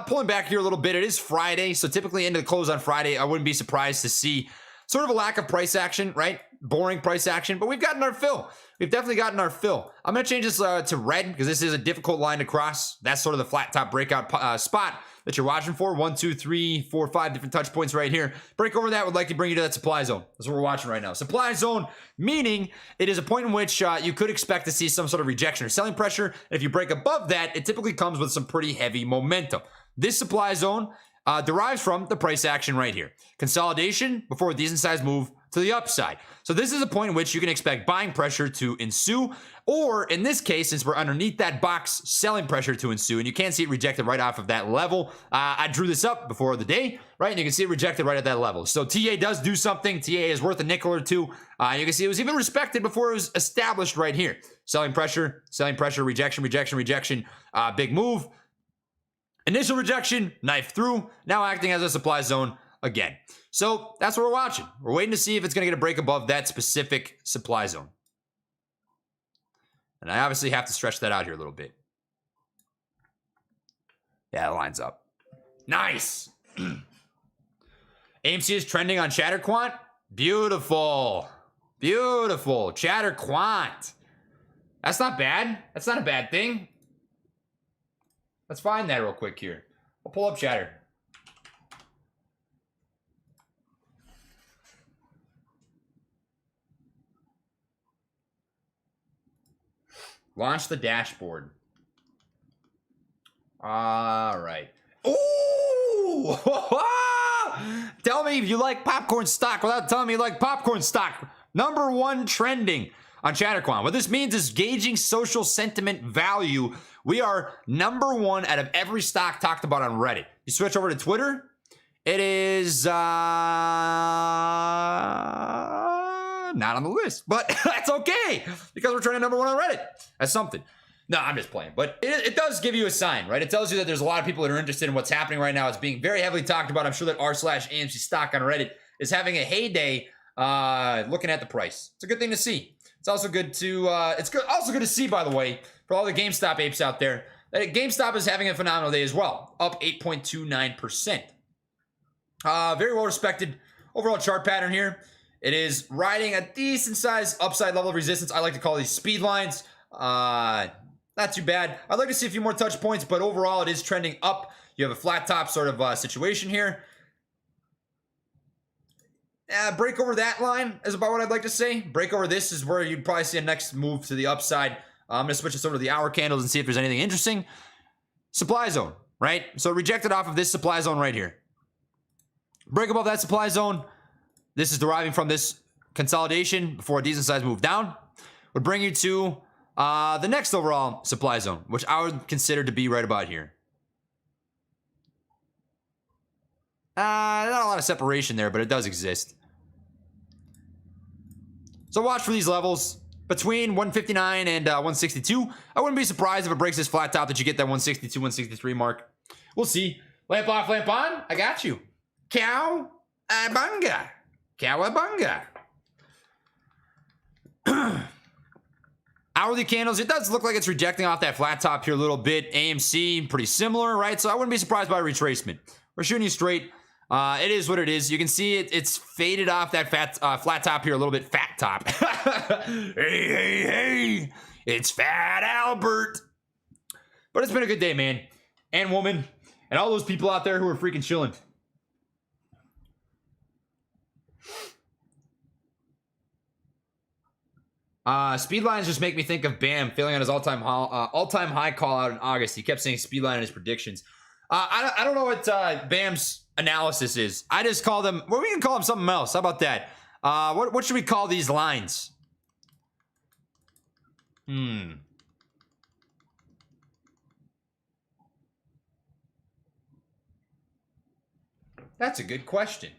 pulling back here a little bit. It is Friday, so typically into the close on Friday, I wouldn't be surprised to see sort of a lack of price action, right? Boring price action, but we've gotten our fill. We've definitely gotten our fill. I'm going to change this to red because this is a difficult line to cross. That's sort of the flat top breakout spot that you're watching for. 1, 2, 3, 4, 5 different touch points right here. Break over that would likely bring you to that supply zone. That's what we're watching right now. Supply zone, meaning it is a point in which you could expect to see some sort of rejection or selling pressure. And if you break above that, it typically comes with some pretty heavy momentum. This supply zone derives from the price action right here. Consolidation before a decent sized move to the upside. So this is a point in which you can expect buying pressure to ensue, or in this case, since we're underneath that box, selling pressure to ensue, and you can't see it rejected right off of that level. I drew this up before the day, right? And you can see it rejected right at that level. So TA does do something. TA is worth a nickel or two. You can see it was even respected before it was established right here. Selling pressure, rejection, big move. Initial rejection, knife through, now acting as a supply zone again. So that's what we're watching. We're waiting to see if it's going to get a break above that specific supply zone. And I obviously have to stretch that out here a little bit. Yeah, it lines up. Nice. AMC is trending on Chatter Quant. Beautiful. Beautiful. Chatter Quant. That's not bad. That's not a bad thing. Let's find that real quick here. I'll pull up Chatter. Launch the dashboard. All right. Ooh! Tell me if you like popcorn stock without telling me you like popcorn stock. Number 1 trending on ChatterQuant. What this means is gauging social sentiment value. We are number 1 out of every stock talked about on Reddit. You switch over to Twitter, it is not on the list, but that's okay because we're trending number 1 on Reddit. That's something. No, I'm just playing, but it does give you a sign, right? It tells you that there's a lot of people that are interested in what's happening right now. It's being very heavily talked about. I'm sure that r/AMC stock on Reddit is having a heyday. Looking at the price, it's a good thing to see. It's also good to also good to see, by the way, for all the GameStop apes out there, that GameStop is having a phenomenal day as well, up 8.29%. Very well respected overall chart pattern here. It is riding a decent size upside level of resistance. I like to call these speed lines. Not too bad. I'd like to see a few more touch points, but overall it is trending up. You have a flat top sort of situation here. Break over that line is about what I'd like to say. Break over this is where you'd probably see a next move to the upside. I'm going to switch this over to the hour candles and see if there's anything interesting. Supply zone, right? So rejected off of this supply zone right here. Break above that supply zone. This is deriving from this consolidation before a decent size move down. Would bring you to the next overall supply zone, which I would consider to be right about here. Not a lot of separation there, but it does exist. So watch for these levels between 159 and 162. I wouldn't be surprised if it breaks this flat top that you get that 162, 163 mark. We'll see. Lamp off, lamp on. I got you. Cowabunga. Cowabunga. Hourly candles, it does look like it's rejecting off that flat top here a little bit. AMC, pretty similar, right? So I wouldn't be surprised by a retracement. We're shooting you straight. It is what it is. You can see it's faded off that flat top here a little bit. Fat top. hey, it's Fat Albert. But it's been a good day, man. And woman. And all those people out there who are freaking chilling. Speed lines just make me think of Bam failing on his all-time high call out in August. He kept saying speed line in his predictions. I don't know what Bam's analysis is. I just call them, well, we can call them something else. How about that? What should we call these lines? That's a good question.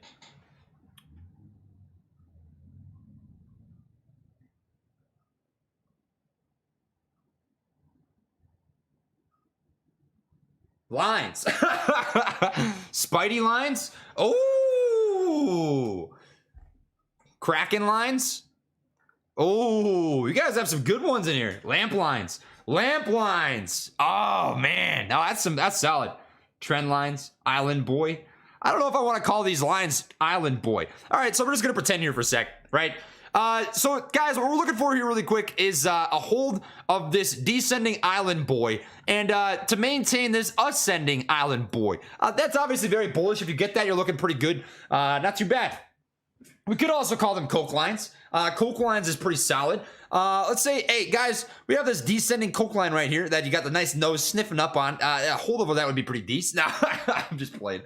Lines. Spidey lines. Oh. Kraken lines. Oh, you guys have some good ones in here. Lamp lines. Lamp lines. Oh man. Now that's solid. Trend lines. Island boy. I don't know if I want to call these lines Island boy. All right, so we're just gonna pretend here for a sec, right? So guys, what we're looking for here really quick is a hold of this descending island boy and to maintain this ascending island boy. That's obviously very bullish. If you get that, you're looking pretty good. Not too bad. We could also call them coke lines. Coke lines is pretty solid. Let's say, hey guys, we have this descending coke line right here that you got the nice nose sniffing up on. A hold over that would be pretty decent. No, I'm just playing.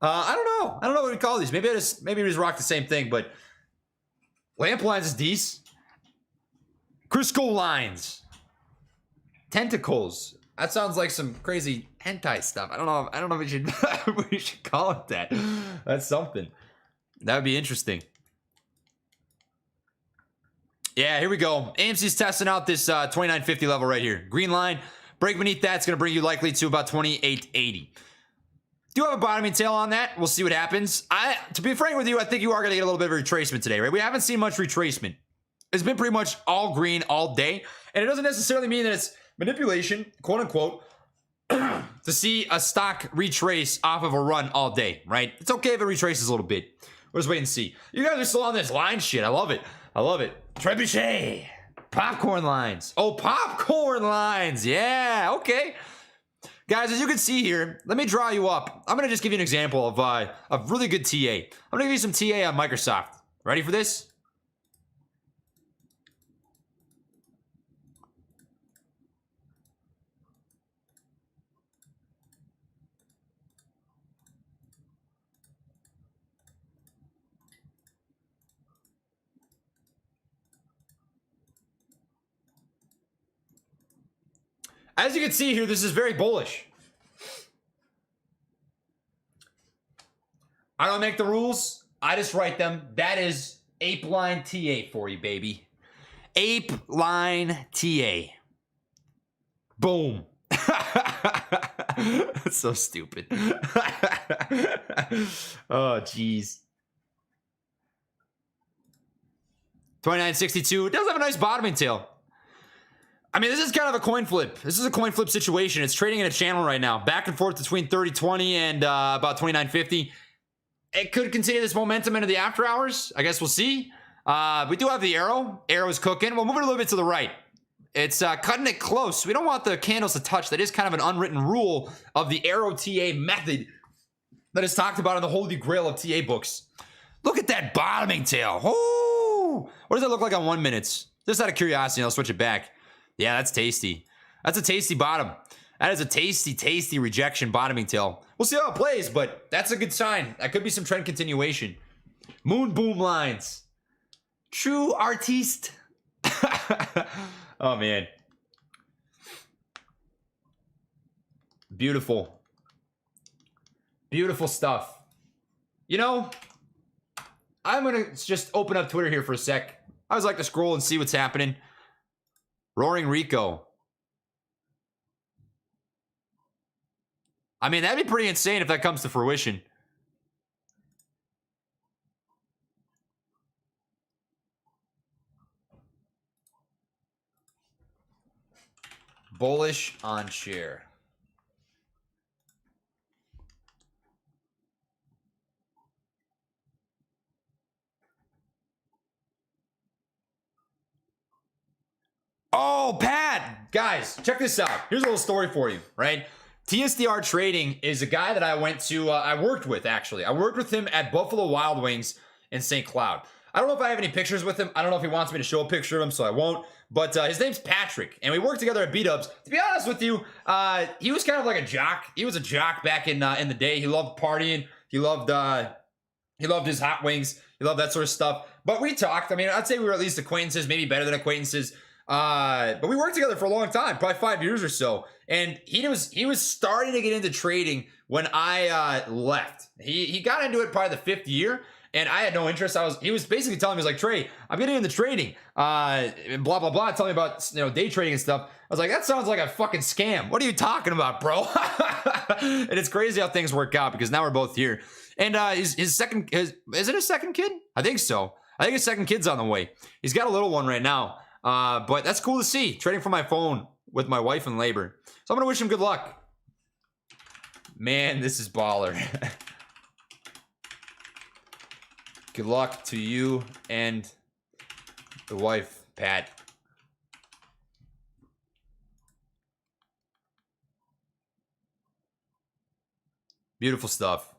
I don't know what we call these. Maybe we just rock the same thing, but lamp lines is decent. Crisco lines. Tentacles. That sounds like some crazy hentai stuff. I don't know if we should we should call it that. That's something. That would be interesting. Yeah, here we go. AMC's testing out this 2950 level right here. Green line. Break beneath that's going to bring you likely to about 2880. Do have a bottoming tail on that. We'll see what happens. To be frank with you, I think you are going to get a little bit of retracement today, right? We haven't seen much retracement. It's been pretty much all green all day. And it doesn't necessarily mean that it's manipulation, quote unquote, to see a stock retrace off of a run all day, right? It's okay if it retraces a little bit. We'll just wait and see. You guys are still on this line shit. I love it. I love it. Trebuchet. Popcorn lines. Oh, popcorn lines. Yeah, okay. Guys, as you can see here, let me draw you up. I'm going to just give you an example of a really good TA. I'm going to give you some TA on Microsoft. Ready for this? As you can see here, this is very bullish. I don't make the rules. I just write them. That is Ape Line TA for you, baby. Ape Line TA. Boom. That's so stupid. Oh, jeez. 2962. It does have a nice bottoming tail. I mean, this is kind of a coin flip. This is a coin flip situation. It's trading in a channel right now. Back and forth between 30.20 and about 29.50. It could continue this momentum into the after hours. I guess we'll see. We do have the arrow. Arrow is cooking. We'll move it a little bit to the right. It's cutting it close. We don't want the candles to touch. That is kind of an unwritten rule of the arrow TA method that is talked about in the holy grail of TA books. Look at that bottoming tail. Oh, what does that look like on 1 minute? Just out of curiosity, I'll switch it back. Yeah, that's tasty. That's a tasty bottom. That is a tasty, tasty rejection bottoming tail. We'll see how it plays, but that's a good sign. That could be some trend continuation. Moon boom lines. True artiste. Oh, man. Beautiful. Beautiful stuff. You know, I'm going to just open up Twitter here for a sec. I always like to scroll and see what's happening. Roaring Rico. I mean, that'd be pretty insane if that comes to fruition. Bullish on share. Oh, Pat! Guys, check this out. Here's a little story for you, right? TSDR Trading is a guy that I went to, I worked with, actually. I worked with him at Buffalo Wild Wings in St. Cloud. I don't know if I have any pictures with him. I don't know if he wants me to show a picture of him, so I won't. But his name's Patrick, and we worked together at B-Dubs. To be honest with you, he was kind of like a jock. He was a jock back in the day. He loved partying. He loved his hot wings. He loved that sort of stuff. But we talked. I mean, I'd say we were at least acquaintances, maybe better than acquaintances. But we worked together for a long time, probably 5 years or so. And he was starting to get into trading when I left. He got into it probably the 5th year, and I had no interest. He was basically telling me, he was like, Trey, I'm getting into trading, blah blah blah, telling me about day trading and stuff. I was like, that sounds like a fucking scam. What are you talking about, bro? And it's crazy how things work out because now we're both here. And his second, is it his second kid? I think so. I think his second kid's on the way. He's got a little one right now. But that's cool to see. Trading from my phone with my wife in labor. So I'm going to wish him good luck. Man, this is baller. Good luck to you and the wife, Pat. Beautiful stuff.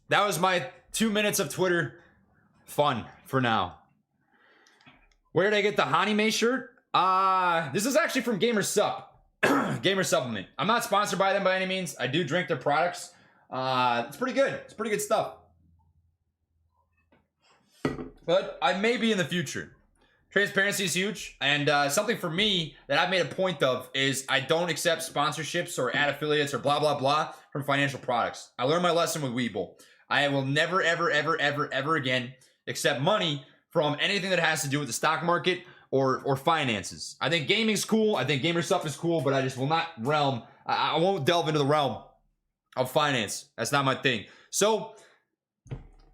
That was my 2 minutes of Twitter fun for now. Where did I get the Hanime shirt? This is actually from Gamer Sup. Gamer Supplement. I'm not sponsored by them by any means. I do drink their products. It's pretty good. It's pretty good stuff. But I may be in the future. Transparency is huge. And something for me that I've made a point of is I don't accept sponsorships or ad affiliates or blah, blah, blah from financial products. I learned my lesson with Webull. I will never, ever, ever, ever, ever again accept money from anything that has to do with the stock market or finances. I think gaming's cool. I think gamer stuff is cool, but I just will not realm. I won't delve into the realm of finance. That's not my thing. So,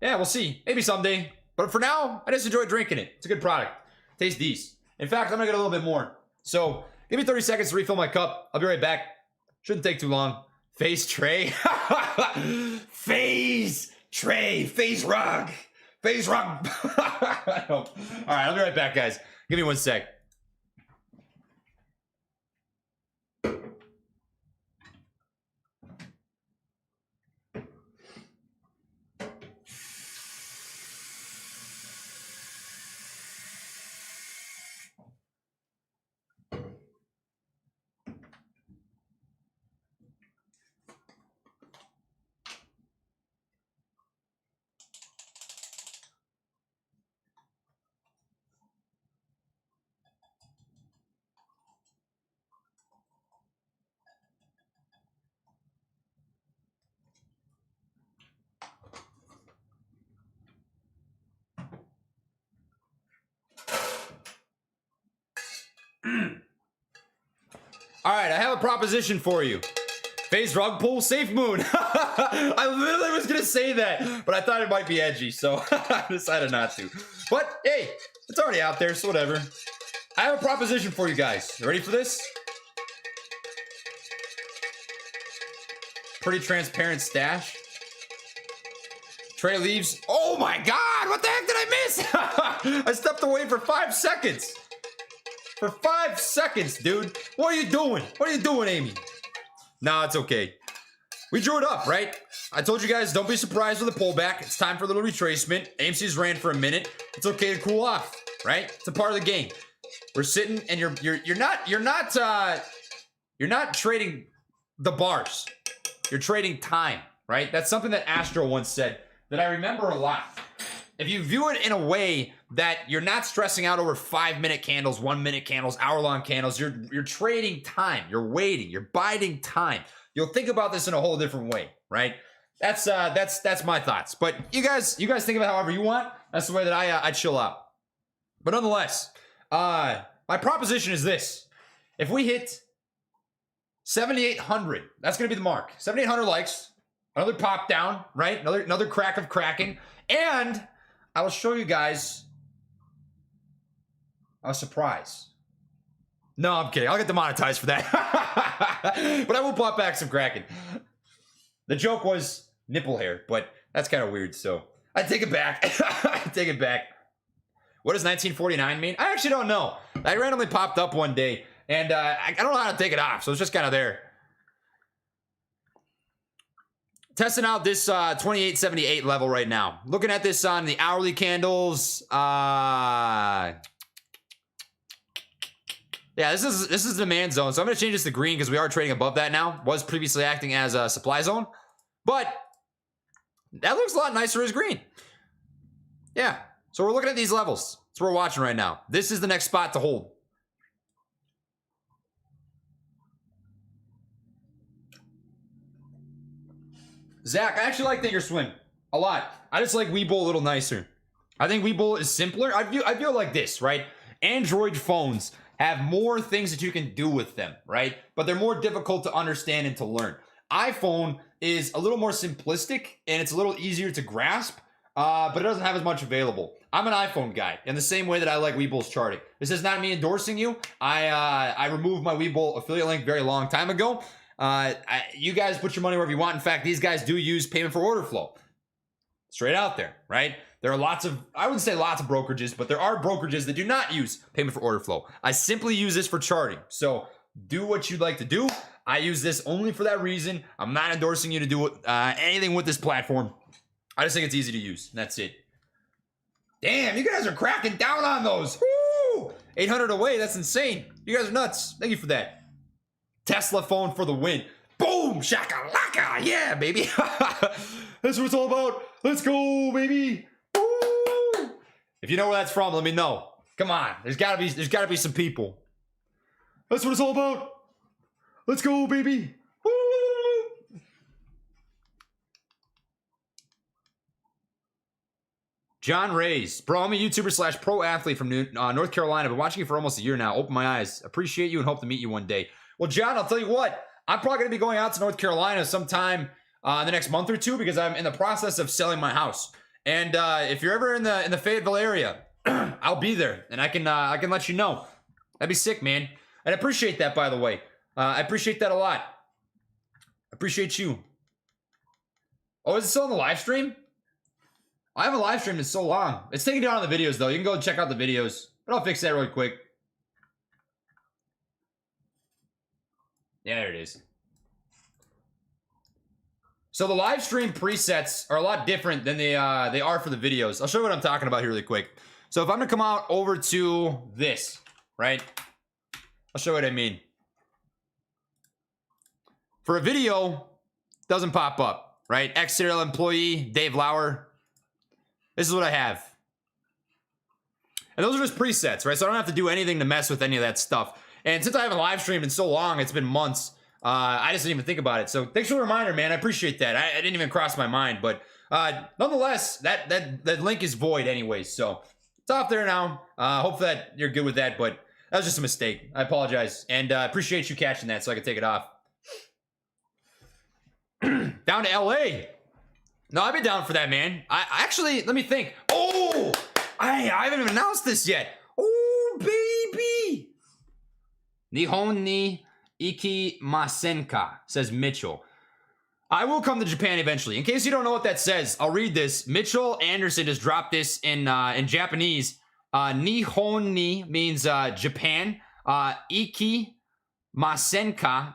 yeah, we'll see. Maybe someday. But for now, I just enjoy drinking it. It's a good product. Tastes decent. In fact, I'm gonna get a little bit more. So, give me 30 seconds to refill my cup. I'll be right back. Shouldn't take too long. Phase Trey. Phase Trey. Phase Rug. Phase Rug. All right, I'll be right back, guys. Give me 1 sec. All right, I have a proposition for you. Phase Rug Pull, Safe Moon. I literally was gonna say that, but I thought it might be edgy, so I decided not to. But hey, it's already out there, so whatever. I have a proposition for you guys. You ready for this? Pretty transparent stash. Trey leaves. Oh my God, what the heck did I miss? I stepped away for 5 seconds. For 5 seconds, dude. What are you doing? What are you doing, Amy? Nah, it's okay. We drew it up, right? I told you guys, don't be surprised with a pullback. It's time for a little retracement. AMC's ran for a minute. It's okay to cool off, right? It's a part of the game. We're sitting, and you're not trading the bars. You're trading time, right? That's something that Astro once said that I remember a lot. If you view it in a way that you're not stressing out over 5-minute candles, 1-minute candles, hour-long candles, you're trading time, you're waiting, you're biding time. You'll think about this in a whole different way, right? That's my thoughts. But you guys think of it however you want. That's the way that I chill out. But nonetheless, my proposition is this: if we hit 7,800, that's gonna be the mark. 7,800 likes, another pop down, right? Another crack of cracking, and I will show you guys a surprise. No, I'm kidding. I'll get demonetized for that. But I will pop back some Kraken. The joke was nipple hair, but that's kind of weird, so I take it back. I take it back. What does 1949 mean? I actually don't know. I randomly popped up one day, and I don't know how to take it off, so it's just kind of there. Testing out this 2878 level right now. Looking at this on the hourly candles. Yeah, this is demand zone. So I'm gonna change this to green because we are trading above that now. Was previously acting as a supply zone, but that looks a lot nicer as green. Yeah. So we're looking at these levels. That's what we're watching right now. This is the next spot to hold. Zach, I actually like Thinkorswim a lot. I just like Webull a little nicer. I think Webull is simpler. I feel like this, right? Android phones have more things that you can do with them, right? But they're more difficult to understand and to learn. iPhone is a little more simplistic and it's a little easier to grasp, but it doesn't have as much available. I'm an iPhone guy in the same way that I like Webull's charting. This is not me endorsing you. I removed my Webull affiliate link very long time ago. You guys put your money wherever you want. In fact, these guys do use payment for order flow. Straight out there, right? There are lots of, I wouldn't say lots of brokerages, but there are brokerages that do not use payment for order flow. I simply use this for charting. So do what you'd like to do. I use this only for that reason. I'm not endorsing you to do anything with this platform. I just think it's easy to use. And that's it. Damn, you guys are cracking down on those. Woo! 800 away. That's insane. You guys are nuts. Thank you for that. Tesla phone for the win. Boom! Shakalaka! Yeah, baby. That's what it's all about. Let's go, baby. Woo! If you know where that's from, let me know. Come on. There's gotta be some people. That's what it's all about. Let's go, baby. Woo! John Rays. Bro, I'm a YouTuber slash pro athlete from North Carolina. Been watching you for almost a year now. Open my eyes. Appreciate you and hope to meet you one day. Well, John, I'll tell you what. I'm probably going to be going out to North Carolina sometime in the next month or two because I'm in the process of selling my house. And if you're ever in the Fayetteville area, I'll be there and I can let you know. That'd be sick, man. And I appreciate that, by the way. I appreciate that a lot. Appreciate you. Oh, is it still on the live stream? I haven't live streamed in so long. It's taking down on the videos, though. You can go check out the videos. But I'll fix that really quick. Yeah, there it is. So the live stream presets are a lot different than they are for the videos. I'll show you what I'm talking about here really quick. So if I'm going to come out over to this, right? I'll show you what I mean. For a video, doesn't pop up, right? Ex-serial employee, Dave Lauer. This is what I have. And those are just presets, right? So I don't have to do anything to mess with any of that stuff. And since I haven't live streamed in so long, it's been months, I just didn't even think about it. So thanks for the reminder, man. I appreciate that. I didn't even cross my mind. But nonetheless, that link is void anyways. So it's off there now. Hope that you're good with that. But that was just a mistake. I apologize. And appreciate you catching that so I can take it off. Down to LA. No, I'd be down for that, man. I actually, let me think. Oh, I haven't even announced this yet. Oh, baby. Nihon ni ikimasenka, says Mitchell. I will come to Japan eventually. In case you don't know what that says, I'll read this. Mitchell Anderson just dropped this in Japanese. Nihon ni means Japan. Ikimasenka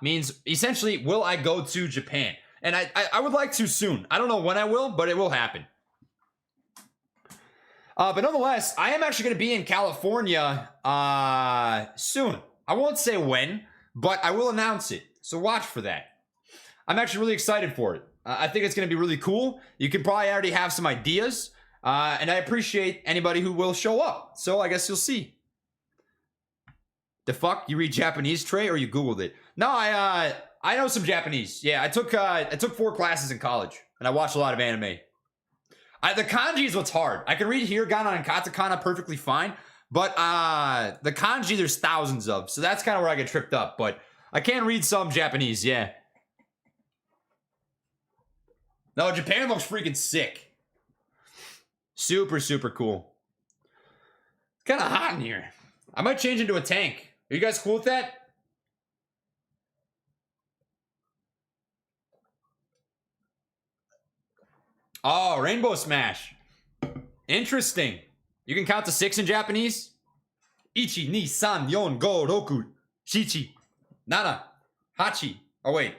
means essentially, will I go to Japan? And I would like to soon. I don't know when I will, but it will happen. But nonetheless, I am actually going to be in California soon. I won't say when, but I will announce it. So watch for that. I'm actually really excited for it. I think it's going to be really cool. You can probably already have some ideas. And I appreciate anybody who will show up. So I guess you'll see. The fuck? You read Japanese, Trey, or you Googled it? No, I know some Japanese. Yeah, I took 4 classes in college, and I watched a lot of anime. The kanji is what's hard. I can read hiragana and katakana perfectly fine, but the kanji there's thousands of, so that's kind of where I get tripped up. But I can read some Japanese, yeah. No, Japan looks freaking sick. Super, super cool. Kind of hot in here. I might change into a tank. Are you guys cool with that? Oh, Rainbow Smash. Interesting. You can count to 6 in Japanese? Ichi, ni, san, yon, go, roku, shichi, nana, hachi. Oh, wait.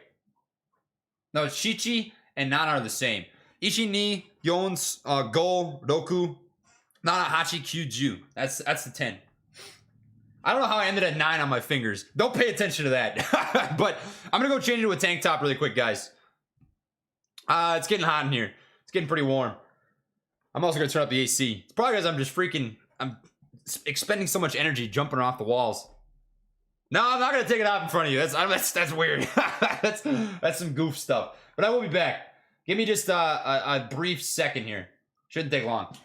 No, shichi and nana are the same. Ichi, ni, yon, go, roku, nana, hachi, kyuju. That's the 10. I don't know how I ended at 9 on my fingers. Don't pay attention to that. But I'm going to go change into a tank top really quick, guys. It's getting hot in here. It's getting pretty warm. I'm also going to turn up the AC. It's probably because I'm expending so much energy jumping off the walls. No, I'm not going to take it off in front of you. That's weird. that's some goof stuff. But I will be back. Give me just a brief second here. Shouldn't take long.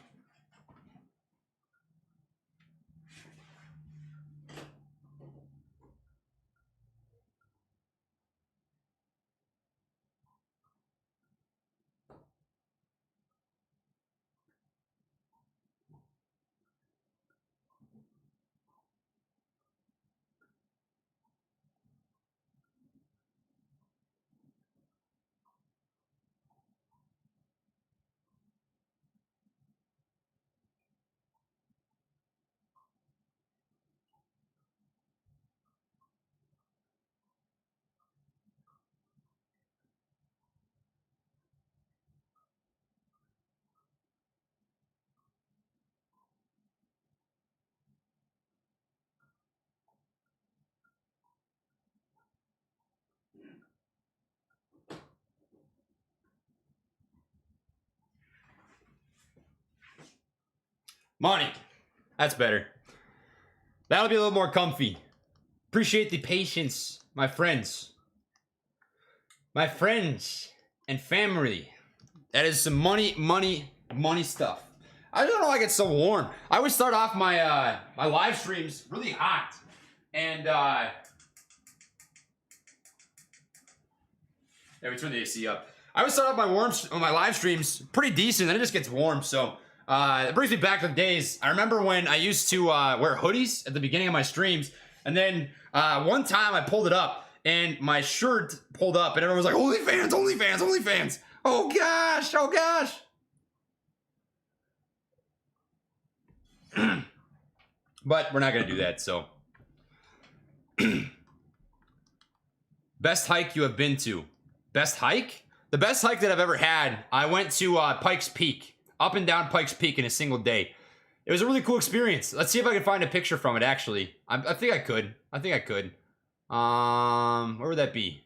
Money. That's better. That'll be a little more comfy. Appreciate the patience, my friends. My friends and family. That is some money stuff. I don't know why I get so warm. I would start off my my live streams really hot. And yeah, we turn the AC up. I would start off my live streams pretty decent, then it just gets warm. So it brings me back to the days. I remember when I used to wear hoodies at the beginning of my streams, and then one time I pulled it up and my shirt pulled up and everyone was like, OnlyFans, OnlyFans, OnlyFans. Oh gosh, oh gosh. But we're not gonna do that, so. Best hike you have been to? Best hike? The best hike that I've ever had, I went to Pikes Peak. Up and down Pikes Peak in a single day. It was a really cool experience. Let's see if I can find a picture from it, actually. I think I could. I think I could. Where would that be?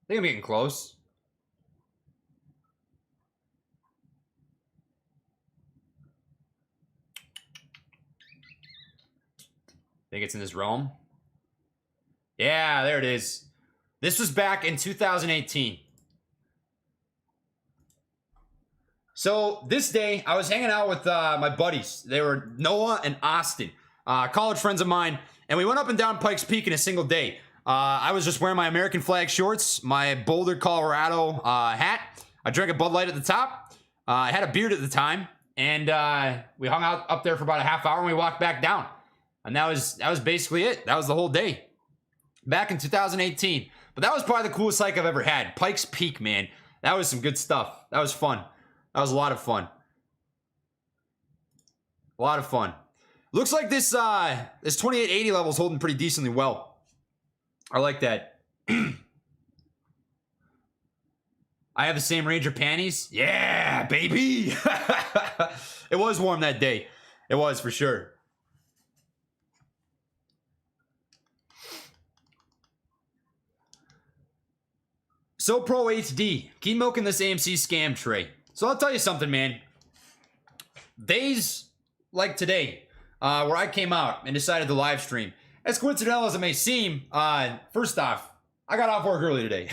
I think I'm getting close. Think it's in this realm? Yeah, there it is. This was back in 2018. So this day, I was hanging out with my buddies. They were Noah and Austin, college friends of mine, and we went up and down Pikes Peak in a single day. I was just wearing my American flag shorts, my Boulder, Colorado hat. I drank a Bud Light at the top. I had a beard at the time, and we hung out up there for about a half hour, and we walked back down. And that was basically it. That was the whole day. Back in 2018. But that was probably the coolest hike I've ever had. Pikes Peak, man. That was some good stuff. That was fun. That was a lot of fun. A lot of fun. Looks like this 2880 level is holding pretty decently well. I like that. I have the same Ranger panties. Yeah, baby. It was warm that day. It was for sure. So Pro HD, keep milking this AMC scam tray. So I'll tell you something, man. Days like today, where I came out and decided to live stream, as coincidental as it may seem, first off, I got off work early today.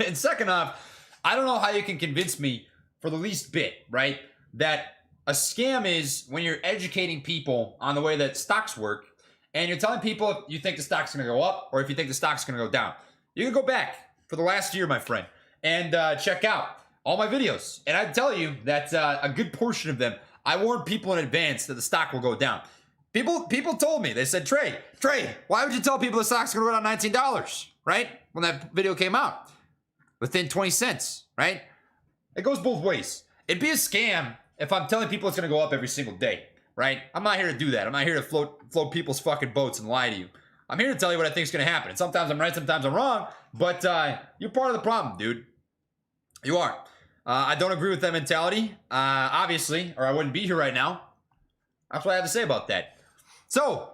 And second off, I don't know how you can convince me for the least bit, right, that a scam is when you're educating people on the way that stocks work, and you're telling people if you think the stock's going to go up or if you think the stock's going to go down. You can go back for the last year, my friend, and check out all my videos. And I tell you that a good portion of them, I warned people in advance that the stock will go down. People told me, they said, Trey, why would you tell people the stock's going to go down $19, right? When that video came out. Within 20 cents, right? It goes both ways. It'd be a scam if I'm telling people it's going to go up every single day, right? I'm not here to do that. I'm not here to float people's fucking boats and lie to you. I'm here to tell you what I think is going to happen. And sometimes I'm right, sometimes I'm wrong. But you're part of the problem, dude. You are. I don't agree with that mentality, obviously, or I wouldn't be here right now. That's what I have to say about that. So,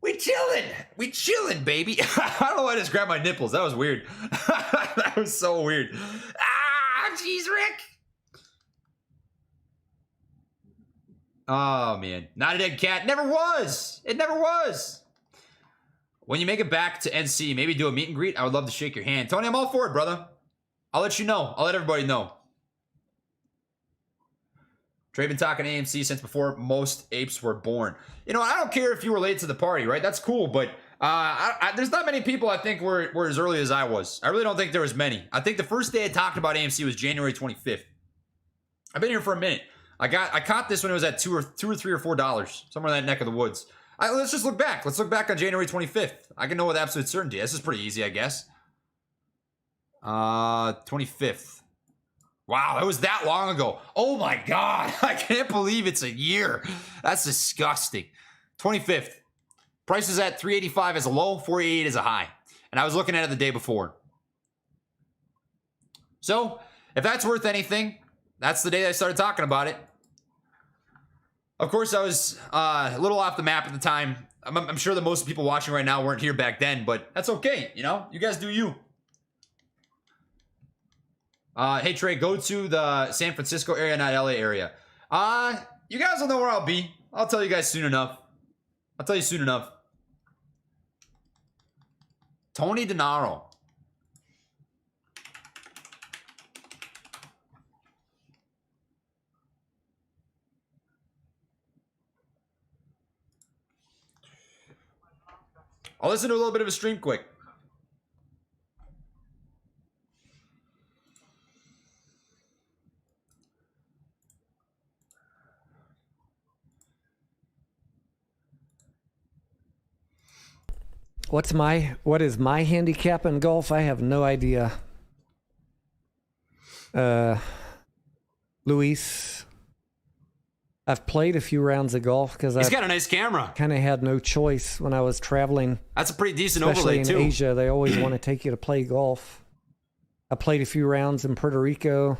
we chilling, baby. I don't know why I just grabbed my nipples. That was weird. That was so weird. Ah, jeez, Rick. Oh, man. Not a dead cat. Never was. It never was. When you make it back to NC, maybe do a meet and greet. I would love to shake your hand. Tony, I'm all for it, brother. I'll let you know. I'll let everybody know. Trey been talking AMC since before most apes were born. You know, I don't care if you were late to the party, right? That's cool, but there's not many people I think were as early as I was. I really don't think there was many. I think the first day I talked about AMC was January 25th. I've been here for a minute. I caught this when it was at $2 or $3 or $4, somewhere in that neck of the woods. Let's just look back. Let's look back on January 25th. I can know with absolute certainty. This is pretty easy, I guess. 25th. Wow, that was that long ago. Oh my God. I can't believe it's a year. That's disgusting. 25th. Price is at 385 as a low, 488 as a high. And I was looking at it the day before. So, if that's worth anything, that's the day I started talking about it. Of course, I was a little off the map at the time. I'm sure that most people watching right now weren't here back then, but that's okay. You know, you guys do you. Hey, Trey, go to the San Francisco area, not LA area. You guys will know where I'll be. I'll tell you guys soon enough. I'll tell you soon enough. Tony DeNaro. I'll listen to a little bit of a stream quick. What is my handicap in golf? I have no idea. Luis, I've played a few rounds of golf because He's I got a nice camera. kind of had no choice when I was traveling. That's a pretty decent Especially overlay in too. Asia, they always want to take you to play golf. I played a few rounds in Puerto Rico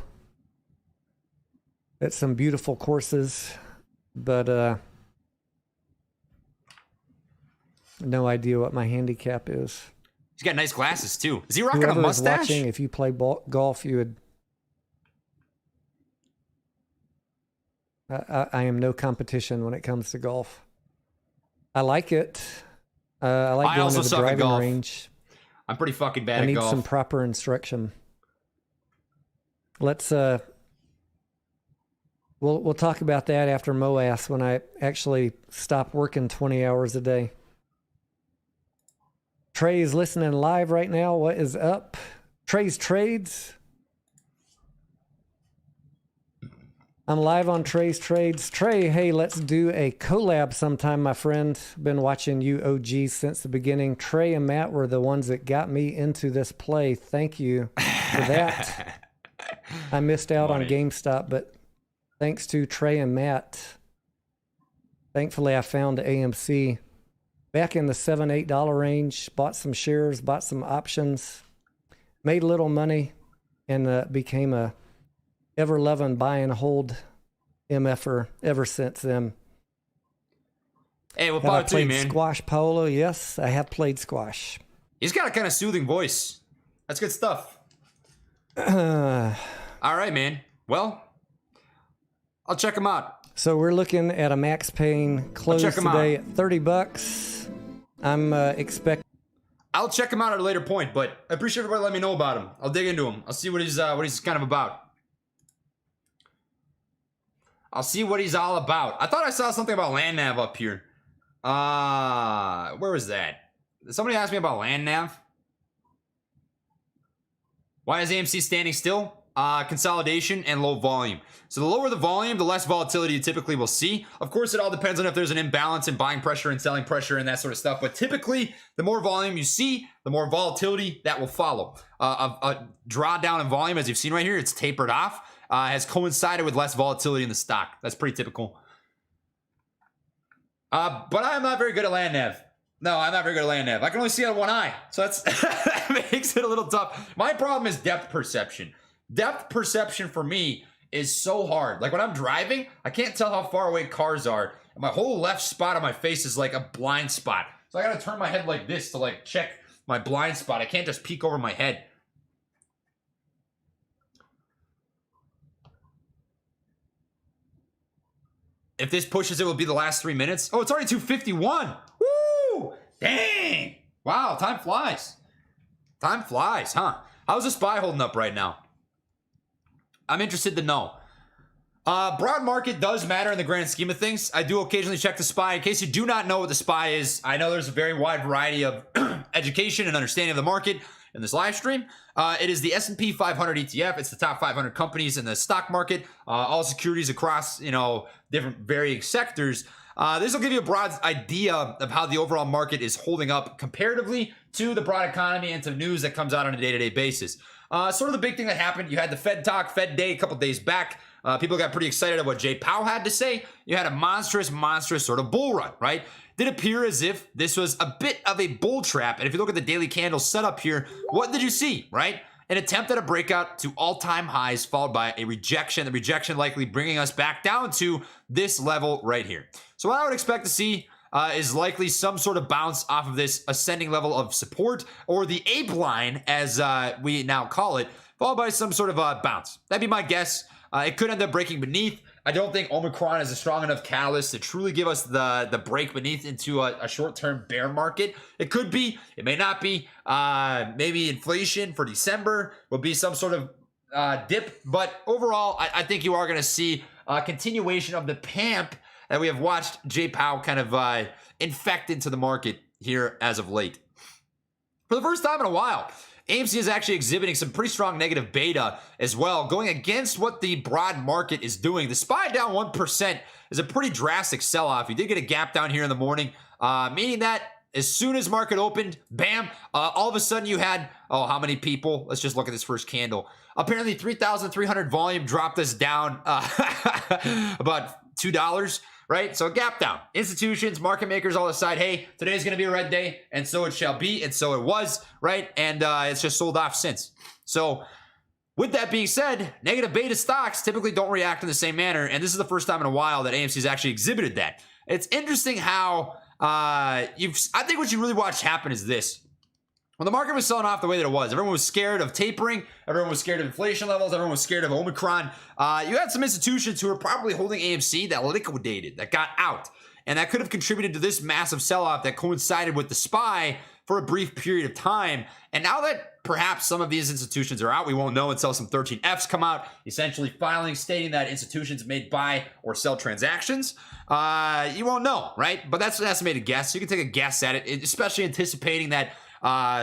at some beautiful courses, but no idea what my handicap is. He's got nice glasses too. Is he rocking Whoever a is mustache? watching, if you play golf, you would. I am no competition when it comes to golf. I like it. I like I going also to the suck at driving golf. range. I'm pretty fucking bad I at need golf. some proper instruction. Let's we'll talk about that after MOAS when I actually stop working 20 hours a day. Trey is listening live right now. What is up? Trey's Trades. I'm live on Trey's Trades. Trey, hey, let's do a collab sometime, my friend. Been watching you OGs since the beginning. Trey and Matt were the ones that got me into this play. Thank you for that. I missed out on GameStop, but thanks to Trey and Matt, thankfully I found AMC. Back in the $7, $8 range, bought some shares, bought some options, made a little money, and became a ever-loving buy and hold MFer ever since then. Hey, what Have I about you, played man? squash polo? Yes, I have played squash. He's got a kind of soothing voice. That's good stuff. All right, man. Well, I'll check him out. So we're looking at a Max Payne close check 'em today out. at $30. I'm expecting. I'll check him out at a later point, but I appreciate everybody letting me know about him. I'll dig into him. I'll see what he's kind of about. I'll see what he's all about. I thought I saw something about land nav up here. Where was that? Somebody asked me about land nav. Why is AMC standing still? Consolidation and low volume. So the lower the volume, the less volatility you typically will see. Of course, it all depends on if there's an imbalance in buying pressure and selling pressure and that sort of stuff. But typically, the more volume you see, the more volatility that will follow. A drawdown in volume, as you've seen right here, it's tapered off, has coincided with less volatility in the stock. That's pretty typical. But I'm not very good at land nav. No, I'm not very good at land nav. I can only see out of one eye. So that's that makes it a little tough. My problem is depth perception. Depth perception for me is so hard. Like when I'm driving, I can't tell how far away cars are. And my whole left spot on my face is like a blind spot. So I gotta turn my head like this to like check my blind spot. I can't just peek over my head. If this pushes, it will be the last 3 minutes. Oh, it's already 2:51. Woo! Dang! Wow, time flies. Time flies, huh? How's the SPY holding up right now? I'm interested to know. Broad market does matter in the grand scheme of things. I do occasionally check the SPY. In case you do not know what the SPY is, I know there's a very wide variety of education and understanding of the market in this live stream. It is the S&P 500 ETF. It's the top 500 companies in the stock market, all securities across, different varying sectors. This will give you a broad idea of how the overall market is holding up comparatively to the broad economy and to news that comes out on a day-to-day basis. Sort of the big thing that happened, you had the Fed talk, Fed day a couple days back. People got pretty excited at what Jay Powell had to say. You had a monstrous sort of bull run, right? Did appear as if this was a bit of a bull trap. And if you look at the daily candle setup here, what did you see, right? An attempt at a breakout to all-time highs followed by a rejection. The rejection likely bringing us back down to this level right here. So what I would expect to see is likely some sort of bounce off of this ascending level of support, or the ape line as we now call it, followed by some sort of bounce. That'd be my guess. It could end up breaking beneath. I don't think Omicron is a strong enough catalyst to truly give us the break beneath into a short-term bear market. It could be, it may not be. Maybe inflation for December will be some sort of dip. But overall, I think you are going to see a continuation of the PAMP that we have watched Jay Powell kind of infect into the market here as of late. For the first time in a while, AMC is actually exhibiting some pretty strong negative beta as well, going against what the broad market is doing. The SPY down 1% is a pretty drastic sell-off. You did get a gap down here in the morning, meaning that as soon as market opened, bam, all of a sudden you had, oh, how many people? Let's just look at this first candle. Apparently 3,300 volume dropped us down about $2, right? So a gap down. Institutions, market makers all decide, hey, today's going to be a red day, and so it shall be, and so it was, right? And it's just sold off since. So with that being said, negative beta stocks typically don't react in the same manner, and this is the first time in a while that AMC's actually exhibited that. It's interesting how I think what you really watched happen is this. When the market was selling off the way that it was, everyone was scared of tapering, everyone was scared of inflation levels, everyone was scared of Omicron. You had some institutions who were probably holding AMC that liquidated, that got out, and that could have contributed to this massive sell-off that coincided with the SPY for a brief period of time. And now that perhaps some of these institutions are out, we won't know until some 13Fs come out, essentially filing stating that institutions may buy or sell transactions. You won't know, right? But that's an estimated guess. You can take a guess at it, especially anticipating that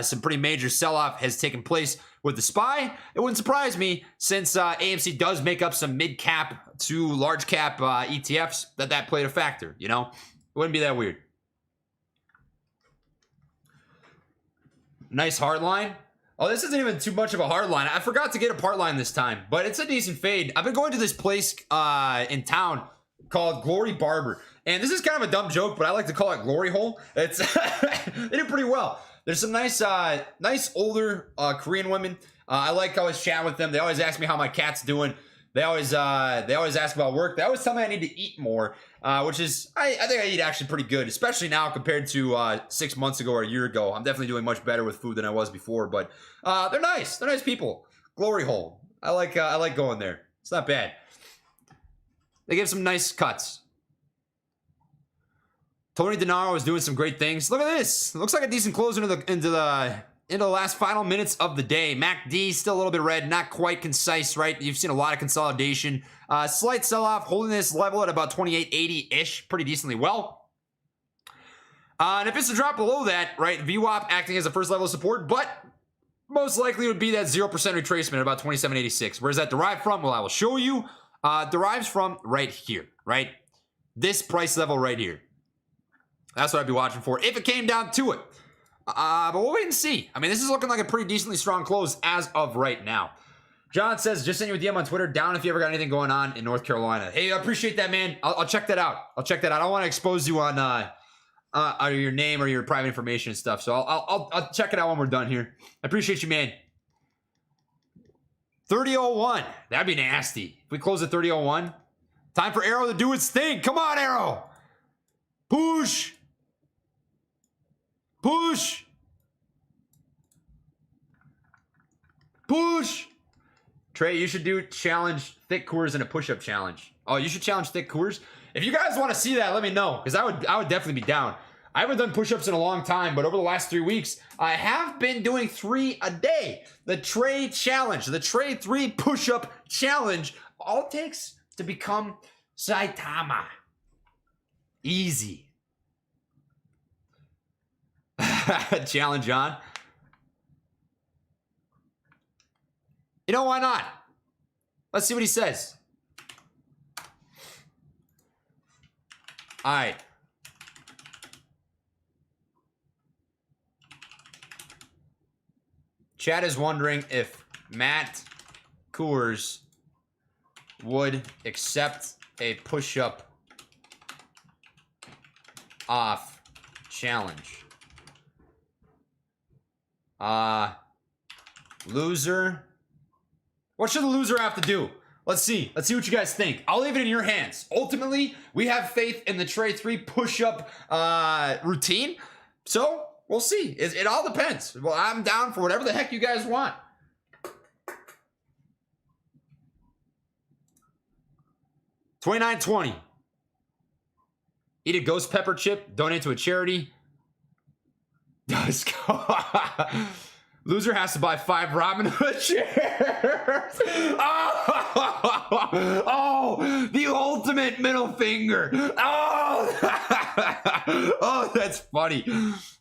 some pretty major sell-off has taken place with the SPY. It wouldn't surprise me, since AMC does make up some mid-cap to large-cap ETFs, that played a factor, you know? It wouldn't be that weird. Nice hard line. Oh, this isn't even too much of a hard line. I forgot to get a part line this time, but it's a decent fade. I've been going to this place in town called Glory Barber, and this is kind of a dumb joke, but I like to call it Glory Hole. It's they do pretty well. There's some nice older Korean women. I like always chat with them. They always ask me how my cat's doing. They always ask about work. They always tell me I need to eat more, which is I think I eat actually pretty good, especially now compared to 6 months ago or a year ago. I'm definitely doing much better with food than I was before. But they're nice. They're nice people. Glory Hole. I like going there. It's not bad. They give some nice cuts. Tony Denaro is doing some great things. Look at this. It looks like a decent close into the last final minutes of the day. MACD still a little bit red, not quite concise, right? You've seen a lot of consolidation. Slight sell-off, holding this level at about 2880-ish, pretty decently well. And if it's a drop below that, right, VWAP acting as a first level of support, but most likely it would be that 0% retracement at about 2786. Where's that derived from? Well, I will show you. Derives from right here, right? This price level right here. That's what I'd be watching for if it came down to it. But we'll wait and see. I mean, this is looking like a pretty decently strong close as of right now. John says, just send you a DM on Twitter. Down if you ever got anything going on in North Carolina. Hey, I appreciate that, man. I'll check that out. I don't want to expose you on your name or your private information and stuff. So I'll check it out when we're done here. I appreciate you, man. 30:01. That'd be nasty. If we close at 30:01. Time for Arrow to do its thing. Come on, Arrow. Push. Push. Push. Trey, you should do challenge thick Coors in a push-up challenge. Oh, you should challenge thick Coors? If you guys want to see that, let me know, because I would definitely be down. I haven't done push-ups in a long time, but over the last 3 weeks, I have been doing 3 a day. The Trey challenge, the Trey 3 push-up challenge. All it takes to become Saitama. Easy. Challenge on. You know, why not? Let's see what he says. All right. Chad is wondering if Matt Coors would accept a push-up off challenge. Loser. What should the loser have to do? Let's see. Let's see what you guys think. I'll leave it in your hands. Ultimately, we have faith in the Trey 3 push-up routine. So, we'll see. It all depends. Well, I'm down for whatever the heck you guys want. $29.20. Eat a ghost pepper chip. Donate to a charity. Let's go. Loser has to buy 5 Robinhood shares. Oh, the ultimate middle finger. Oh, oh, that's funny.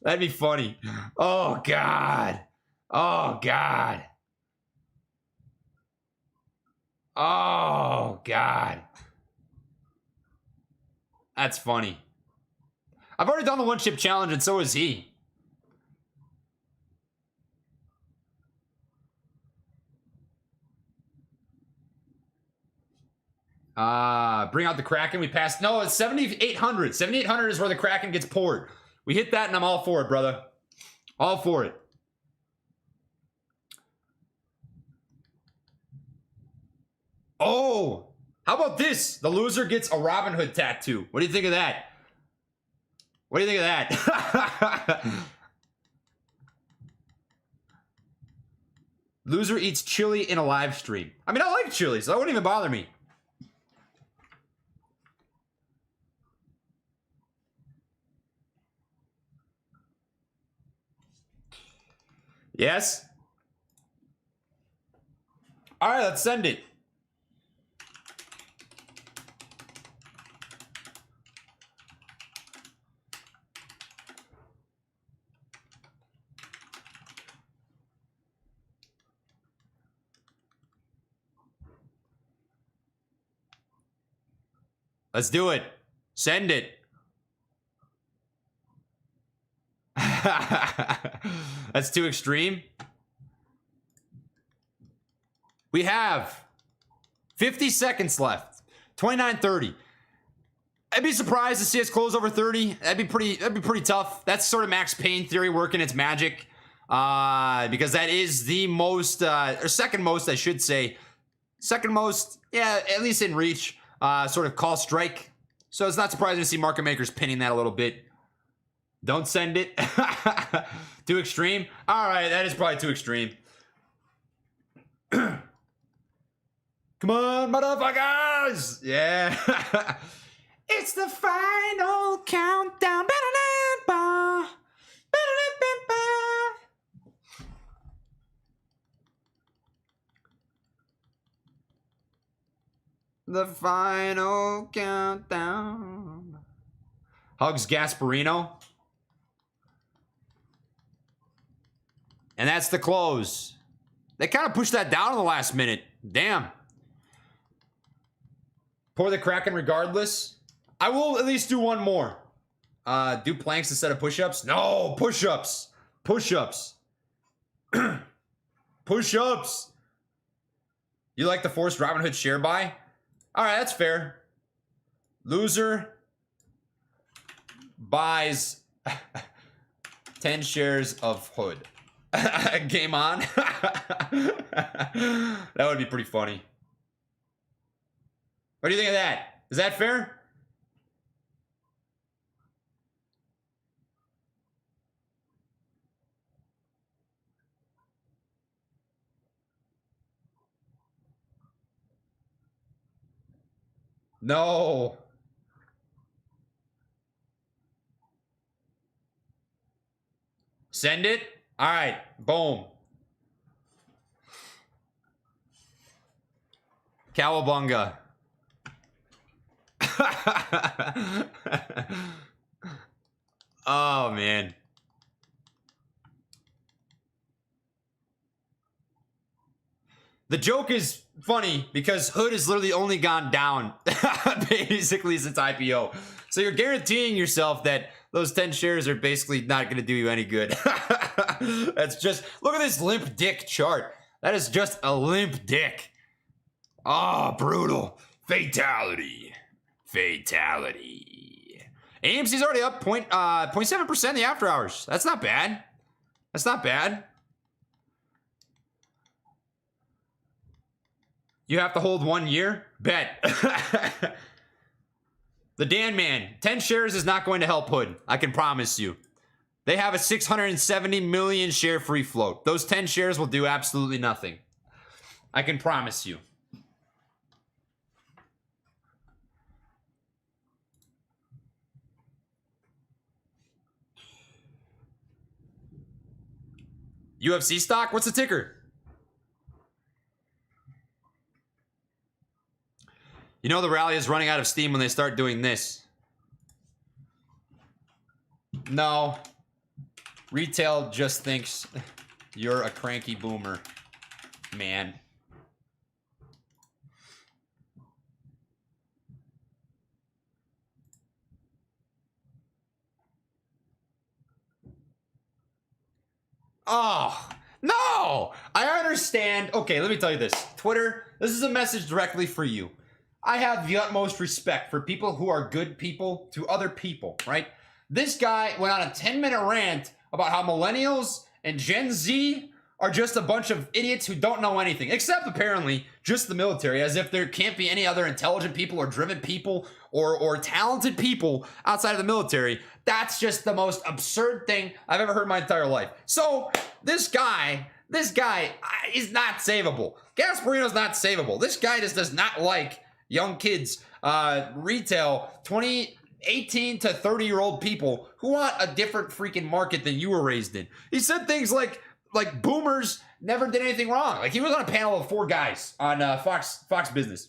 That'd be funny. Oh, God. Oh, God. Oh, God. That's funny. I've already done the 1 chip challenge, and so has he. Bring out the Kraken. We passed. No, it's 7,800. 7,800 is where the Kraken gets poured. We hit that, and I'm all for it, brother. All for it. Oh, how about this? The loser gets a Robin Hood tattoo. What do you think of that? What do you think of that? Loser eats chili in a live stream. I mean, I like chili, so that wouldn't even bother me. Yes? All right, let's send it. Let's do it. Send it. That's too extreme. We have 50 seconds left. 29:30. I'd be surprised to see us close over 30. That'd be pretty tough. That's sort of Max Payne theory working its magic. Because that is the most or second most, I should say. Second most, yeah, at least in reach. Sort of call strike. So it's not surprising to see market makers pinning that a little bit. Don't send it. Too extreme? Alright, that is probably too extreme. Come on, motherfuckers! Yeah. It's the final countdown. The final countdown. Hugs Gasparino. And that's the close. They kind of pushed that down in the last minute. Damn. Pour the Kraken regardless. I will at least do one more. Do planks instead of push-ups? No, push-ups. Push-ups. Push-ups. You like the forced Robin Hood share buy? Alright, that's fair. Loser buys 10 shares of Hood. Game on. That would be pretty funny. What do you think of that? Is that fair? No. Send it? All right. Boom. Cowabunga. Oh, man. The joke is funny because Hood has literally only gone down basically since IPO. So you're guaranteeing yourself that those 10 shares are basically not going to do you any good. That's just, look at this limp dick chart. That is just a limp dick. Oh, brutal. Fatality. Fatality. AMC's already up 0.7% in the after hours. That's not bad. That's not bad. You have to hold 1 year? Bet. The Dan Man, 10 shares is not going to help Hood. I can promise you. They have a 670 million share free float. Those 10 shares will do absolutely nothing. I can promise you. UFC stock? What's the ticker? You know the rally is running out of steam when they start doing this. No. Retail just thinks you're a cranky boomer, man. Oh, no! I understand. Okay, let me tell you this. Twitter, this is a message directly for you. I have the utmost respect for people who are good people to other people, right? This guy went on a 10-minute rant about how millennials and Gen Z are just a bunch of idiots who don't know anything, except apparently just the military, as if there can't be any other intelligent people or driven people or talented people outside of the military. That's just the most absurd thing I've ever heard in my entire life. So this guy is not savable. Gasparino's not savable. This guy just does not like young kids, retail, 18 to 30-year-old people who want a different freaking market than you were raised in. He said things like boomers never did anything wrong. Like, he was on a panel of 4 guys on Fox Business.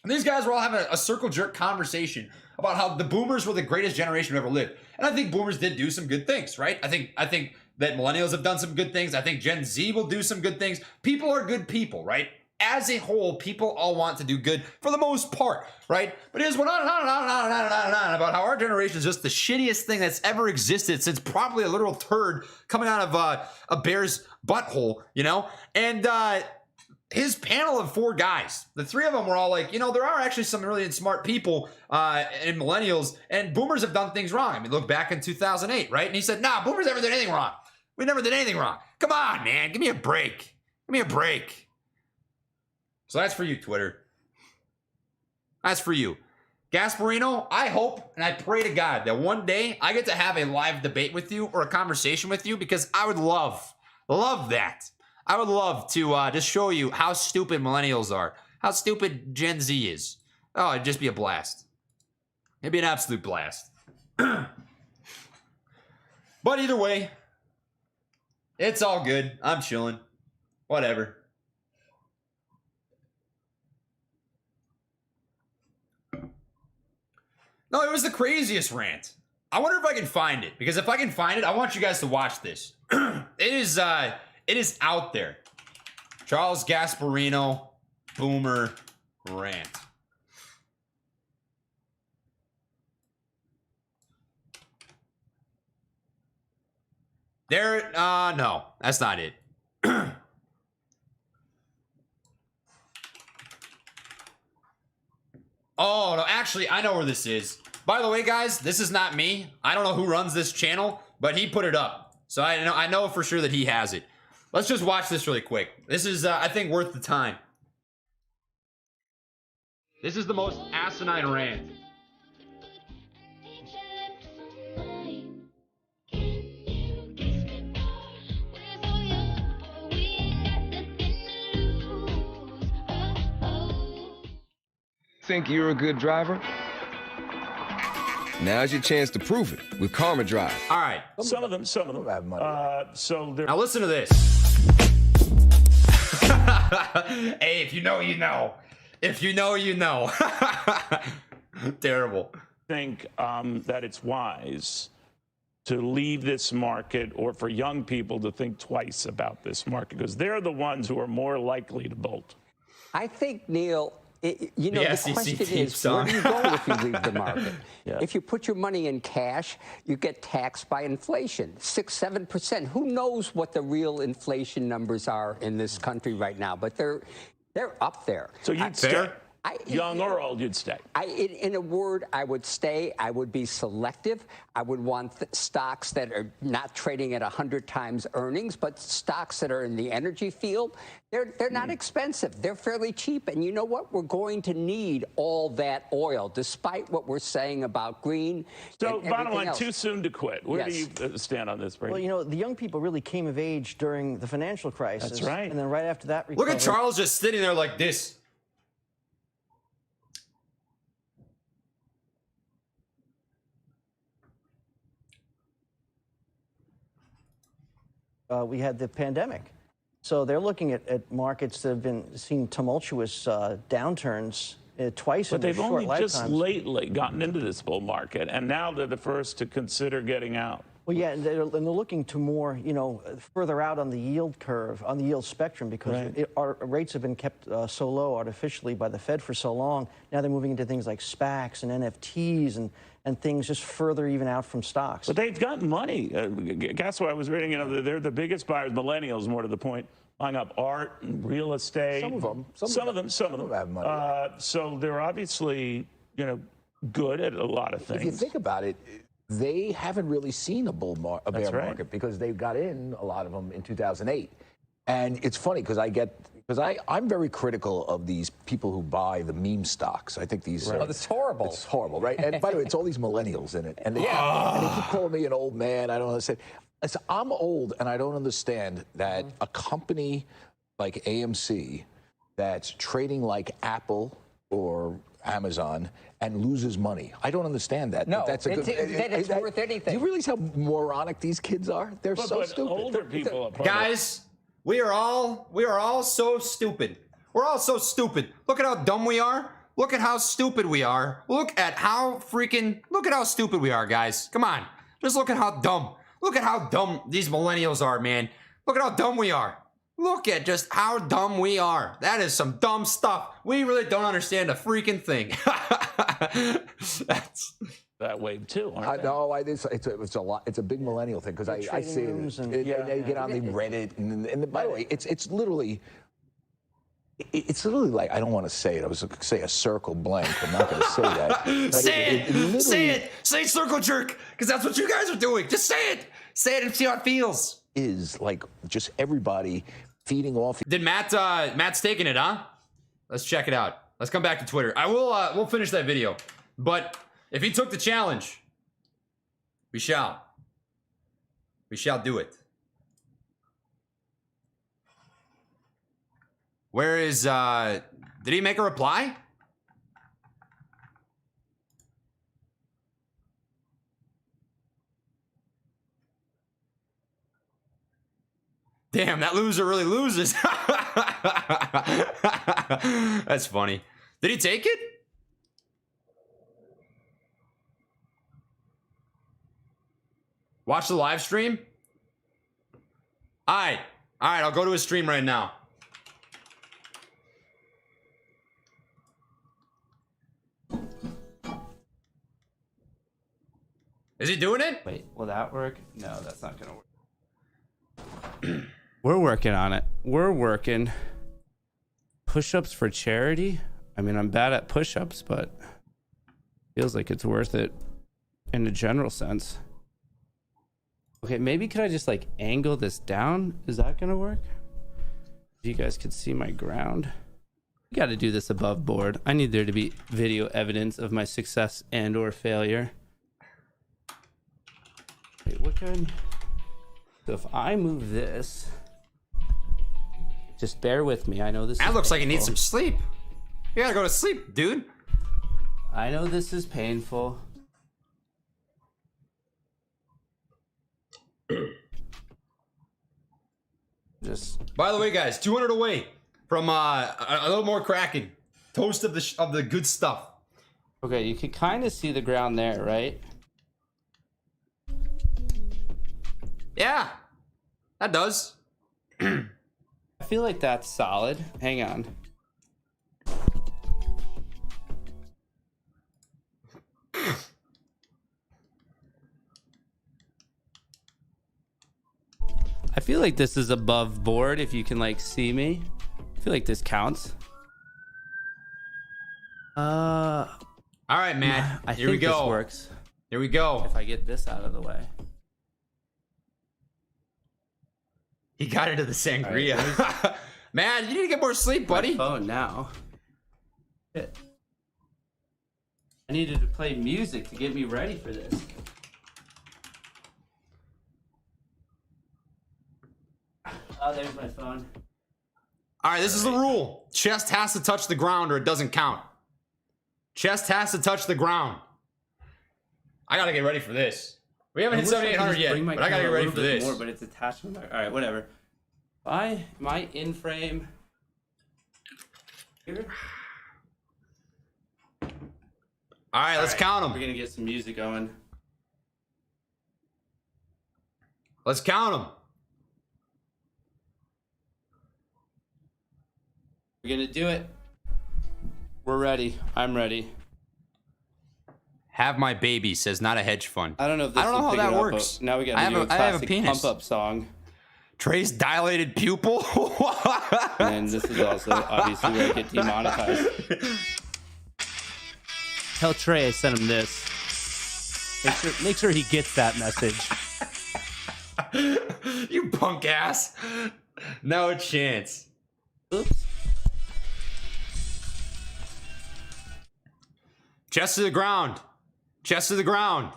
And these guys were all having a circle jerk conversation about how the boomers were the greatest generation who ever lived. And I think boomers did do some good things, right? I think that millennials have done some good things. I think Gen Z will do some good things. People are good people, right? As a whole, people all want to do good for the most part, right? But it just went on and on and on and on and on and on and on about how our generation is just the shittiest thing that's ever existed since probably a literal turd coming out of a bear's butthole, you know? And his panel of 4 guys, the 3 of them were all like, you know, there are actually some really smart people and millennials, and boomers have done things wrong. I mean, look back in 2008, right? And he said, nah, boomers never did anything wrong. We never did anything wrong. Come on, man. Give me a break. Give me a break. So that's for you, Twitter. That's for you. Gasparino, I hope and I pray to God that one day I get to have a live debate with you or a conversation with you, because I would love that. I would love to just show you how stupid millennials are, how stupid Gen Z is. Oh, it'd just be a blast. It'd be an absolute blast. But either way, it's all good. I'm chilling. Whatever. No, it was the craziest rant. I wonder if I can find it, because if I can find it, I want you guys to watch this. It is out there. Charles Gasparino boomer rant. There, no, that's not it. Oh, no, actually, I know where this is. By the way, guys, this is not me. I don't know who runs this channel, but he put it up. So I know for sure that he has it. Let's just watch this really quick. This is, I think, worth the time. This is the most asinine rant. Think you're a good driver? Now's your chance to prove it with Karma Drive. All right. Some of them have money. So they're Now listen to this. Hey, if you know, you know. If you know, you know. Terrible. think that it's wise to leave this market, or for young people to think twice about this market, because they're the ones who are more likely to bolt. I think, Neil, you know, The the SEC question theme is, song. where do you go if you leave the market? Yeah. If you put your money in cash, you get taxed by inflation, 6-7%. Who knows what the real inflation numbers are in this country right now? But they're up there. So you'd stay. Fair. Young or old, you'd stay. In a word, I would stay. I would be selective. I would want stocks that are not trading at 100 times earnings, but stocks that are in the energy field. They're not expensive. They're fairly cheap. And you know what? We're going to need all that oil, despite what we're saying about green. So and bottom everything line, else. too soon to quit. Where Yes. do you stand on this, Brady? Well, you know, the young people really came of age during the financial crisis. That's right. And then right after that, Look at recovered. Charles just sitting there like this. we had the pandemic. So they're looking at markets that have been seen tumultuous downturns twice But in their they've short only just lifetimes. lately gotten into this bull market, and now they're the first to consider getting out. Well, yeah, and they're looking to more, further out on the yield curve, on the yield spectrum, because our rates have been kept so low artificially by the Fed for so long. Now they're moving into things like SPACs and NFTs and things just further even out from stocks. But they've got money. Guess what I was reading? They're the biggest buyers, millennials, more to the point, buying up art and real estate. Some of them. Some of them have money. So they're obviously, good at a lot of things. If you think about it, they haven't really seen a bear market because they got in, a lot of them, in 2008. And it's funny because I'm very critical of these people who buy the meme stocks. I think these are... It's horrible. It's horrible, right? And by the way, it's all these millennials in it. And they keep calling me an old man. I don't understand. Listen, I'm old and I don't understand that a company like AMC that's trading like Apple or Amazon and loses money. I don't understand that. No, that's it's worth anything. Do you realize how moronic these kids are? They're so stupid. Older people are Guys, we are all so stupid. We're all so stupid. Look at how dumb we are. Look at how stupid we are. Look at how stupid we are, guys. Come on. Just look at how dumb. Look at how dumb these millennials are, man. Look at how dumb we are. Look at just how dumb we are. That is some dumb stuff. We really don't understand a freaking thing. That's that way too. No, it's a lot. It's a big millennial thing because I see it. They get on the Reddit, and by the way, it's literally like, I don't want to say it. I was going to say a circle blank. I'm not going to say that. Say it. Say circle jerk, because that's what you guys are doing. Just say it. Say it and see how it feels. Is like just everybody feeding off. Did Matt's taking it, huh? Let's check it out. Let's come back to Twitter. I will we'll finish that video. But if he took the challenge, we shall do it. Where is did he make a reply? Damn, that loser really loses. That's funny. Did he take it? Watch the live stream? Alright, I'll go to his stream right now. Is he doing it? Wait, will that work? No, that's not gonna work. We're working on it. We're working. Push-ups for charity? I mean, I'm bad at push-ups, but feels like it's worth it in a general sense. Okay, maybe could I just like angle this down? Is that gonna work? You guys could see my ground. You gotta do this above board. I need there to be video evidence of my success and or failure. Wait, what kind? So if I move this, just bear with me. I know this. That looks like he needs some sleep. You gotta go to sleep, dude. I know this is painful. Just. By the way, guys, 200 away from a little more cracking. Toast of the good stuff. Okay, you can kind of see the ground there, right? Yeah, that does. I feel like that's solid. Hang on. I feel like this is above board if you can like see me. I feel like this counts. All right, man. Here we go. This works. Here we go. If I get this out of the way. He got into the sangria. Right, man, you need to get more sleep, buddy. Oh, now. Shit. I needed to play music to get me ready for this. Oh, there's my phone. All right, this is the rule. Chest has to touch the ground or it doesn't count. Chest has to touch the ground. I gotta get ready for this. We haven't hit 7,800 yet, but I gotta get ready for this. More, but it's attachment. All right, whatever. Am I in frame? Here? All right, let's count them. We're gonna get some music going. Let's count them. We're gonna do it. We're ready. I'm ready. Have my baby says not a hedge fund. I don't know if this I don't know will how pick that it up, works. but now we got I to do a have a classic penis. pump up song. Trey's dilated pupil. And this is also obviously where I get demonetized. Tell Trey I sent him this. Make sure he gets that message. You punk ass. No chance. Oops. Chest to the ground. Chest to the ground.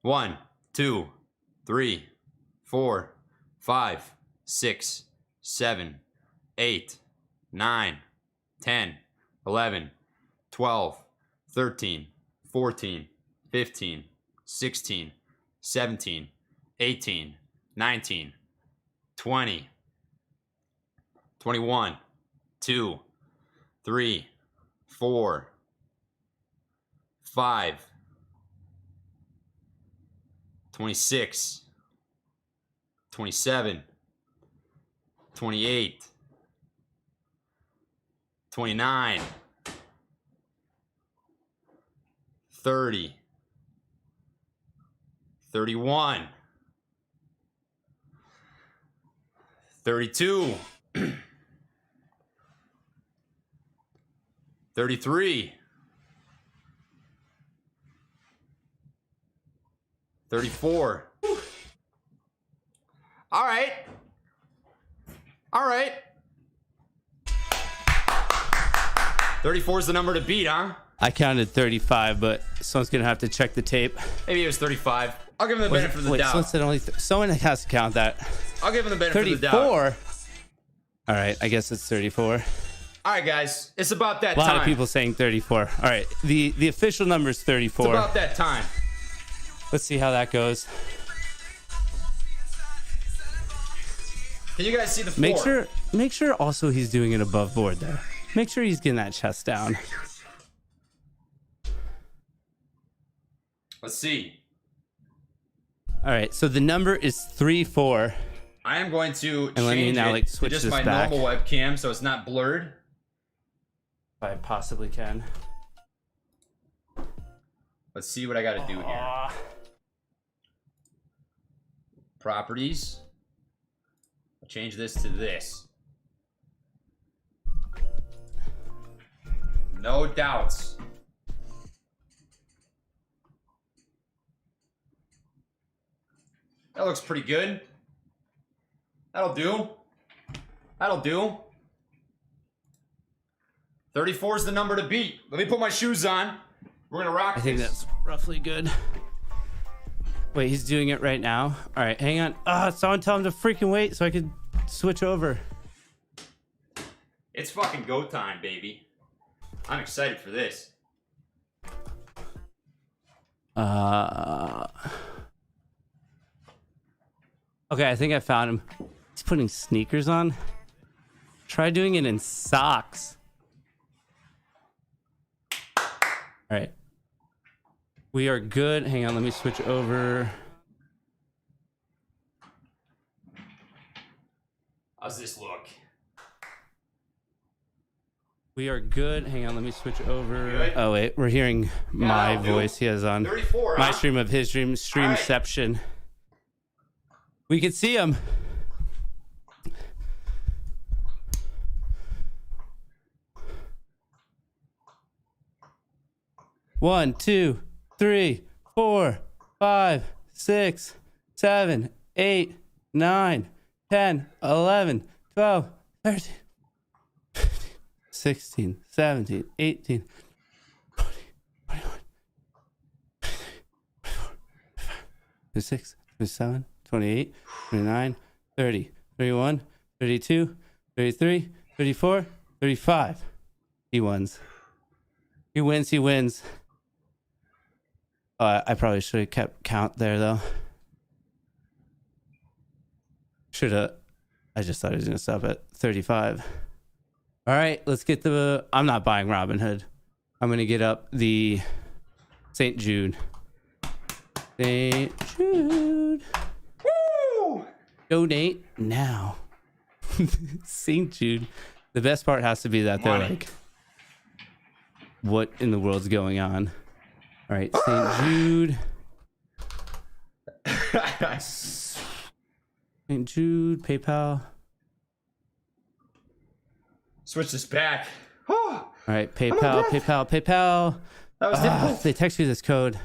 1, 2, 3, 4, 5, 6, 7, 8, 9, 10, 11, 12, 13, 14, 15, 16, 17, 18, 19, 20, 21, 2, 3, 4, 5, 26, 27, 28, 29, 30, 31, 32, 33, 34. All right. All right. 34 is the number to beat, huh? I counted 35, but someone's gonna have to check the tape. Maybe it was 35. I'll give him the benefit of the doubt. Someone said only someone has to count that. I'll give him the benefit of the doubt. 34. All right, I guess it's 34. All right, guys, it's about that A lot time. of people saying 34. All right, the official number is 34. It's about that time. Let's see how that goes. Can you guys see the floor? Make sure also he's doing it above board there. Make sure he's getting that chest down. Let's see. All right, so the number is 34. I am going to And let me change now, it like, to switch just this my back. normal webcam so it's not blurred. If I possibly can. Let's see what I got to do here. Properties. I'll change this to this. No doubts. That looks pretty good. That'll do. That'll do. 34 is the number to beat. Let me put my shoes on. We're gonna rock I think this. that's roughly good. Wait, he's doing it right now. All right, hang on. Someone tell him to freaking wait so I could switch over. It's fucking go time, baby. I'm excited for this. Okay, I think I found him. He's putting sneakers on. Try doing it in socks. All right. We are good. Hang on, let me switch over. How's this look? We are good. Hang on, let me switch over. Good? Oh wait, we're hearing my that'll do. voice. He has on 34, my huh? stream of his stream, Streamception. We can see him. One, 2, 3, 4, 5, 6, 7, 8, 9, 10, 11, 12, 13, 15, 16, 17, 18, 20, 21, 26, 27, 28, 29, 30, 31, 32, 33, 34, 35. He wins. He wins. He wins. I probably should have kept count there though. Should have. I just thought I was gonna stop at 35. All right, let's get the. I'm not buying Robinhood. I'm gonna get up the St. Jude. St. Jude. Woo! Donate now. St. Jude. The best part has to be that they're like, what in the world's going on? All right, St. Jude. St. Jude, PayPal. Switch this back. All right, PayPal. That was difficult. They text you this code.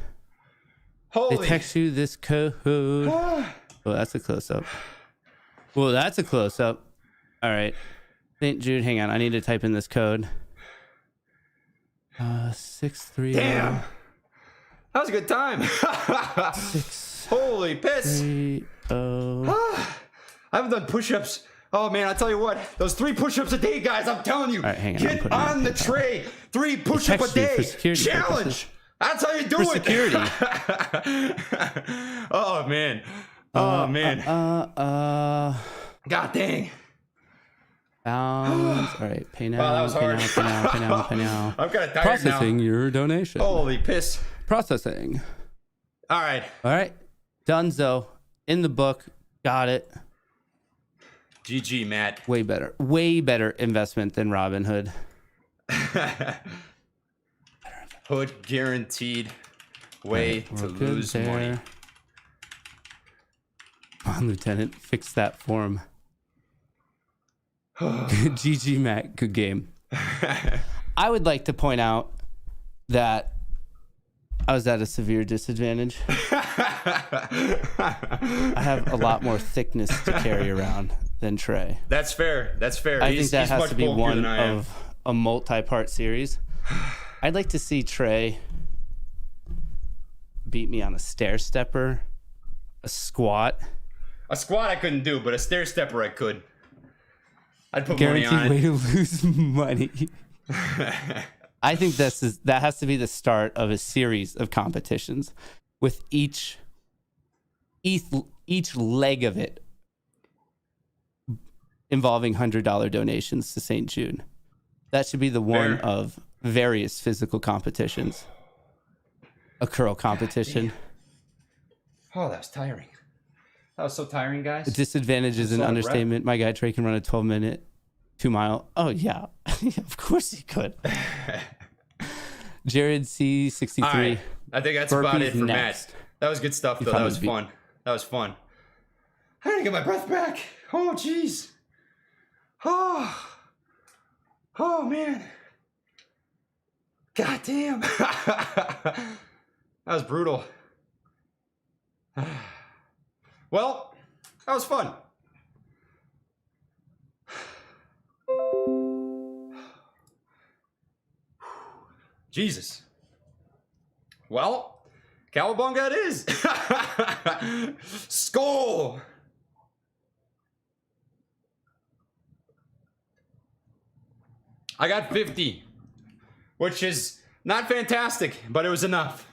Holy. They text you this code. Oh, that's a close-up. Well, that's a close-up. All right. St. Jude, hang on. I need to type in this code. 630. Damn. That was a good time. Holy piss. 30. I haven't done push-ups. Oh man, I tell you what, those 3 push-ups a day, guys. I'm telling you, all right, hang on, get on the tray. 3 push-ups a day challenge. That's how you do it. Security. Oh man. Oh man. God dang. All right, pay now. Wow, that was hard. Pay now. I'm kind of tired Processing now. your donation. Holy piss. Processing. All right. Dunzo. In the book. Got it. GG, Matt. Way better investment than Robinhood. Hood guaranteed way to lose money. Come on, Lieutenant, fix that form. GG, Matt. Good game. I would like to point out that I was at a severe disadvantage. I have a lot more thickness to carry around than Trey. That's fair. That's fair. I think that has to be one of a multi-part series. I'd like to see Trey beat me on a stair stepper, a squat. A squat I couldn't do, but a stair stepper I could. I'd put money on it. Guaranteed way to lose money. I think that has to be the start of a series of competitions, with each leg of it involving $100 donations to St. Jude. That should be the one of various physical competitions. A curl competition. Oh, that was tiring. That was so tiring, guys. A disadvantage is an understatement. My guy Trey can run a 12-minute 2-mile. Oh, yeah. Of course he could. Jared C63. All right. I think that's about it for next. Matt. That was good stuff, though. That was fun. That was fun. I gotta get my breath back. Oh, jeez. Oh, man. God damn. That was brutal. Well, that was fun. Jesus. Well, Cowabunga it is. Skull. I got 50, which is not fantastic, but it was enough.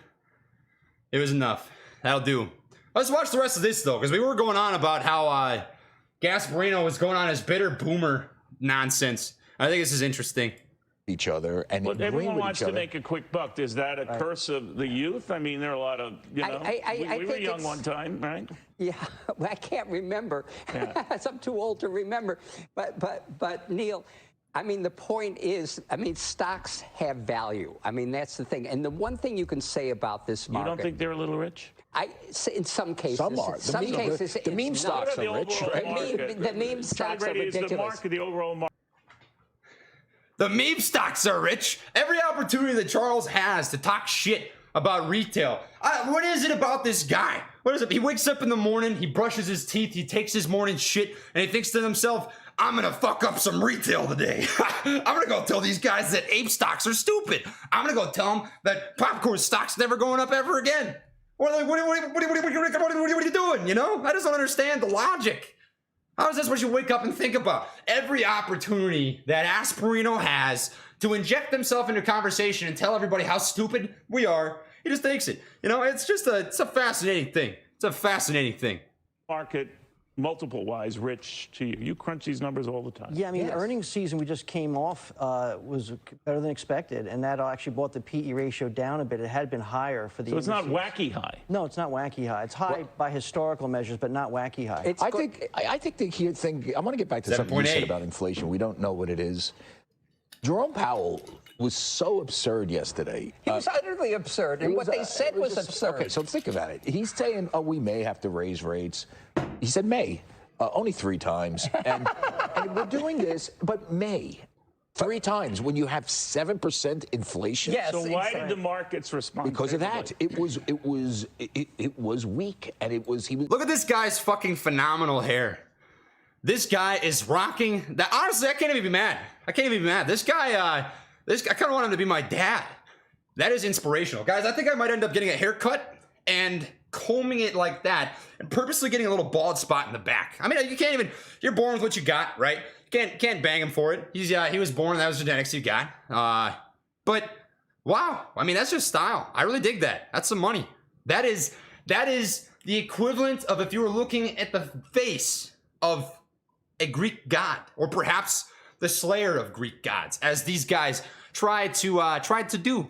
It was enough. That'll do. Let's watch the rest of this, though, because we were going on about how Gasparino was going on his bitter boomer nonsense. I think this is interesting. Each other and well, everyone wants to make a quick buck. Is that a curse of the youth? I mean, there are a lot of, you know, we were young one time, right? Yeah, well, I can't remember. Yeah. I'm too old to remember. But Neil, I mean, the point is, I mean, stocks have value. I mean, that's the thing. And the one thing you can say about this market. You don't think they're a little rich? In some cases. Some are. The meme stocks are rich, right? The meme stocks are ridiculous. The market, the overall market. The meme stocks are rich. Every opportunity that Charles has to talk shit about retail. What is it about this guy? What is it? He wakes up in the morning, he brushes his teeth, he takes his morning shit, and he thinks to himself, I'm gonna fuck up some retail today. I'm gonna go tell these guys that ape stocks are stupid. I'm gonna go tell them that popcorn stock's never going up ever again. What are you doing? You know? I just don't understand the logic. How is this what you wake up and think about? Every opportunity that Gasparino has to inject himself into conversation and tell everybody how stupid we are. He just takes it. You know, it's a fascinating thing. It's a fascinating thing. Market multiple-wise rich to you. You crunch these numbers all the time. Yeah, I mean, the earnings season we just came off was better than expected, and that actually brought the PE ratio down a bit. It had been higher for the So it's not indices. wacky high. No, it's not wacky high. It's high by historical measures, but not wacky high. I think the thing. I want to get back to something you said about inflation. We don't know what it is. Jerome Powell was so absurd yesterday. He was utterly absurd, and what they said was absurd. Okay, so think about it. He's saying, "Oh, we may have to raise rates." He said, "May." Only 3 times, and we're doing this, but May, 3 times when you have 7% inflation. Yes, so why did the markets respond? Because of that, it was weak, and he was. Look at this guy's fucking phenomenal hair. This guy is rocking that. Honestly, I can't even be mad. I can't even be mad. This guy, I kind of want him to be my dad. That is inspirational, guys. I think I might end up getting a haircut and combing it like that and purposely getting a little bald spot in the back. I mean, you can't even, you're born with what you got, right? Can't bang him for it. He was born, that was genetics you got. But wow, I mean, that's just style. I really dig that. That's some money. That is the equivalent of if you were looking at the face of a Greek god, or perhaps the slayer of Greek gods, as these guys tried to do.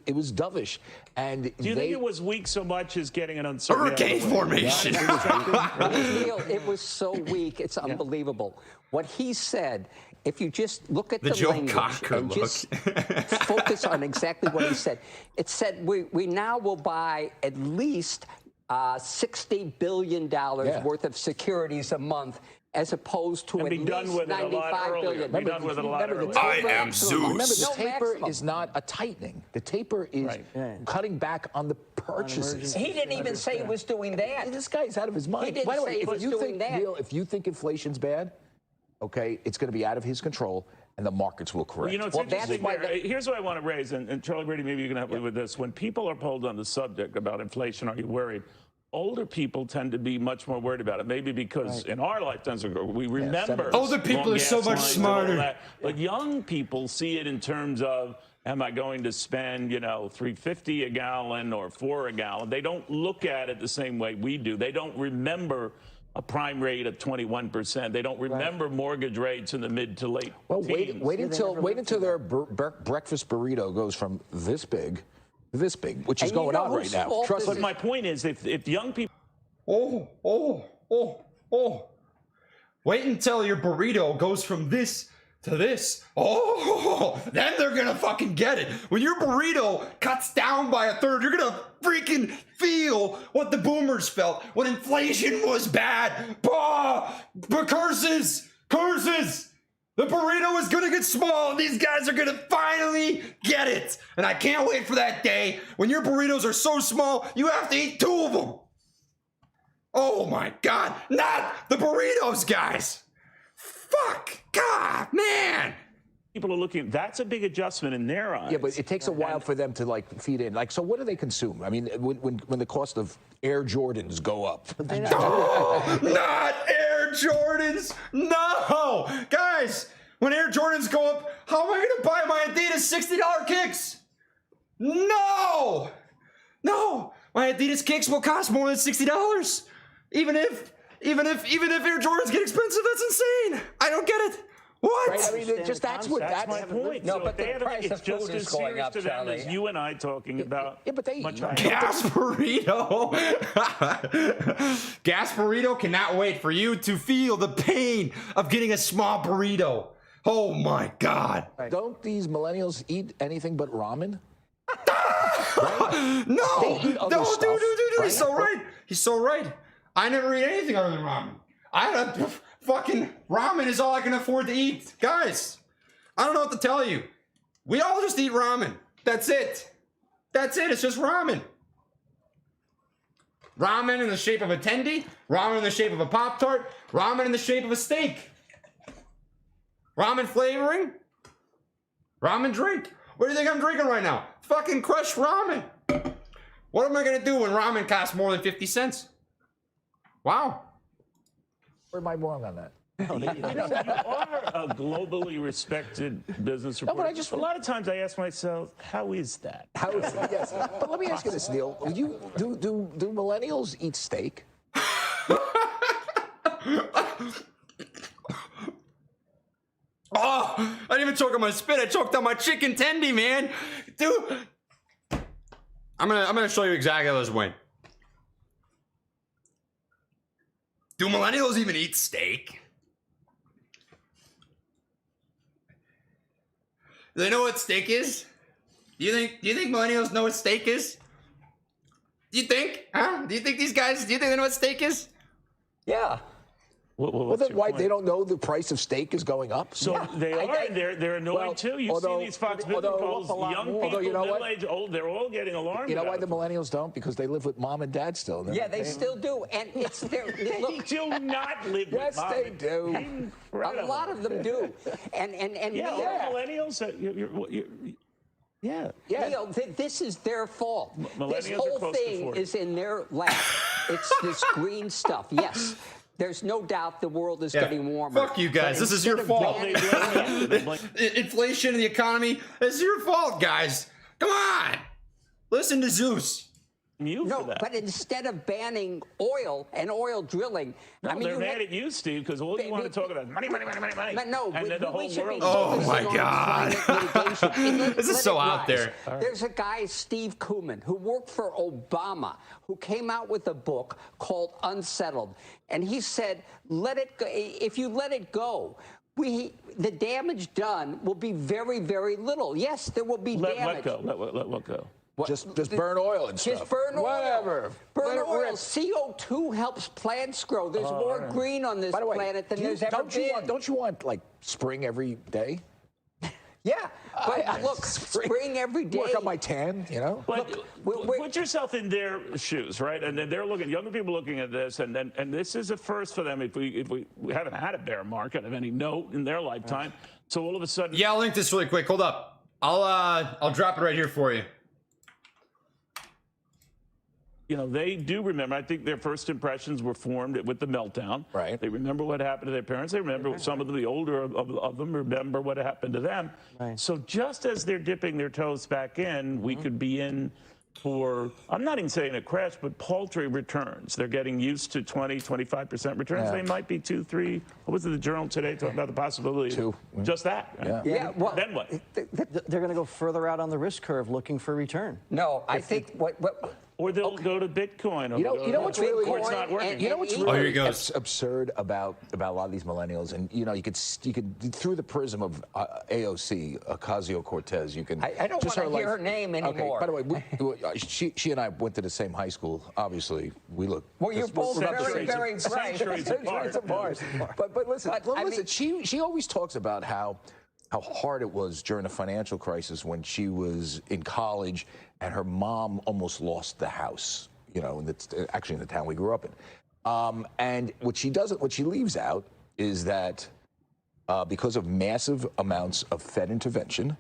It was dovish. And do you think it was weak so much as getting an uncertain hurricane formation? It was so weak, it's unbelievable. What he said, if you just look at the Joe language Cocker and just focus on exactly what he said. It said we now will buy at least $60 billion worth of securities a month, as opposed to at least $95 billion. Be done with it a lot earlier. I am Zeus. Remember, the taper is not a tightening. The taper is cutting back on the purchases. He didn't even say he was doing that. This guy's out of his mind. He didn't By the say way, he was doing that. Neil, if you think inflation's bad, okay, it's going to be out of his control, and the markets will correct. Well, you know, it's interesting there. Here's what I want to raise, and Charlie Brady, maybe you can help me with this. When people are polled on the subject about inflation, are you worried? Older people tend to be much more worried about it, maybe because in our lifetimes we remember. Older people are so much smarter. But young people see it in terms of, am I going to spend, $3.50 a gallon or $4 a gallon? They don't look at it the same way we do. They don't remember a prime rate of 21%. They don't remember mortgage rates in the mid to late teens. Wait until their breakfast burrito goes from this big, which is going on right now. Trust me. But my point is, if young people... Wait until your burrito goes from this to this. Then they're gonna fucking get it. When your burrito cuts down by a third, you're gonna freaking feel what the boomers felt when inflation was bad. But curses! The burrito is gonna get small, and these guys are gonna finally get it. And I can't wait for that day when your burritos are so small, you have to eat 2 of them. Oh my God, not the burritos, guys. Fuck, God, man. People are looking, that's a big adjustment in their eyes. Yeah, but it takes a while for them to feed in. So what do they consume? I mean, when the cost of Air Jordans go up. Not Air Jordans. No, guys, when Air Jordans go up, how am I going to buy my Adidas $60 kicks? No, my Adidas kicks will cost more than $60. Even if Air Jordans get expensive, that's insane. I don't get it. What? Right? I mean, that's my point. No, So but the price it's of just food as is going serious up, to them Charlie. as you and I talking about. Yeah, but they Gas burrito. Gas burrito cannot wait for you to feel the pain of getting a small burrito. Oh my God. Don't these millennials eat anything but ramen? No, dude. Right? He's so right. He's so right. I never eat anything other than ramen. Fucking ramen is all I can afford to eat. Guys, I don't know what to tell you. We all just eat ramen. That's it. It's just ramen. Ramen in the shape of a tendy. Ramen in the shape of a Pop-Tart. Ramen in the shape of a steak. Ramen flavoring. Ramen drink. What do you think I'm drinking right now? Fucking crushed ramen. What am I going to do when ramen costs more than 50 cents? Wow. Where am I wrong on that? You are a globally respected business reporter. but I just a lot of times I ask myself, how is that? How is that? Yes. But let me ask you this, Neil. Do millennials eat steak? Oh, I didn't even choke on my spit. I choked on my chicken tendy, man. Dude, I'm gonna show you exactly how this went. Do millennials even eat steak? Do they know what steak is? Do you think millennials know what steak is? Do you think? Huh? Do you think they know what steak is? Yeah. Well, then why they don't know the price of steak is going up? So they are. They're annoyed too. You see these Fox Business calls, young people, middle-aged, old. They're all getting alarmed. You know why the millennials don't? Because they live with mom and dad still. Yeah, they still do, and it's their. They do not live with yes, mom. they do. A lot of them do, and millennials. Yeah. Neil, this is their fault. This Millennials are whole close to thing 40. is in their lap. It's this green stuff. Yes. There's no doubt the world is getting warmer. Fuck you guys. This is your fault. Inflation in the economy is your fault, guys. Come on. Listen to Zeus. But instead of banning oil and oil drilling, they're mad at you, Steve, because all you want to talk about is money. No, and then the whole world. Oh my God. This is so out there. There's a guy, Steve Kuhlman, who worked for Obama, who came out with a book called Unsettled, and he said, "Let it go. If you let it go, the damage done will be very, very little. Yes, there will be damage. Let go. Let go. Just burn oil and stuff. Just burn oil. Whatever. Burn oil. CO2 helps plants grow. There's more green on this planet than there's ever been. Don't you want like spring every day? Yeah, but look, spring every day. Work on my tan, you know. But put yourself in their shoes, right? And then they're looking, younger people looking at this, and this is a first for them. If we haven't had a bear market of any note in their lifetime, so all of a sudden. Yeah, I'll link this really quick. Hold up. I'll drop it right here for you. You know, they do remember. I think their first impressions were formed with the meltdown. Right. They remember what happened to their parents. They remember some of the older of them remember what happened to them. Right. So just as they're dipping their toes back in, we could be in for, I'm not even saying a crash, but paltry returns. They're getting used to 20, 25% returns. Yeah. They might be 2, 3. What was it, the Journal today talking about the possibility? 2. Just that. Right? Yeah. Well, then what? They're going to go further out on the risk curve looking for return. No, I think what or they'll go to Bitcoin. Or You know what's really or it's not working. You know what's here he really goes. absurd about a lot of these millennials, and you could through the prism of AOC, Ocasio-Cortez, you can. I don't want to hear her name anymore. Okay. By the way, she and I went to the same high school. Obviously, we look. Well, you're both very, very bright. Centuries apart. But listen, she always talks about how hard it was during the financial crisis when she was in college and her mom almost lost the house, and it's actually in the town we grew up in. And what she leaves out is that because of massive amounts of Fed intervention,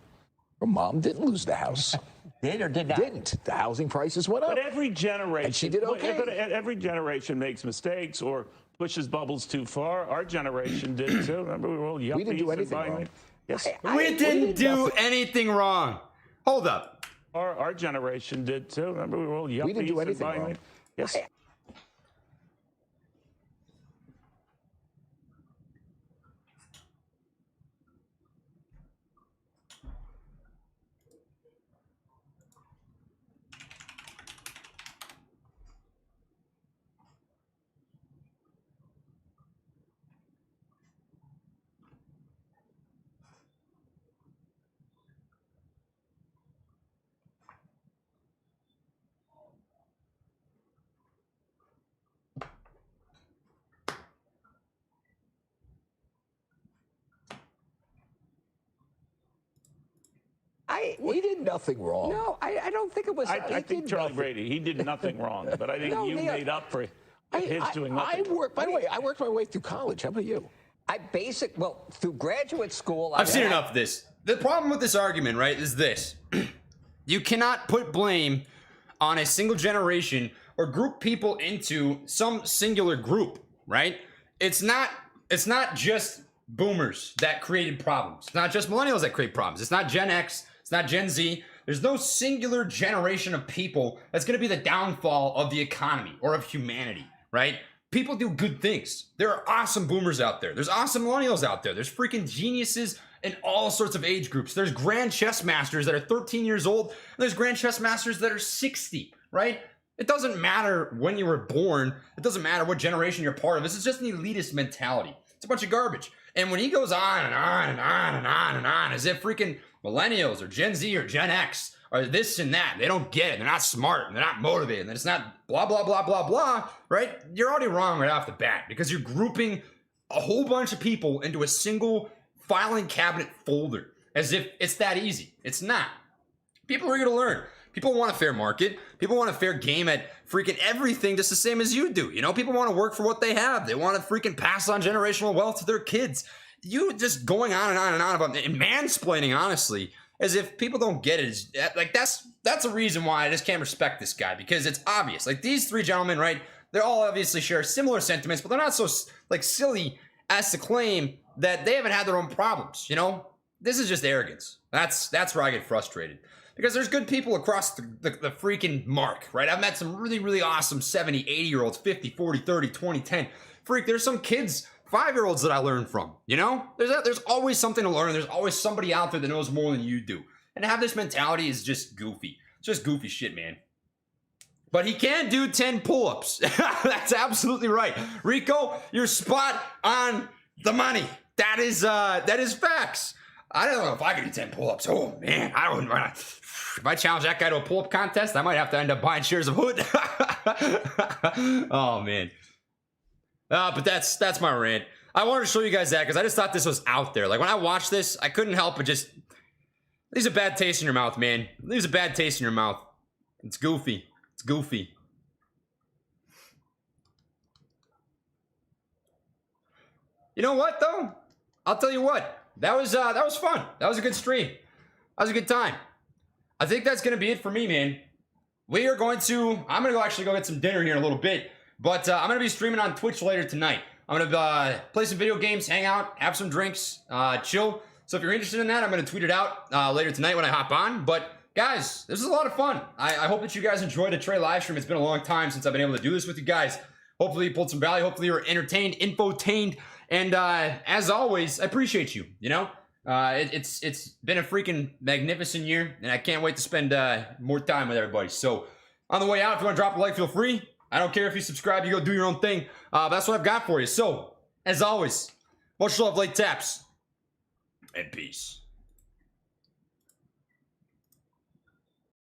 her mom didn't lose the house. Did or did not? Didn't. The housing prices went up. But every generation, and she did okay. But every generation makes mistakes or pushes bubbles too far. Our generation did too. Remember, we were all yuppies. We didn't do anything wrong. Yes. We didn't do anything wrong. Hold up. Our generation did too. Remember, we were all yuppies. We didn't do anything wrong. Yes. We did nothing wrong. No, I don't think it was. I think Charlie Brady, he did nothing wrong, but I think you made up for his doing nothing. By the way, I worked my way through college. How about you? Through graduate school. I've seen enough of this. The problem with this argument, right, is this. You cannot put blame on a single generation or group people into some singular group, right? It's not it's not just boomers that created problems. It's not just millennials that create problems. It's not Gen X. It's not Gen Z. There's no singular generation of people that's going to be the downfall of the economy or of humanity, right? People do good things. There are awesome boomers out there. There's awesome millennials out there. There's freaking geniuses in all sorts of age groups. There's grand chess masters that are 13 years old. And there's grand chess masters that are 60, right? It doesn't matter when you were born. It doesn't matter what generation you're part of. This is just an elitist mentality. It's a bunch of garbage. And when he goes on and on and on and on and on, as if freaking millennials or Gen Z or Gen X or this and that, they don't get it. They're not smart and they're not motivated and it's not blah, blah, blah, blah, blah, right? You're already wrong right off the bat because you're grouping a whole bunch of people into a single filing cabinet folder as if it's that easy. It's not. People are going to learn. People want a fair market. People want a fair game at freaking everything just the same as you do. You know, people want to work for what they have. They want to freaking pass on generational wealth to their kids. You just going on and on and on about and mansplaining, honestly, as if people don't get it. Is like that's a reason why I just can't respect this guy because it's obvious. Like these three gentlemen, right? They all obviously share similar sentiments, but they're not so like silly as to claim that they haven't had their own problems. You know, this is just arrogance. That's where I get frustrated. Because there's good people across the freaking mark, right? I've met some really, really awesome 70, 80-year-olds, 50, 40, 30, 20, 10. Freak, there's some kids, 5-year-olds that I learned from, you know? There's always something to learn. There's always somebody out there that knows more than you do. And to have this mentality is just goofy. It's just goofy shit, man. But he can do 10 pull-ups. That's absolutely right. Rico, you're spot on the money. That is facts. I don't know if I could do 10 pull-ups. Oh, man. I don't know. If I challenge that guy to a pull-up contest, I might have to end up buying shares of Hood. Oh, man. But that's my rant. I wanted to show you guys that because I just thought this was out there. Like, when I watched this, I couldn't help but just... Leaves a bad taste in your mouth, man. Leaves a bad taste in your mouth. It's goofy. It's goofy. You know what, though? I'll tell you what. That was fun. That was a good stream. That was a good time. I think that's going to be it for me, man. I'm going to actually go get some dinner here in a little bit. But I'm going to be streaming on Twitch later tonight. I'm going to play some video games, hang out, have some drinks, chill. So if you're interested in that, I'm going to tweet it out later tonight when I hop on. But guys, this is a lot of fun. I hope that you guys enjoyed the Trey live stream. It's been a long time since I've been able to do this with you guys. Hopefully you pulled some value. Hopefully you were entertained, infotained. And as always, I appreciate you. You know, it's been a freaking magnificent year, and I can't wait to spend more time with everybody. So on the way out, if you want to drop a like, feel free. I don't care if you subscribe, you go do your own thing. That's what I've got for you. So as always, much love, late taps, and peace.